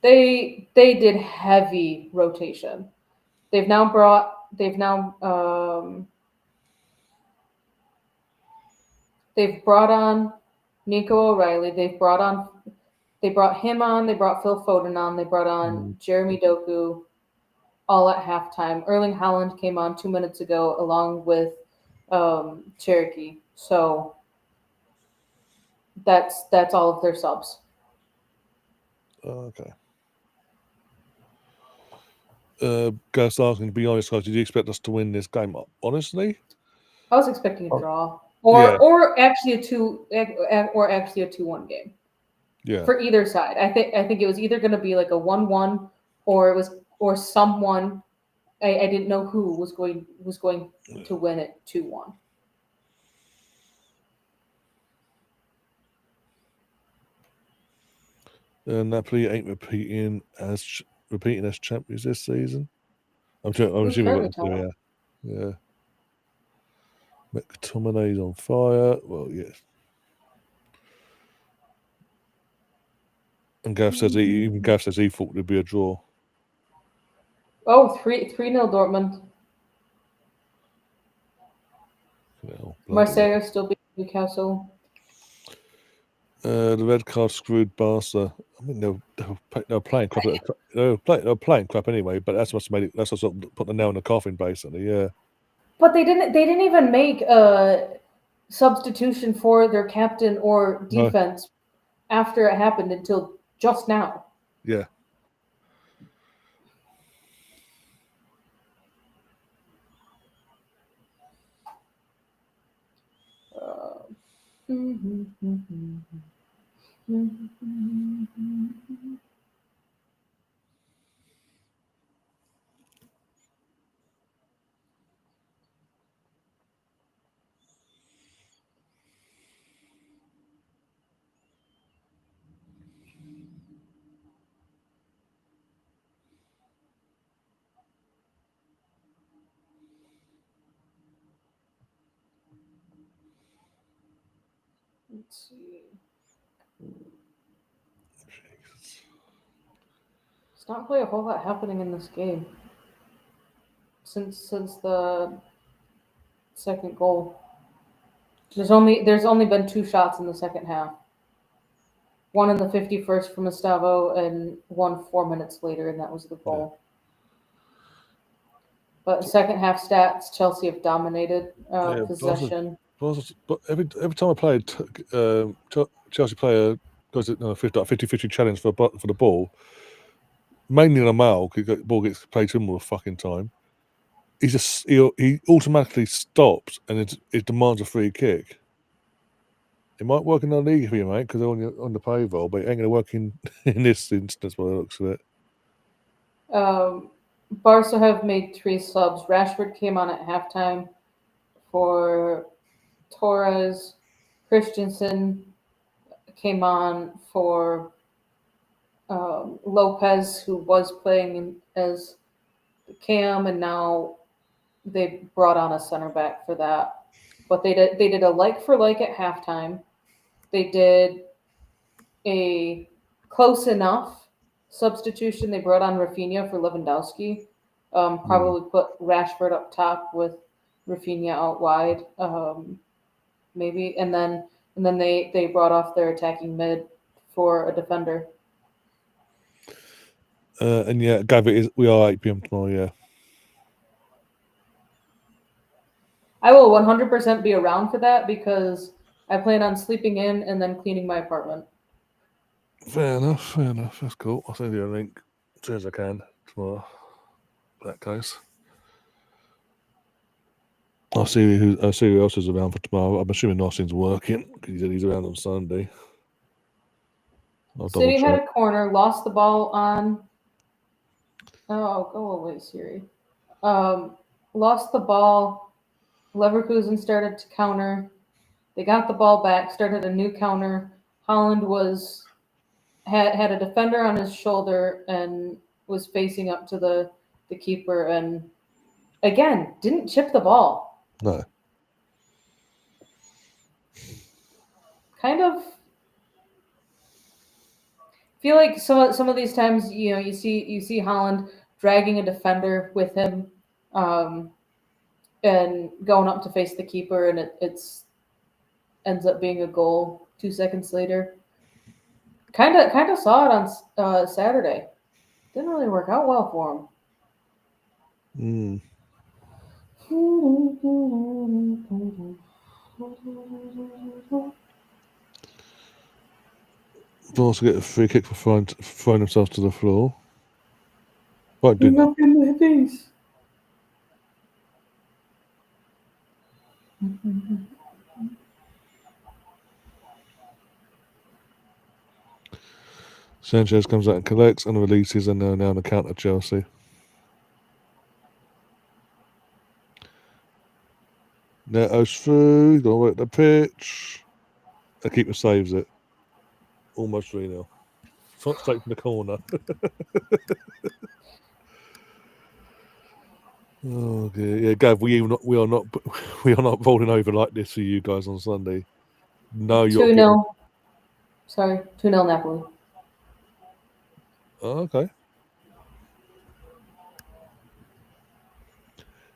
Speaker 2: they did heavy rotation. They've brought on Nico O'Reilly. They brought him on. They brought Phil Foden on. They brought on
Speaker 1: Mm.
Speaker 2: Jeremy Doku all at halftime. Erling Haaland came on 2 minutes ago along with Cherokee. So that's all of their subs.
Speaker 1: Okay. Ghost asking, to be honest, guys, did you expect us to win this game? Honestly,
Speaker 2: I was expecting a
Speaker 1: Oh,
Speaker 2: draw,
Speaker 1: yeah,
Speaker 2: or actually a 2-1 game
Speaker 1: yeah.
Speaker 2: for either side. I think it was either going to be like a 1-1, or someone. I didn't know who was going to win it 2-1.
Speaker 1: Napoli ain't repeating as champions this season. I'm
Speaker 2: Who's
Speaker 1: assuming
Speaker 2: currently
Speaker 1: what they're
Speaker 2: top?
Speaker 1: doing. Yeah. McTominay's on fire. Well, yes. And Gav says he thought it'd be a draw.
Speaker 2: Oh, 3-0 Dortmund.
Speaker 1: Well,
Speaker 2: Marseille still beat Newcastle.
Speaker 1: the red card screwed Barca. I mean, they were playing crap. They were playing crap anyway. But that's what's made it. That's what's put the nail in the coffin, basically. Yeah.
Speaker 2: But they didn't even make a substitution for their captain or
Speaker 1: No.
Speaker 2: defense after it happened until just now.
Speaker 1: Yeah.
Speaker 2: Let's see. It's not really a whole lot happening in this game since the second goal. There's only been 2 shots in the second half. one in the 51st from Estavo, and one 4 minutes later, and that was the goal. But second half stats, Chelsea have dominated possession.
Speaker 1: But every time I played, Chelsea player does it 50-50 challenge for the ball, mainly on a male because the ball gets played to him all the fucking time. He automatically stops and it demands a free kick. It might work in the league for you, mate, because they're on the payroll, but it ain't going to work in this instance by the looks of it.
Speaker 2: Barca have made 3 subs. Rashford came on at halftime for Torres. Christensen came on for Lopez, who was playing as Cam, and now they brought on a center back for that. But they did a like for like at halftime. They did a close enough substitution. They brought on Rafinha for Lewandowski. Probably put Rashford up top with Rafinha out wide, maybe, and then they brought off their attacking mid for a defender.
Speaker 1: And yeah, Gavit we are 8 p.m. tomorrow. Yeah.
Speaker 2: I will 100% be around for that because I plan on sleeping in and then cleaning my apartment.
Speaker 1: Fair enough. That's cool. I'll send you a link as soon as I can tomorrow. In that case, I'll see who else is around for tomorrow. I'm assuming Austin's working because he said he's around on Sunday.
Speaker 2: City had a corner, lost the ball on. Oh, go away, Siri. Lost the ball. Leverkusen started to counter. They got the ball back, started a new counter. Holland had a defender on his shoulder and was facing up to the keeper, and again didn't chip the ball.
Speaker 1: No.
Speaker 2: Kind of feel like some of these times, you see Holland dragging a defender with him, and going up to face the keeper, and it's ends up being a goal 2 seconds later. Kind of saw it on Saturday. Didn't really work out well for him.
Speaker 1: They'll also get a free kick for throwing themselves to the floor. What did
Speaker 2: up in my face.
Speaker 1: Sanchez comes out and collects and releases, and they're now on the counter Chelsea. Neto's through, don't work the pitch. The keeper saves it. Almost 3-0. Straight from the corner. Oh dear. Yeah, Gav, we are not rolling over like this for you guys on Sunday. No, you're
Speaker 2: 2-0. Sorry, 2-0 Napoli.
Speaker 1: Oh, okay.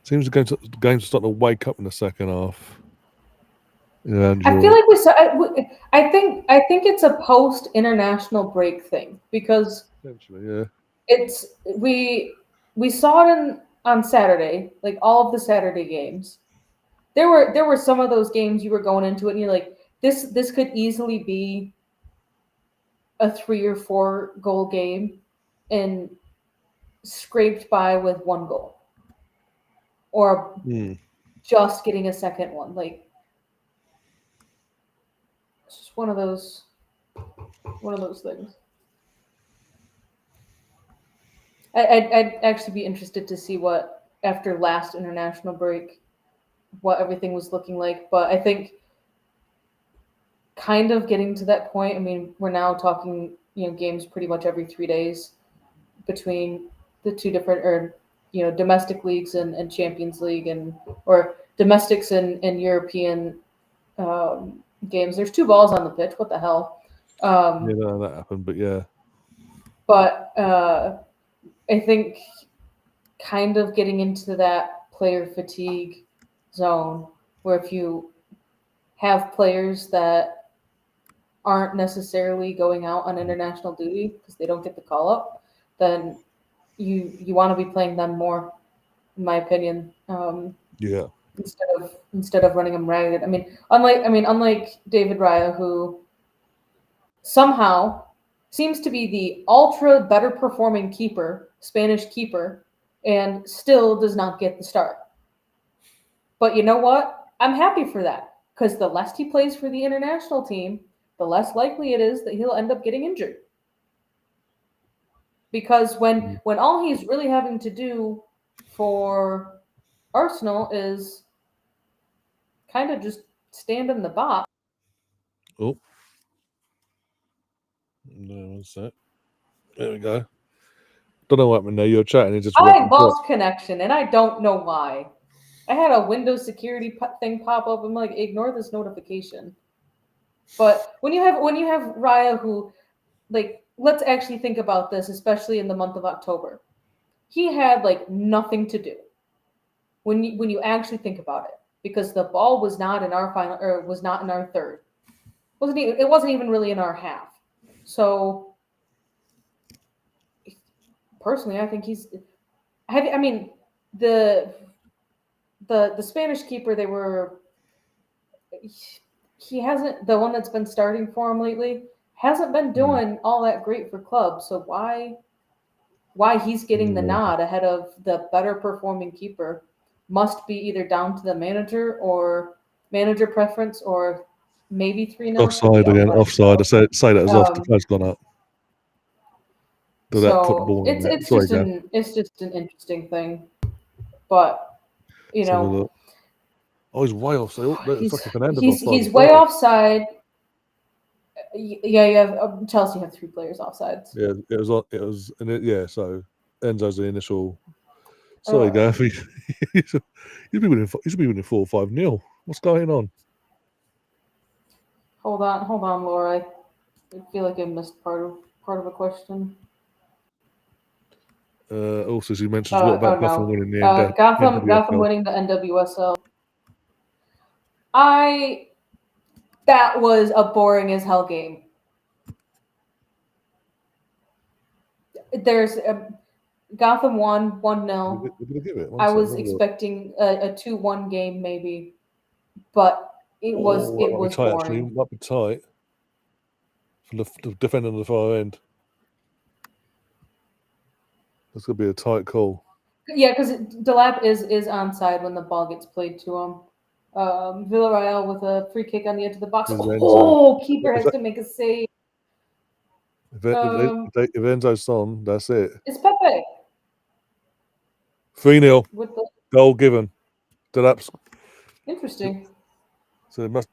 Speaker 1: Seems the game's starting to wake up in the second half.
Speaker 2: I feel like we saw. I think it's a post international break thing because
Speaker 1: essentially, yeah,
Speaker 2: it's we saw it on Saturday, like all of the Saturday games. There were some of those games you were going into it and you're like, this could easily be a 3 or 4 goal game, and scraped by with 1 goal, or just getting a second one. Like, it's just one of those things. I'd actually be interested to see what, after last international break, what everything was looking like. But I think kind of getting to that point, I mean, we're now talking, games pretty much every 3 days between the two different, or, domestic leagues and Champions League, or domestics and European games. There's 2 balls on the pitch. What the hell?
Speaker 1: Yeah, that happened, but yeah.
Speaker 2: But I think kind of getting into that player fatigue zone where if you have players that aren't necessarily going out on international duty because they don't get the call up, then you want to be playing them more, in my opinion.
Speaker 1: Yeah.
Speaker 2: Instead of running them ragged. Unlike David Raya, who somehow seems to be the ultra better performing keeper, Spanish keeper, and still does not get the start. But you know what? I'm happy for that because the less he plays for the international team, the less likely it is that he'll end up getting injured. Because when all he's really having to do for Arsenal is kind of just stand in the box.
Speaker 1: Oh, no, what's that? There we go. Don't know what happened there. You're chatting. It just went.
Speaker 2: I lost connection, and I don't know why. I had a Windows security thing pop up. I'm like, ignore this notification. But when you have Raya, who, like, let's actually think about this, especially in the month of October. He had like nothing to do when you actually think about it, because the ball was not in our final, or was not in our third. It wasn't even really in our half. So personally, I think he's. I mean, the the Spanish keeper, they were. He hasn't, the one that's been starting for him lately hasn't been doing all that great for clubs. So why he's getting the nod ahead of the better performing keeper must be either down to the manager or manager preference, or maybe 3-0
Speaker 1: Offside again. Offside. I say that as off. The flag's gone up. Did that put the
Speaker 2: So
Speaker 1: ball in there?
Speaker 2: it's
Speaker 1: Sorry,
Speaker 2: just
Speaker 1: Gav.
Speaker 2: an interesting thing, but you know
Speaker 1: Oh, he's way offside. Oh, it's like a Fernandes offside.
Speaker 2: he's way offside. Yeah. Chelsea have 3 players offsides.
Speaker 1: Yeah, it was, yeah. So Enzo's the initial. Sorry, Gav. He's be winning 4 or 5-0. What's going on?
Speaker 2: Hold on, Laura. I feel like I missed part of a question.
Speaker 1: Also, as you mentioned, what about Gotham winning the
Speaker 2: Gotham winning the NWSL. That was a boring as hell game. There's Gotham won 1-0. I was expecting a 2-1 game maybe, but it was
Speaker 1: tight,
Speaker 2: boring.
Speaker 1: actually. Might be tight from the defender on the far end. That's gonna be a tight call.
Speaker 2: Yeah, because Delap is onside when the ball gets played to him. Villarreal with a free kick on the edge of the box. Keeper has to make a save.
Speaker 1: If Enzo's on, that's it.
Speaker 2: It's Pepe.
Speaker 1: 3-0. Goal given. Delap's.
Speaker 2: Interesting.
Speaker 1: So it must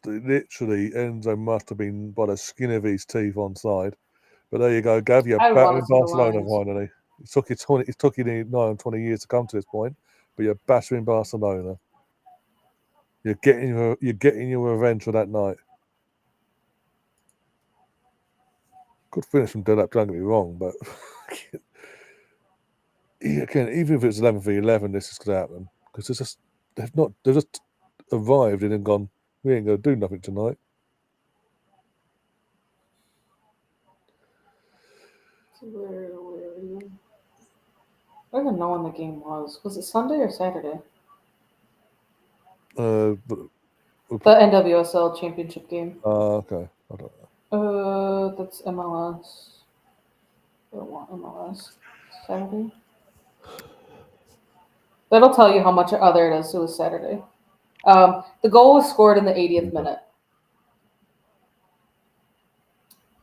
Speaker 1: literally, Enzo must have been by the skin of his teeth onside. But there you go, Gav. You're battering Barcelona finally. It took you 9 or 20 years to come to this point, but you're battering Barcelona. You're getting your revenge for that night. Good finish from Delap, don't get me wrong, but again, even if it's 11v11, this is going to happen because they've just arrived and gone. We ain't going to do nothing tonight.
Speaker 2: Where are you? I don't even know when the game was. Was it Sunday or Saturday? The NWSL championship game.
Speaker 1: Okay. I don't
Speaker 2: know. That's MLS. I don't want MLS. Saturday. That'll tell you how much. Oh, there it is. It was Saturday. The goal was scored in the 80th minute.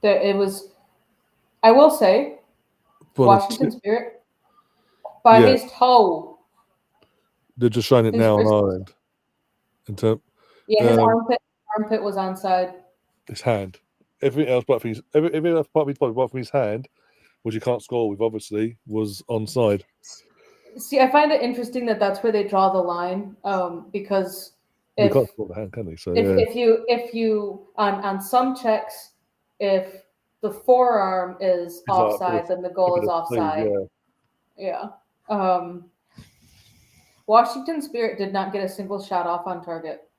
Speaker 2: It was. I will say, Washington Spirit by his toe.
Speaker 1: They're just showing it now on our end.
Speaker 2: His armpit was onside.
Speaker 1: His hand. Everything else apart from his hand, which you can't score with, obviously, was onside.
Speaker 2: See, I find it interesting that that's where they draw the line, because
Speaker 1: you can't score the hand, can they? So
Speaker 2: if you on some checks, if the forearm is offside, then the goal is offside. Yeah. Washington Spirit did not get a single shot off on target.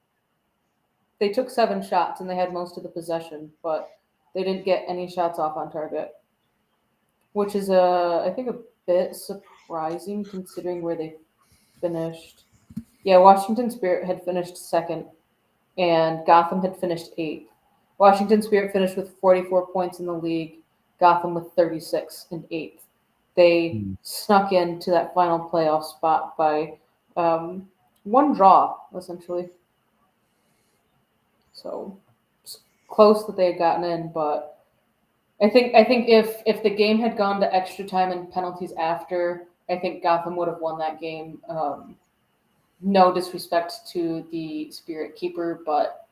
Speaker 2: they took 7 shots and they had most of the possession, but they didn't get any shots off on target, which is I think a bit surprising considering where they finished. Yeah, Washington Spirit had finished second, and Gotham had finished eighth. Washington Spirit finished with 44 points in the league. Gotham with 36 and eighth. They
Speaker 1: Mm.
Speaker 2: snuck into that final playoff spot by one draw, essentially. So it's close that they had gotten in, but I think if the game had gone to extra time and penalties after, I think Gotham would have won that game. No disrespect to the Spirit Keeper, but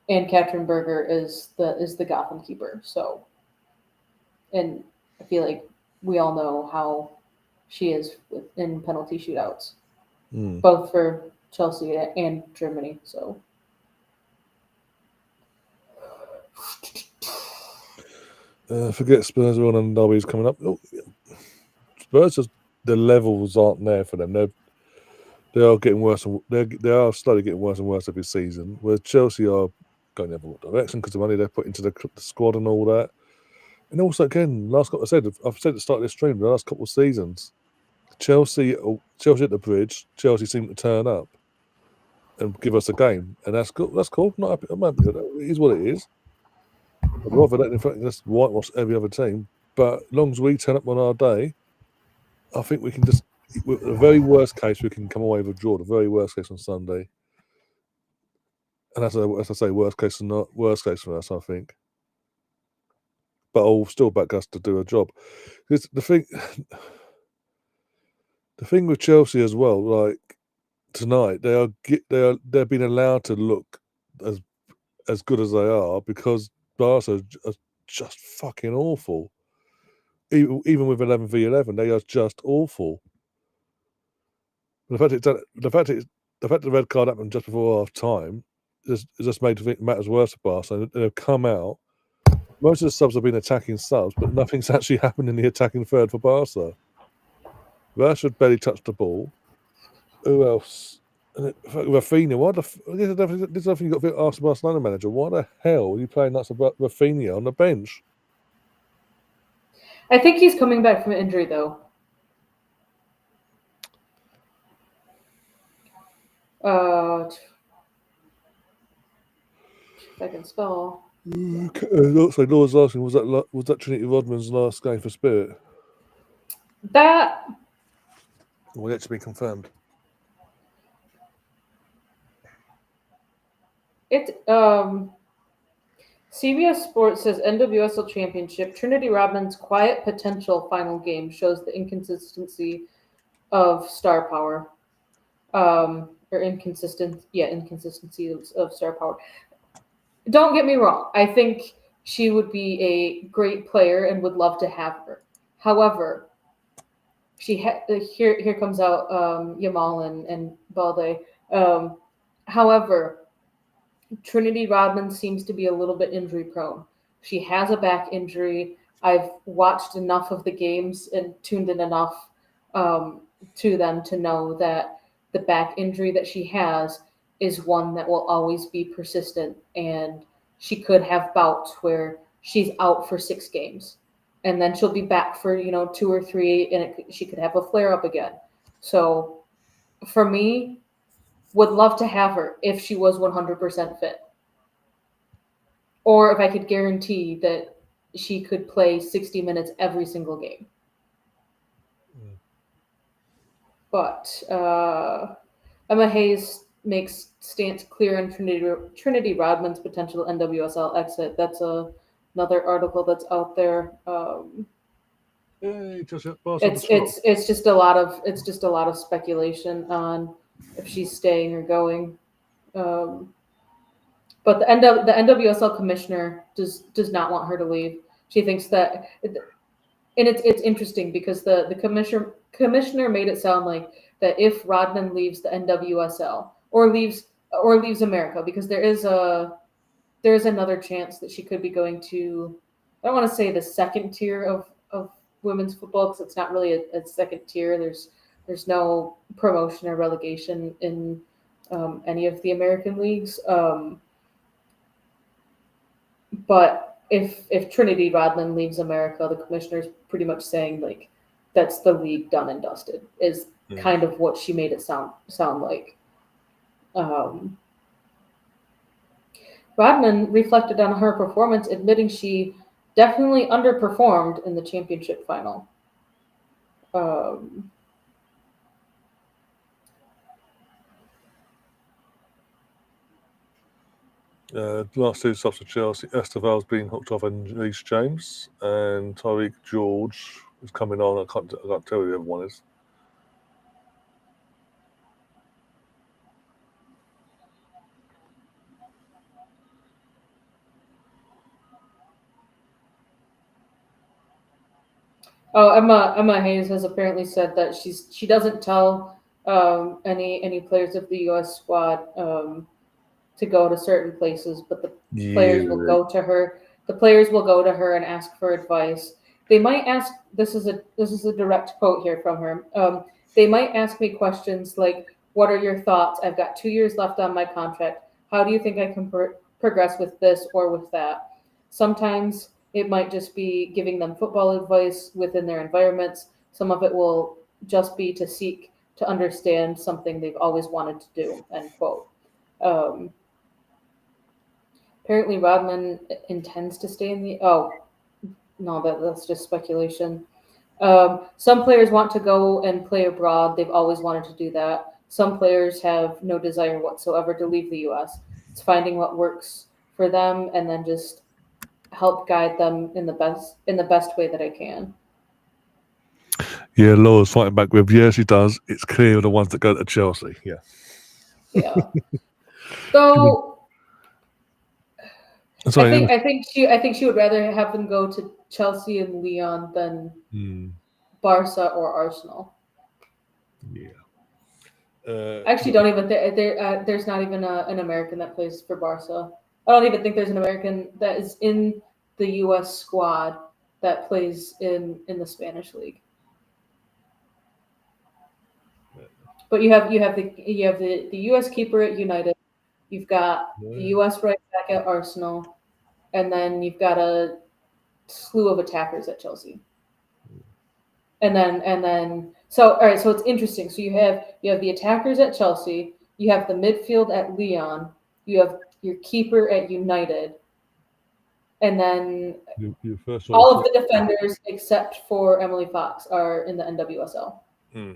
Speaker 2: Anne Katrin Berger is the Gotham Keeper. So, and I feel like we all know how she is in penalty shootouts,
Speaker 1: Mm.
Speaker 2: both for Chelsea and Germany. So.
Speaker 1: Forget Spurs are on and Derby's coming up. Oh, Spurs just the levels aren't there for them. They are getting worse and they are slowly getting worse and worse every season. Where Chelsea are going the other direction because the money they put into the squad and all that. And also, again, last couple I've said at the start of this stream, the last couple of seasons, Chelsea at the bridge, Chelsea seem to turn up and give us a game, and that's good. That's cool. Not happy. I'm happy with that. It is what it is. I'd rather that in fact just whitewash every other team. But as long as we turn up on our day, I think we can just. The very worst case, we can come away with a draw. The very worst case on Sunday, and as I say, worst case or not worst case for us, I think. But I'll still back us to do a job. Because the thing with Chelsea as well, like tonight, they're being allowed to look as good as they are because Barca are just fucking awful. Even with 11v11, they are just awful. The fact the red card happened just before half time just made matters worse for Barca. And they've come out. Most of the subs have been attacking subs, but nothing's actually happened in the attacking third for Barca. Rashford barely touched the ball. Who else? Rafinha. Why this is nothing you got to ask the Barcelona manager. Why the hell are you playing that's about Rafinha on the bench?
Speaker 2: I think he's coming back from injury, though. If I can spell.
Speaker 1: Looks like Laura's asking, was that Trinity Rodman's last game for Spirit?
Speaker 2: That
Speaker 1: Well, yet to be confirmed.
Speaker 2: CBS Sports says NWSL Championship Trinity Rodman's quiet potential final game shows the inconsistency of star power. Or inconsistency of star power. Don't get me wrong. I think she would be a great player and would love to have her. However, here comes out Yamal and Balde. However, Trinity Rodman seems to be a little bit injury prone. She has a back injury. I've watched enough of the games and tuned in enough to them to know that the back injury that she has is one that will always be persistent, and she could have bouts where she's out for 6 games, and then she'll be back for 2 or 3, and she could have a flare up again. So, for me, would love to have her if she was 100% fit. Or if I could guarantee that she could play 60 minutes every single game. But Emma Hayes makes stance clear on Trinity Rodman's potential NWSL exit. That's another article that's out there. It's just a lot of speculation on if she's staying or going. But the NWSL commissioner does not want her to leave. She thinks that, and it's interesting because the commissioner made it sound like that if Rodman leaves the NWSL or leaves America, because there is another chance that she could be going to, I don't want to say the second tier of women's football because it's not really a second tier. There's no promotion or relegation in any of the American leagues. But if Trinity Rodman leaves America, the commissioner's pretty much saying like that's the league done and dusted. Is
Speaker 1: Mm.
Speaker 2: kind of what she made it sound like. Um, Rodman reflected on her performance, admitting she definitely underperformed in the championship final. Um,
Speaker 1: Last two stops for Chelsea. Esteval's been hooked off on Reece James, and Tyreek George is coming on. I can't tell you who the other one is.
Speaker 2: oh, Emma Hayes has apparently said that she doesn't tell any players of the U.S. squad to go to certain places, but the players will
Speaker 1: Yeah.
Speaker 2: go to her. The players will go to her and ask for advice. They might ask. This is a direct quote here from her. They might ask me questions like, "What are your thoughts? I've got 2 years left on my contract. How do you think I can progress with this or with that?" Sometimes it might just be giving them football advice within their environments. Some of it will just be to seek to understand something they've always wanted to do. End quote. Um, Apparently, Rodman intends to stay in the. Oh no, that's just speculation. Some players want to go and play abroad. They've always wanted to do that. Some players have no desire whatsoever to leave the U.S. It's finding what works for them and then just help guide them in the best way that I can.
Speaker 1: Yeah, Laura's fighting back with, yeah, she does. It's clear the ones that go to Chelsea. Yeah.
Speaker 2: Yeah.
Speaker 1: She would-
Speaker 2: Though
Speaker 1: Sorry.
Speaker 2: I think she would rather have them go to Chelsea and Leon than
Speaker 1: Hmm,
Speaker 2: Barca or Arsenal.
Speaker 1: yeah.
Speaker 2: I actually don't even there's not even an American that plays for Barca. I don't even think there's an American that is in the U.S. squad that plays in the Spanish league. But you have the U.S. keeper at United. You've got the
Speaker 1: No.
Speaker 2: U.S. right back at Arsenal, and then you've got a slew of attackers at Chelsea. And then so all right, so it's interesting. So you have the attackers at Chelsea, you have the midfield at Leon, you have your keeper at United, and then
Speaker 1: Your first choice.
Speaker 2: all of the defenders except for Emily Fox are in the NWSL.
Speaker 1: Hmm.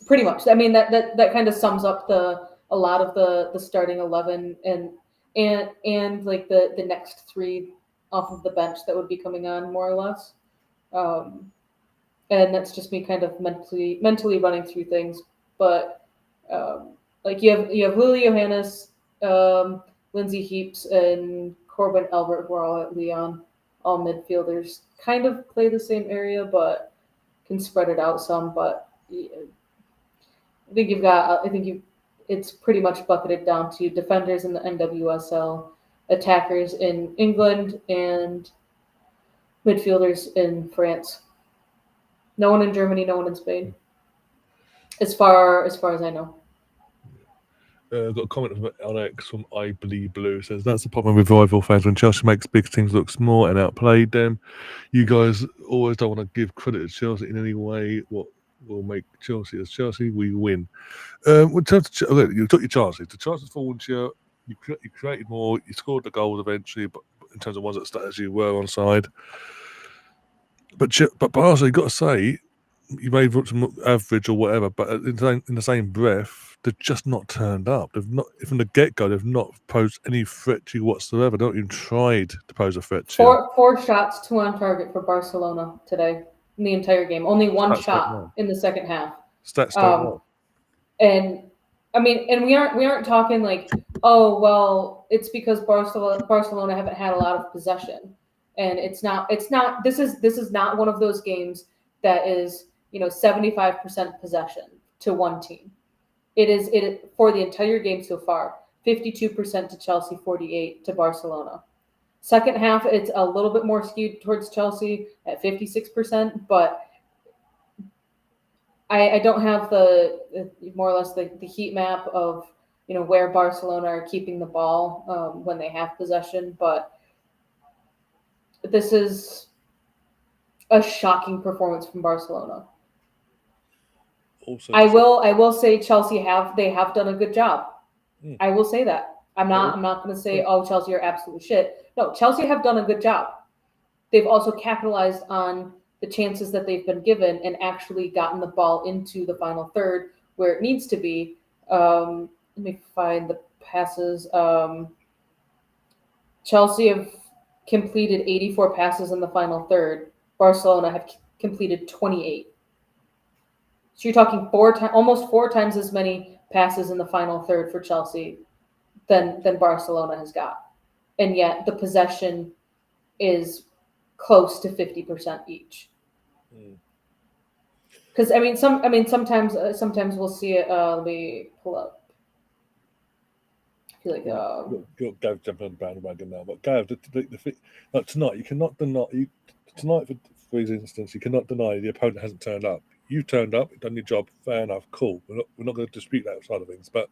Speaker 2: Pretty much. I mean that kind of sums up the a lot of the starting 11 and like the next three off of the bench that would be coming on more or less. Um, and that's just me kind of mentally running through things. But um, like you have Lily Johannes, Lindsay Heaps, and Corbin Albert, who are all at Leon, all midfielders. Kind of play the same area, but can spread it out some. But I think you've got. I think you. It's pretty much bucketed down to defenders in the NWSL, attackers in England, and midfielders in France. No one in Germany, no one in Spain. As far as I know.
Speaker 1: Got a comment from Alex from I Believe Blue says that's the problem with rival fans when Chelsea makes big teams look small and outplayed them. You guys always don't want to give credit to Chelsea in any way. What will make Chelsea as Chelsea? We win. In terms of, okay, you took your chances. The chances fallen to you. You created more. You scored the goals eventually, but in terms of ones that actually were onside. But Barca, you got to say, you may look average or whatever, but in the same breath, they've just not turned up. They've not from the get go. They've not posed any threat to you whatsoever. They've not even tried to pose a threat to you.
Speaker 2: Four shots, two on target for Barcelona today in the entire game. Only one
Speaker 1: Stats don't
Speaker 2: shot
Speaker 1: lie.
Speaker 2: in the second half.
Speaker 1: Stats don't lie.
Speaker 2: Um, and I mean, and we aren't talking like, oh well, it's because Barcelona haven't had a lot of possession, and it's not. This is not one of those games that is 75% possession to one team. It for the entire game so far. 52% to Chelsea, 48 to Barcelona. Second half, it's a little bit more skewed towards Chelsea at 56%, but I don't have the more or less the heat map of where Barcelona are keeping the ball when they have possession, but this is a shocking performance from Barcelona.
Speaker 1: Also,
Speaker 2: I will say Chelsea have done a good job. I will say that. I'm not going to say, oh, Chelsea are absolute shit. No, Chelsea have done a good job. They've also capitalized on the chances that they've been given and actually gotten the ball into the final third where it needs to be. Let me find the passes. Chelsea have completed 84 passes in the final third. Barcelona have completed 28. So you're talking almost four times as many passes in the final third for Chelsea than Barcelona has got, and yet the possession is close to 50% each. Because sometimes we'll see it. Let me pull up. I feel like
Speaker 1: Gav jumping on the bandwagon now, but Gav, like tonight, you cannot deny tonight for instance, you cannot deny the opponent hasn't turned up. You turned up, done your job, fair enough, cool. We're not going to dispute that side of things, but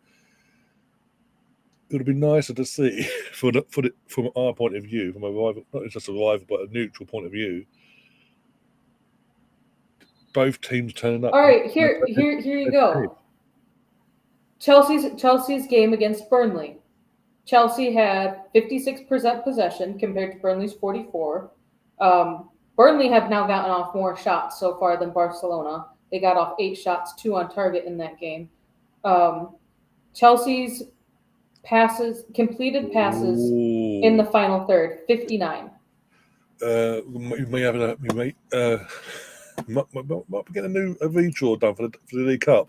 Speaker 1: it would be nicer to see from our point of view, from a rival, not just a rival, but a neutral point of view, both teams turning up.
Speaker 2: All right, here you go. Chelsea's game against Burnley. Chelsea had 56% possession compared to Burnley's 44. Burnley have now gotten off more shots so far than Barcelona. They got off 8 shots, 2 on target in that game. Chelsea's completed passes in the final third, 59.
Speaker 1: We may have might be getting a redraw done for the League Cup.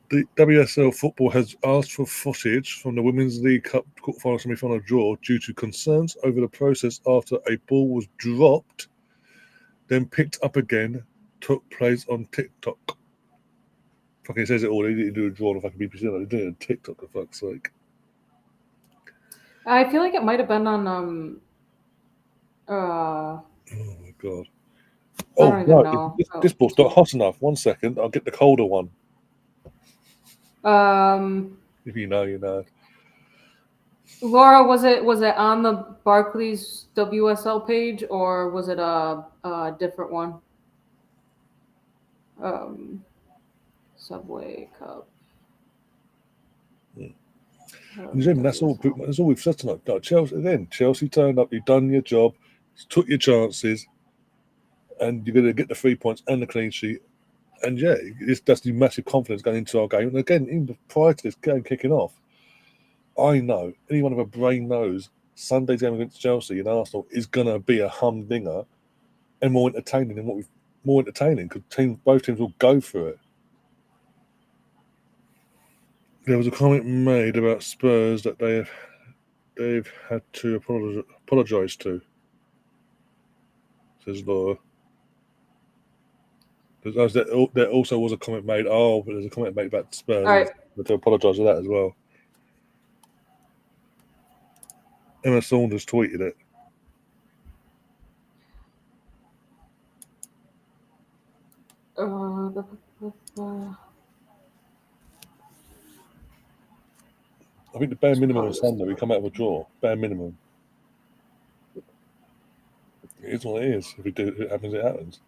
Speaker 1: The WSL Football has asked for footage from the Women's League Cup quarterfinal semi-final draw due to concerns over the process after a ball was dropped, then picked up again, took place on TikTok. Fucking says it all. They didn't do a draw on fucking BBC. They did it on TikTok, for fuck's sake.
Speaker 2: I feel like it might have been on
Speaker 1: Oh my god.
Speaker 2: I don't even know.
Speaker 1: This ball's not hot enough. 1 second, I'll get the colder one. If you know, you know.
Speaker 2: Laura, was it on the Barclays WSL page or was it a different one? Subway Cup.
Speaker 1: That's all we've said tonight. No, Chelsea turned up. You've done your job, took your chances, and you're going to get the 3 points and the clean sheet. And yeah, that's the massive confidence going into our game. And again, even prior to this game kicking off, I know anyone with a brain knows Sunday's game against Chelsea and Arsenal is going to be a humdinger and more entertaining because both teams will go for it. There was a comment made about Spurs that they've had to apologise to, says Laura. There also was a comment made. Oh, but there's a comment made about Spurs.
Speaker 2: All right.
Speaker 1: But to apologise for that as well. Emma Saunders tweeted it. I think the bare minimum on Sunday, we come out of a draw. Bare minimum. It is what it is. If it happens, it happens.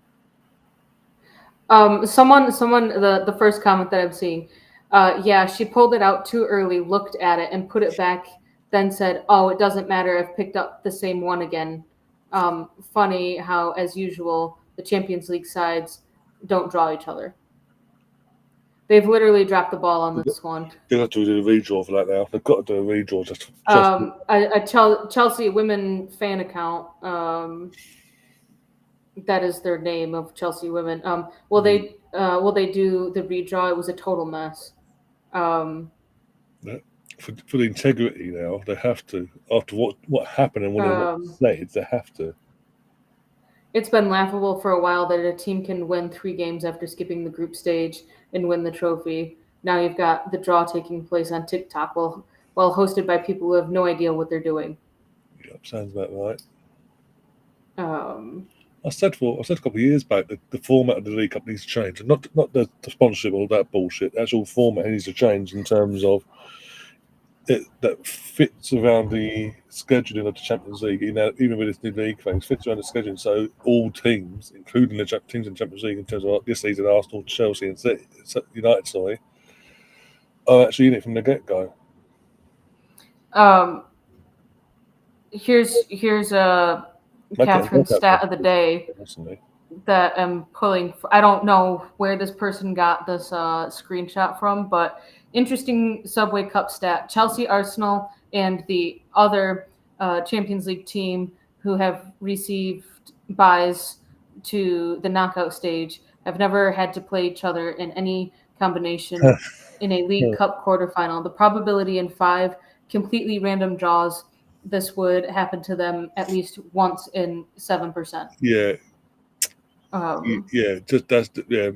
Speaker 2: Someone, the first comment that I'm seeing, yeah, she pulled it out too early, looked at it, and put it back. Then said, "Oh, it doesn't matter. I've picked up the same one again." Funny how, as usual, the Champions League sides don't draw each other. They've literally dropped the ball on this one.
Speaker 1: They have to do a redraw for that now. They've got to do a redraw just.
Speaker 2: A Chelsea women fan account. That is their name of Chelsea women. They do the redraw? It was a total mess.
Speaker 1: For the integrity now, they have to. After what happened and what was said, they have to.
Speaker 2: It's been laughable for a while that a team can win 3 games after skipping the group stage and win the trophy. Now you've got the draw taking place on TikTok while hosted by people who have no idea what they're doing.
Speaker 1: Yeah, sounds about right.
Speaker 2: I
Speaker 1: said a couple of years back that the format of the League Cup needs to change. Not the sponsorship or that bullshit. The actual format needs to change in terms of that fits around the scheduling of the Champions League. Even with this new league thing, fits around the scheduling. So all teams, including the teams in the Champions League, in terms of this season, Arsenal, Chelsea, and United, are actually in it from the get-go.
Speaker 2: Here's a Catherine's stat of the day that I'm pulling. I don't know where this person got this screenshot from, but interesting Subway Cup stat. Chelsea, Arsenal, and the other Champions League team who have received buys to the knockout stage have never had to play each other in any combination in a League Cup quarterfinal. The probability in 5 completely random draws, this would happen to them at least once in 7%.
Speaker 1: Yeah. Just that's
Speaker 2: yeah.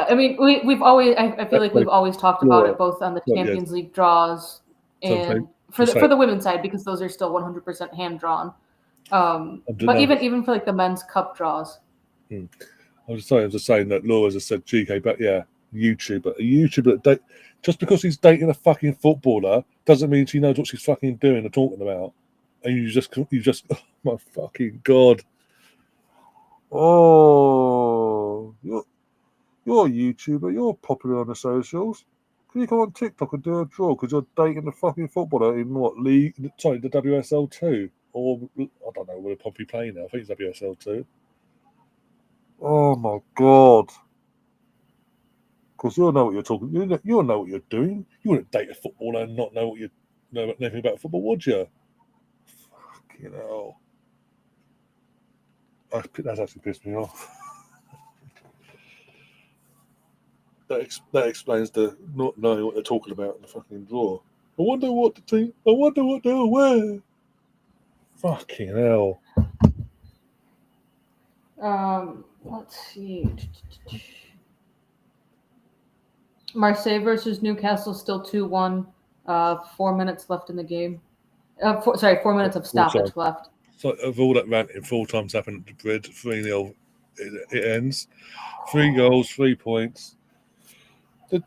Speaker 2: I mean, we've always. I feel like we've always talked about it both on the Champions League draws and for the women's side, because those are still 100% hand drawn. But even for like the men's cup draws.
Speaker 1: I'm just saying that Laura has said GK, but yeah, a YouTuber just because he's dating a fucking footballer doesn't mean she knows what she's fucking doing or talking about. And you just oh my fucking god. Oh, you're a YouTuber, you're popular on the socials. Can you come on TikTok and do a draw because you're dating a fucking footballer in what league? Sorry, the WSL2, or I don't know, we're probably playing now. I think it's WSL2. Oh my god! Because you'll know what you're talking. You'll know what you're doing. You wouldn't date a footballer and not know anything about football, would you? Fucking hell! That's actually pissed me off. That explains the not knowing what they're talking about in the fucking draw. I wonder what they'll wear. Fucking hell.
Speaker 2: Let's see. Marseille versus Newcastle still 2-1. 4 minutes left in the game. 4 minutes of stoppage left.
Speaker 1: So of all that ranting, 4 times happened at the bridge, 3-0. It ends. 3 goals, 3 points. Did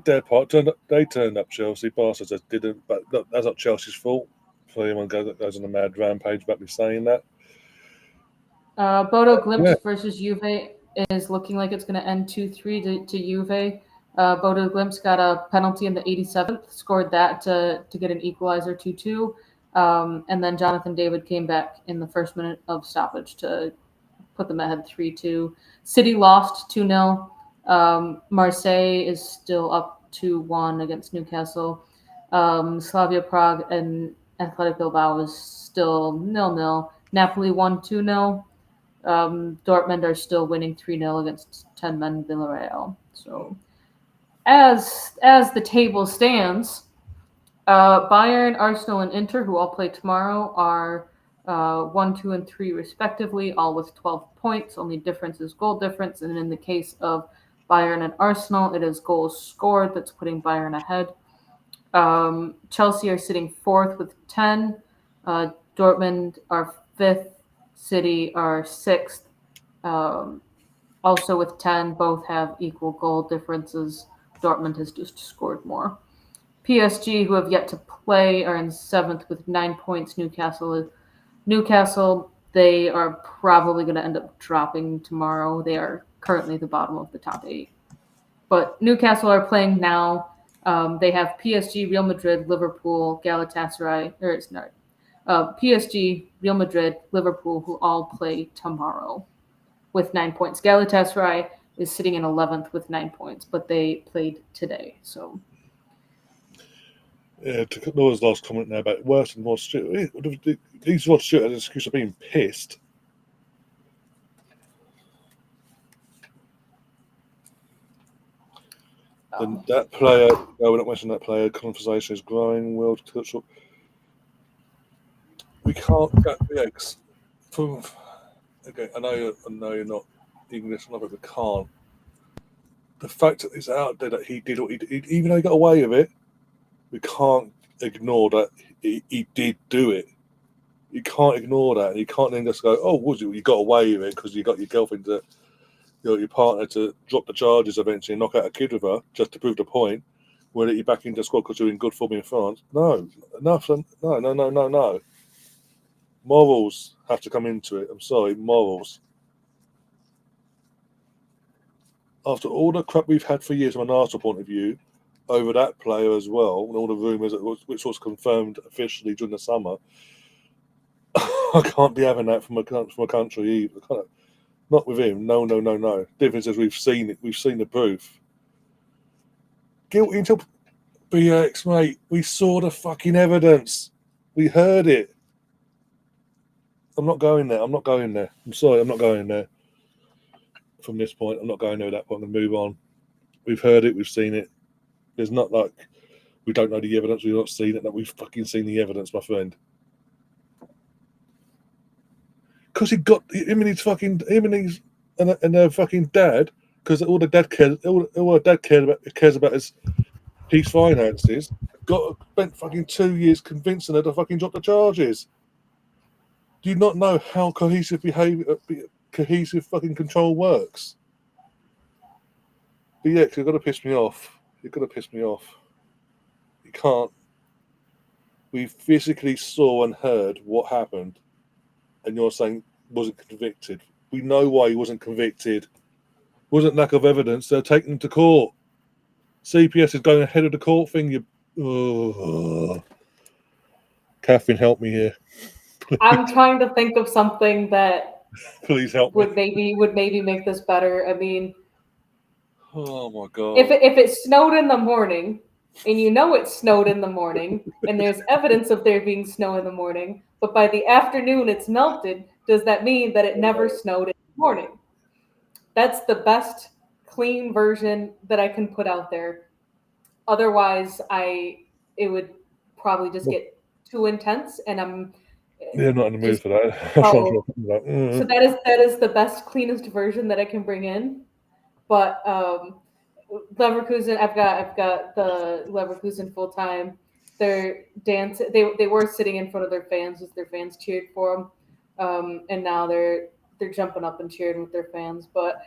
Speaker 1: their part. They turned up Chelsea. Barca just didn't. But that's not Chelsea's fault. For anyone goes on a mad rampage about me saying that.
Speaker 2: Bodo Glimt versus Juve is looking like it's going to end 2-3 to Juve. Bodo Glimt's got a penalty in the 87th, scored that to get an equalizer 2-2. And then Jonathan David came back in the first minute of stoppage to put them ahead 3-2. City lost 2-0. Marseille is still up 2-1 against Newcastle. Slavia Prague and Athletic Bilbao is still 0-0. Napoli won 2-0. Dortmund are still winning 3-0 against 10 men Villarreal. So as the table stands, Bayern, Arsenal, and Inter, who all play tomorrow, are 1, 2, and 3 respectively, all with 12 points. Only difference is goal difference, and in the case of Bayern and Arsenal, it is goals scored that's putting Bayern ahead. Chelsea are sitting 4th with 10. Dortmund are 5th. City are 6th. Also with 10, both have equal goal differences. Dortmund has just scored more. PSG, who have yet to play, are in 7th with 9 points. Newcastle, they are probably going to end up dropping tomorrow. They are currently the bottom of the top 8. But Newcastle are playing now. They have PSG, Real Madrid, Liverpool, Galatasaray, PSG, Real Madrid, Liverpool, who all play tomorrow with 9 points. Galatasaray is sitting in 11th with 9 points, but they played today. So,
Speaker 1: yeah, to Noah's last comment now about worse than Rod Stewart. These Rod Stewart had an excuse of being pissed. And that player, no, we're not mentioning that player. Conversation is growing. World cultural. We can't get the eggs. Okay, I know you're not English, but we can't. The fact that it's out there that he did what he did, even though he got away with it, we can't ignore that he did do it. You can't ignore that. You can't then just go, "Oh, was it? You got away with it because you got your girlfriend your partner to drop the charges eventually and knock out a kid with her just to prove the point." Will it be back into the squad because you're in good form in France? No. No. Morals have to come into it. I'm sorry, morals. After all the crap we've had for years from an Arsenal point of view, over that player as well, and all the rumours which was confirmed officially during the summer, I can't be having that from a country either. Not with him. No. Difference is we've seen it. We've seen the proof. Guilty until BX, mate. We saw the fucking evidence. We heard it. I'm not going there. I'm sorry, I'm not going there. From this point, I'm not going there at that point. I'm going to move on. We've heard it. We've seen it. There's not like we don't know the evidence. We've not seen it. That we've fucking seen the evidence, my friend. Because him and his and their fucking dad. Because all the dad cares about is his finances. Spent fucking 2 years convincing her to fucking drop the charges. Do you not know how cohesive fucking control works? But yeah, you've got to piss me off. You can't. We physically saw and heard what happened, and you're saying wasn't convicted. We know why he wasn't convicted. Wasn't lack of evidence. They're taking him to court. CPS is going ahead of the court thing. Catherine, help me here.
Speaker 2: I'm trying to think of something that
Speaker 1: please help
Speaker 2: would maybe make this better. I mean,
Speaker 1: oh my god!
Speaker 2: If it snowed in the morning, and you know it snowed in the morning, and there's evidence of there being snow in the morning, but by the afternoon it's melted, does that mean that it never snowed in the morning? That's the best clean version that I can put out there. Otherwise, it would probably just get too intense, and I'm
Speaker 1: not in the mood for that.
Speaker 2: So that is the best, cleanest version that I can bring in. But Leverkusen, I've got the Leverkusen full time. They're dancing. They were sitting in front of their fans as their fans cheered for them, and now they're jumping up and cheering with their fans. But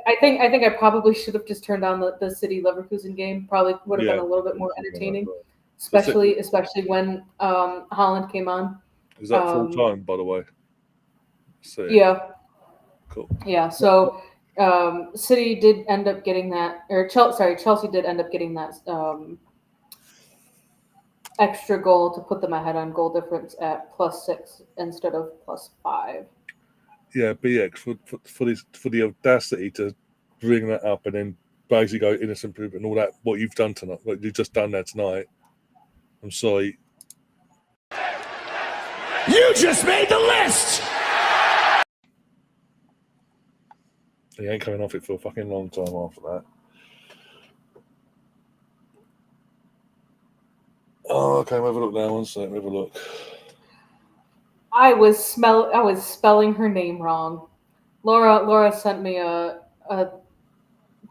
Speaker 2: I think I probably should have just turned on the City Leverkusen game. Probably would have been a little bit more entertaining, especially when Holland came on.
Speaker 1: Is that full time, by the way?
Speaker 2: Yeah.
Speaker 1: Cool.
Speaker 2: Yeah. So. City did end up getting that, or Chelsea did end up getting that extra goal to put them ahead on goal difference at +6 instead of +5.
Speaker 1: Yeah, BX for the audacity to bring that up and then basically go innocent proof and all that. What you've done tonight, what you've just done there tonight. I'm sorry.
Speaker 3: You just made the list.
Speaker 1: He ain't coming off it for a fucking long time after that. Oh, okay, we'll have a look now. One second, have a look.
Speaker 2: I was spelling her name wrong. Laura sent me a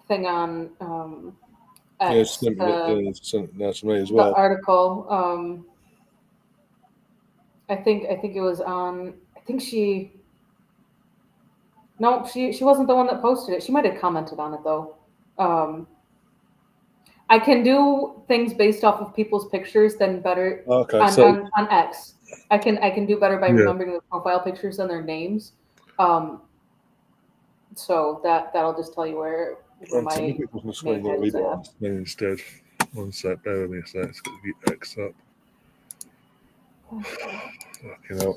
Speaker 2: thing on X,
Speaker 1: sent that to me as well.
Speaker 2: The article. I think it was on. I think she. No, she wasn't the one that posted it. She might have commented on it though. I can do things based off of people's pictures than better on X. I can do better by remembering the profile pictures than their names. So that'll just tell you where my name is at.
Speaker 1: Instead. One sec, bear with me a sec. It's got to be X up. Fucking hell.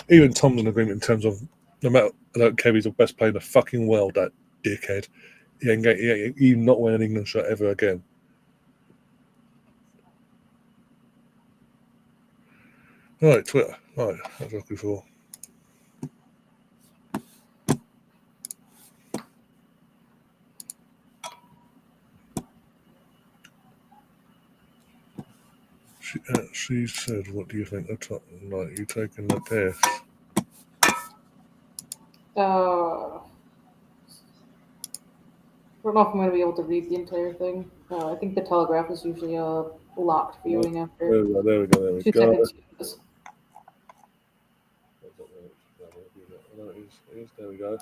Speaker 1: Even Tom's in agreement in terms of no matter, I don't care if he's the best player in the fucking world, that dickhead. He ain't not wearing an England shirt ever again. Right, Twitter. Right, that's what before. She said, "What do you think of Tottenham? Like, you taking the piss?"
Speaker 2: I don't know if I'm going to be able to read the entire thing. I think the Telegraph is usually a locked viewing after.
Speaker 1: There we go.
Speaker 2: 2 seconds.
Speaker 1: There we go.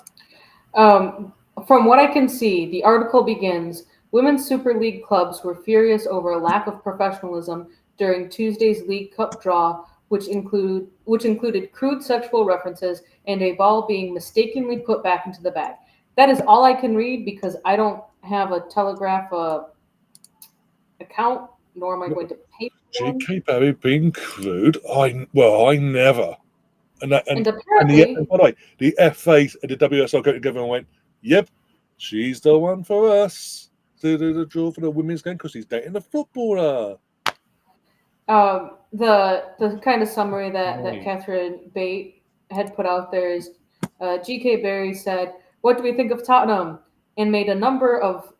Speaker 2: From what I can see, the article begins, Women's Super League clubs were furious over a lack of professionalism during Tuesday's League Cup draw, which included crude sexual references and a ball being mistakenly put back into the bag. That is all I can read because I don't have a Telegraph account, nor am I going to pay for one.
Speaker 1: J.K. Barry being crude. I never. And
Speaker 2: And
Speaker 1: and
Speaker 2: apparently,
Speaker 1: by the way, the FA and the WSL got together and went, "Yep, she's the one for us to do the draw for the women's game because she's dating a footballer."
Speaker 2: the kind of summary that
Speaker 1: Right.
Speaker 2: Catherine Bate had put out there is G.K. Barry said, "What do we think of Tottenham?" and made a number of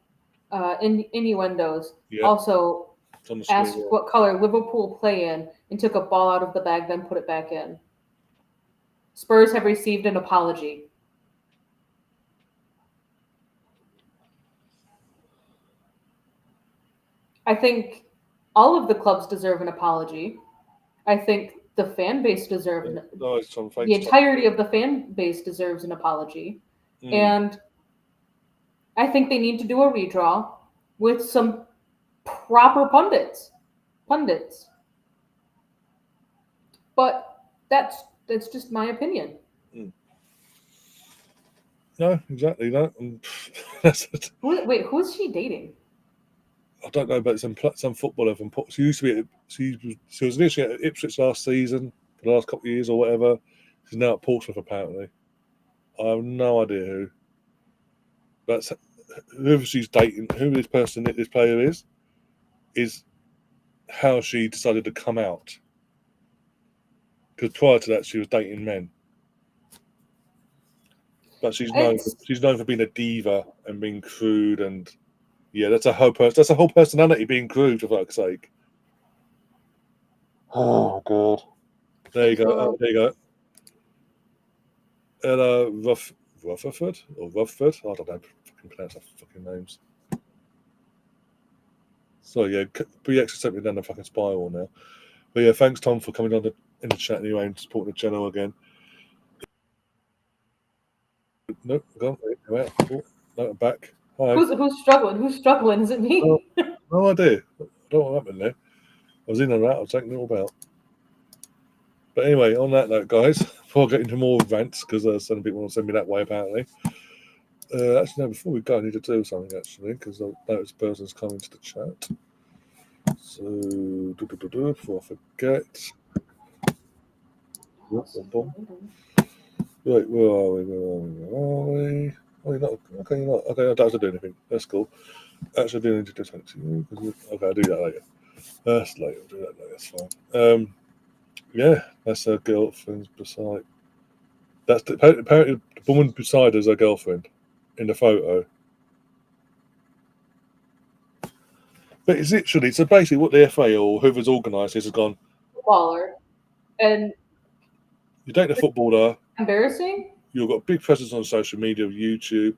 Speaker 2: innuendos.
Speaker 1: Yep.
Speaker 2: Also
Speaker 1: It's on the
Speaker 2: asked
Speaker 1: screen, yeah.
Speaker 2: what color Liverpool play in and took a ball out of the bag, then put it back in. Spurs have received an apology. I think all of the clubs deserve an apology. I think the fan base deserves
Speaker 1: No, it's on
Speaker 2: the
Speaker 1: Facebook.
Speaker 2: entirety of the fan base deserves an apology. And I think they need to do a redraw with some proper pundits. But that's just my opinion.
Speaker 1: No, exactly. No, that's it.
Speaker 2: Wait, who is she dating?
Speaker 1: I don't know, but some footballer from she used to be. She was initially at Ipswich last season for the last couple of years or whatever. She's now at Portsmouth apparently. I have no idea who. But whoever she's dating, who this player is how she decided to come out. Because prior to that, she was dating men. But she's known for being a diva and being crude, and yeah, that's a whole personality being crude, for fuck's sake. Oh god. There you go. Oh, there you go. Ella Rutherford or Rutherford. I don't know. Fucking pronounce that fucking names. So yeah, BX has sent me down the fucking spiral now. But yeah, thanks Tom for coming on in the chat anyway and supporting the channel again. Nope, gone. Oh, no, I'm back. Hi.
Speaker 2: Who's struggling? Who's struggling? Is it me?
Speaker 1: No idea. I don't know what happened there. I was in and out. I was taking it all about. But anyway, on that note, guys, before I get into more rants, because some people want to send me that way apparently. Actually, no, before we go, I need to do something actually, because I noticed a person's coming to the chat. So, before I forget. Right, where are we? Oh, you're not. Okay, you're not. Okay, I don't have to do anything. That's cool. Actually, I do need to do something to you. Okay, I'll do that later. That's later. I'll do that later. That's fine. Yeah, that's her girlfriend's beside. That's apparently the woman beside her is her girlfriend in the photo. But it's literally, so basically what the FA or whoever's organised this has gone.
Speaker 2: Footballer, and
Speaker 1: You date a footballer.
Speaker 2: Embarrassing.
Speaker 1: You've got a big presence on social media, YouTube.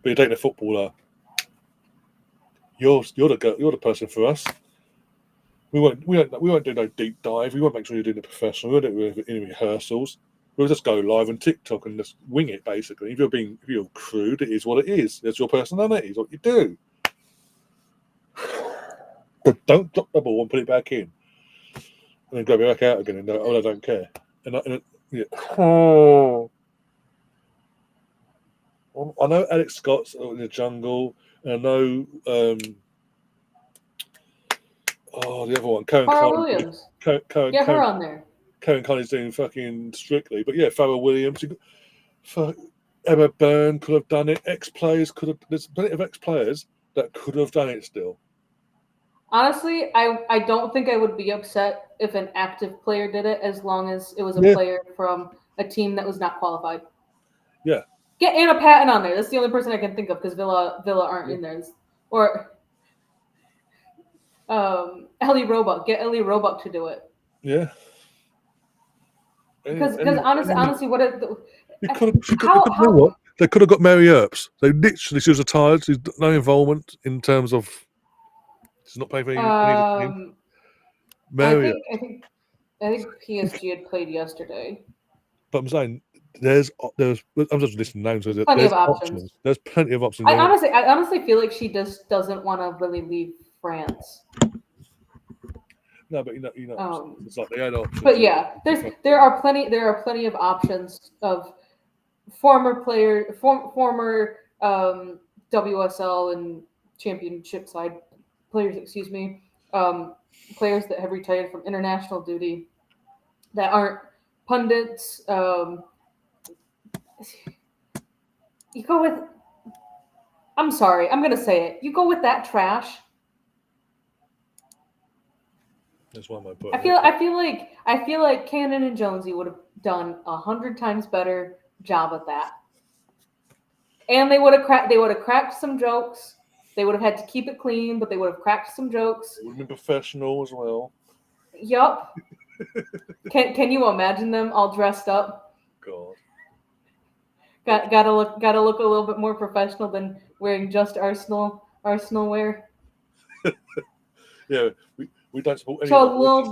Speaker 1: But you're dating a footballer. You're the person for us. We won't do no deep dive. We won't make sure you're doing it professional. We won't do it in rehearsals. We'll just go live on TikTok and just wing it. Basically, if you're crude, it is what it is. That's your personality. It's what you do. But don't drop the ball and put it back in, and then grab it back out again and go, "Oh, I don't care." Yeah. I know Alex Scott's in the jungle, and I know the other one,
Speaker 2: Farrell Williams. Get her on there.
Speaker 1: Karen Conley's doing fucking Strictly, but yeah, Farrell Williams, Emma Byrne could have done it. Ex-players could have. There's plenty of ex-players that could have done it still.
Speaker 2: Honestly, I don't think I would be upset if an active player did it, as long as it was a player from a team that was not qualified.
Speaker 1: Yeah.
Speaker 2: Get Anna Patton on there. That's the only person I can think of because Villa aren't in there. Or Ellie Roebuck. Get Ellie Roebuck to do it.
Speaker 1: Yeah.
Speaker 2: Because honestly, what
Speaker 1: they could have got Mary Earps. They literally, she was retired. She's no involvement in terms of. She's not paying for anything. Mary
Speaker 2: I think PSG had played yesterday.
Speaker 1: But I'm saying there's. I'm just listing names. There's
Speaker 2: Plenty of
Speaker 1: options.
Speaker 2: options.
Speaker 1: There's plenty of options.
Speaker 2: I honestly feel like she doesn't want to really leave France.
Speaker 1: No, but it's like they had options.
Speaker 2: But yeah, there are plenty of options of former WSL and championship side players, players that have retired from international duty that aren't pundits. You go with. I'm sorry, I'm gonna say it. You go with that trash.
Speaker 1: That's why my book.
Speaker 2: I feel like Cannon and Jonesy would have done 100 times better job at that. And they would have cracked some jokes. They would have had to keep it clean, but they would have cracked some jokes.
Speaker 1: Would have been professional as well.
Speaker 2: Yup. Can you imagine them all dressed up?
Speaker 1: God.
Speaker 2: Gotta look a little bit more professional than wearing just Arsenal wear.
Speaker 1: Yeah, we don't support any.
Speaker 2: So a little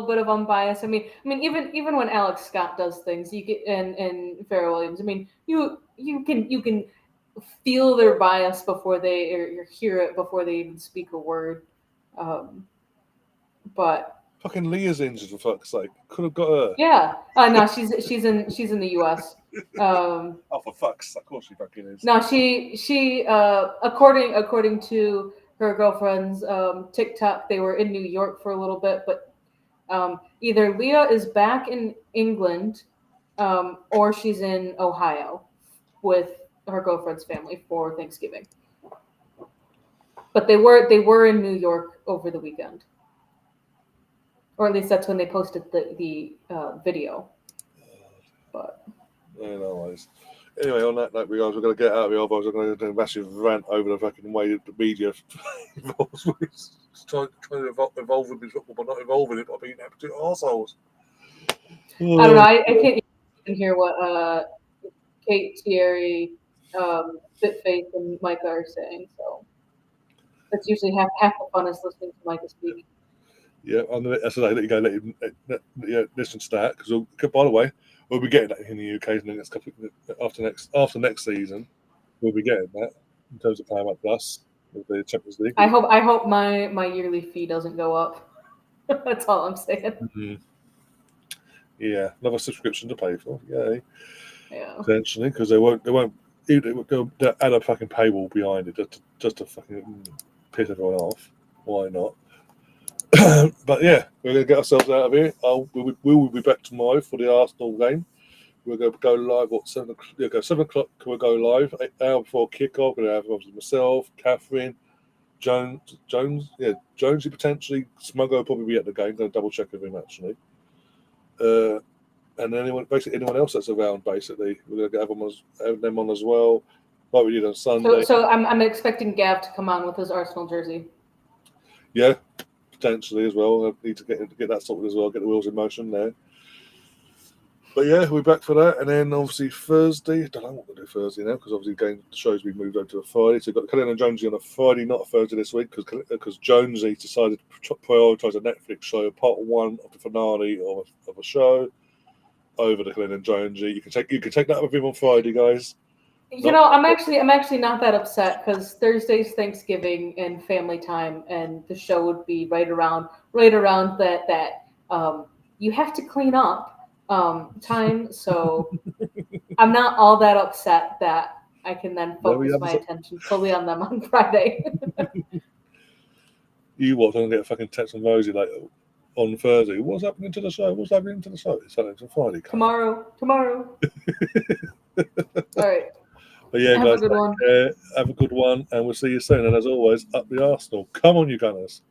Speaker 2: bit of unbiased. I mean, even when Alex Scott does things, you get and Farrah Williams. I mean, you can feel their bias before they or hear it before they even speak a word. But
Speaker 1: fucking Leah's injured, for fuck's sake. Could have got her.
Speaker 2: Yeah. No, she's in the US.
Speaker 1: Oh, for fuck's sake, of course she fucking is.
Speaker 2: No, she according to her girlfriend's TikTok, they were in New York for a little bit, but either Leah is back in England or she's in Ohio with her girlfriend's family for Thanksgiving. But they were in New York over the weekend. Or at least that's when they posted the video. But
Speaker 1: anyways, anyway, on that note, guys, we're going to get out of here. Otherwise, we're going to do a massive rant over the fucking way that the media involves with trying to evolve with football, but not involving it by being absolute arseholes.
Speaker 2: I don't know. I can't even hear what Kate, Thierry, Bitface, and Micah are saying. So that's usually half the fun is listening to Micah speak.
Speaker 1: Yeah, that's what I let you go. Let him listen to that because, by the way, we'll be getting that in the UK in the next couple after next season. We'll be getting that in terms of Paramount Plus with the Champions League.
Speaker 2: I hope my yearly fee doesn't go up. That's all I'm saying.
Speaker 1: Mm-hmm. Yeah, another subscription to pay for. Yay.
Speaker 2: Yeah.
Speaker 1: Potentially, because they won't they'll add a fucking paywall behind it just to fucking piss everyone off. Why not? But yeah, we're going to get ourselves out of here. We will be back tomorrow for the Arsenal game. We're going to go live at 7 o'clock. Yeah, 7 o'clock we'll go live. 8 hours before kickoff. We're going to have obviously myself, Catherine, Jonesy potentially. Smuggo will probably be at the game. Going to double check with him actually. And anyone else that's around, basically, we're going to have them on as well, like we did on Sunday.
Speaker 2: So I'm expecting Gav to come on with his Arsenal jersey.
Speaker 1: Yeah, potentially as well. I need to get that sorted as well. Get the wheels in motion there. But yeah, we're back for that, and then obviously Thursday. I don't know what to do Thursday now because obviously the show's been moved over to a Friday. So we've got Cullen and Jonesy on a Friday, not a Thursday this week because Jonesy decided to prioritise a Netflix show, part one of the finale of a show, over the Cullen and Jonesy. You can take that with him on Friday, guys.
Speaker 2: I'm actually not that upset because Thursday's Thanksgiving and family time, and the show would be right around that you have to clean up time. So I'm not all that upset that I can then focus my attention fully on them on Friday.
Speaker 1: You what? I'm gonna get a fucking text from Rosie like on Thursday. What's happening to the show? It's happening on Friday.
Speaker 2: Tomorrow. All right.
Speaker 1: But yeah, guys, have a good one, and we'll see you soon. And as always, up the Arsenal. Come on, you Gunners.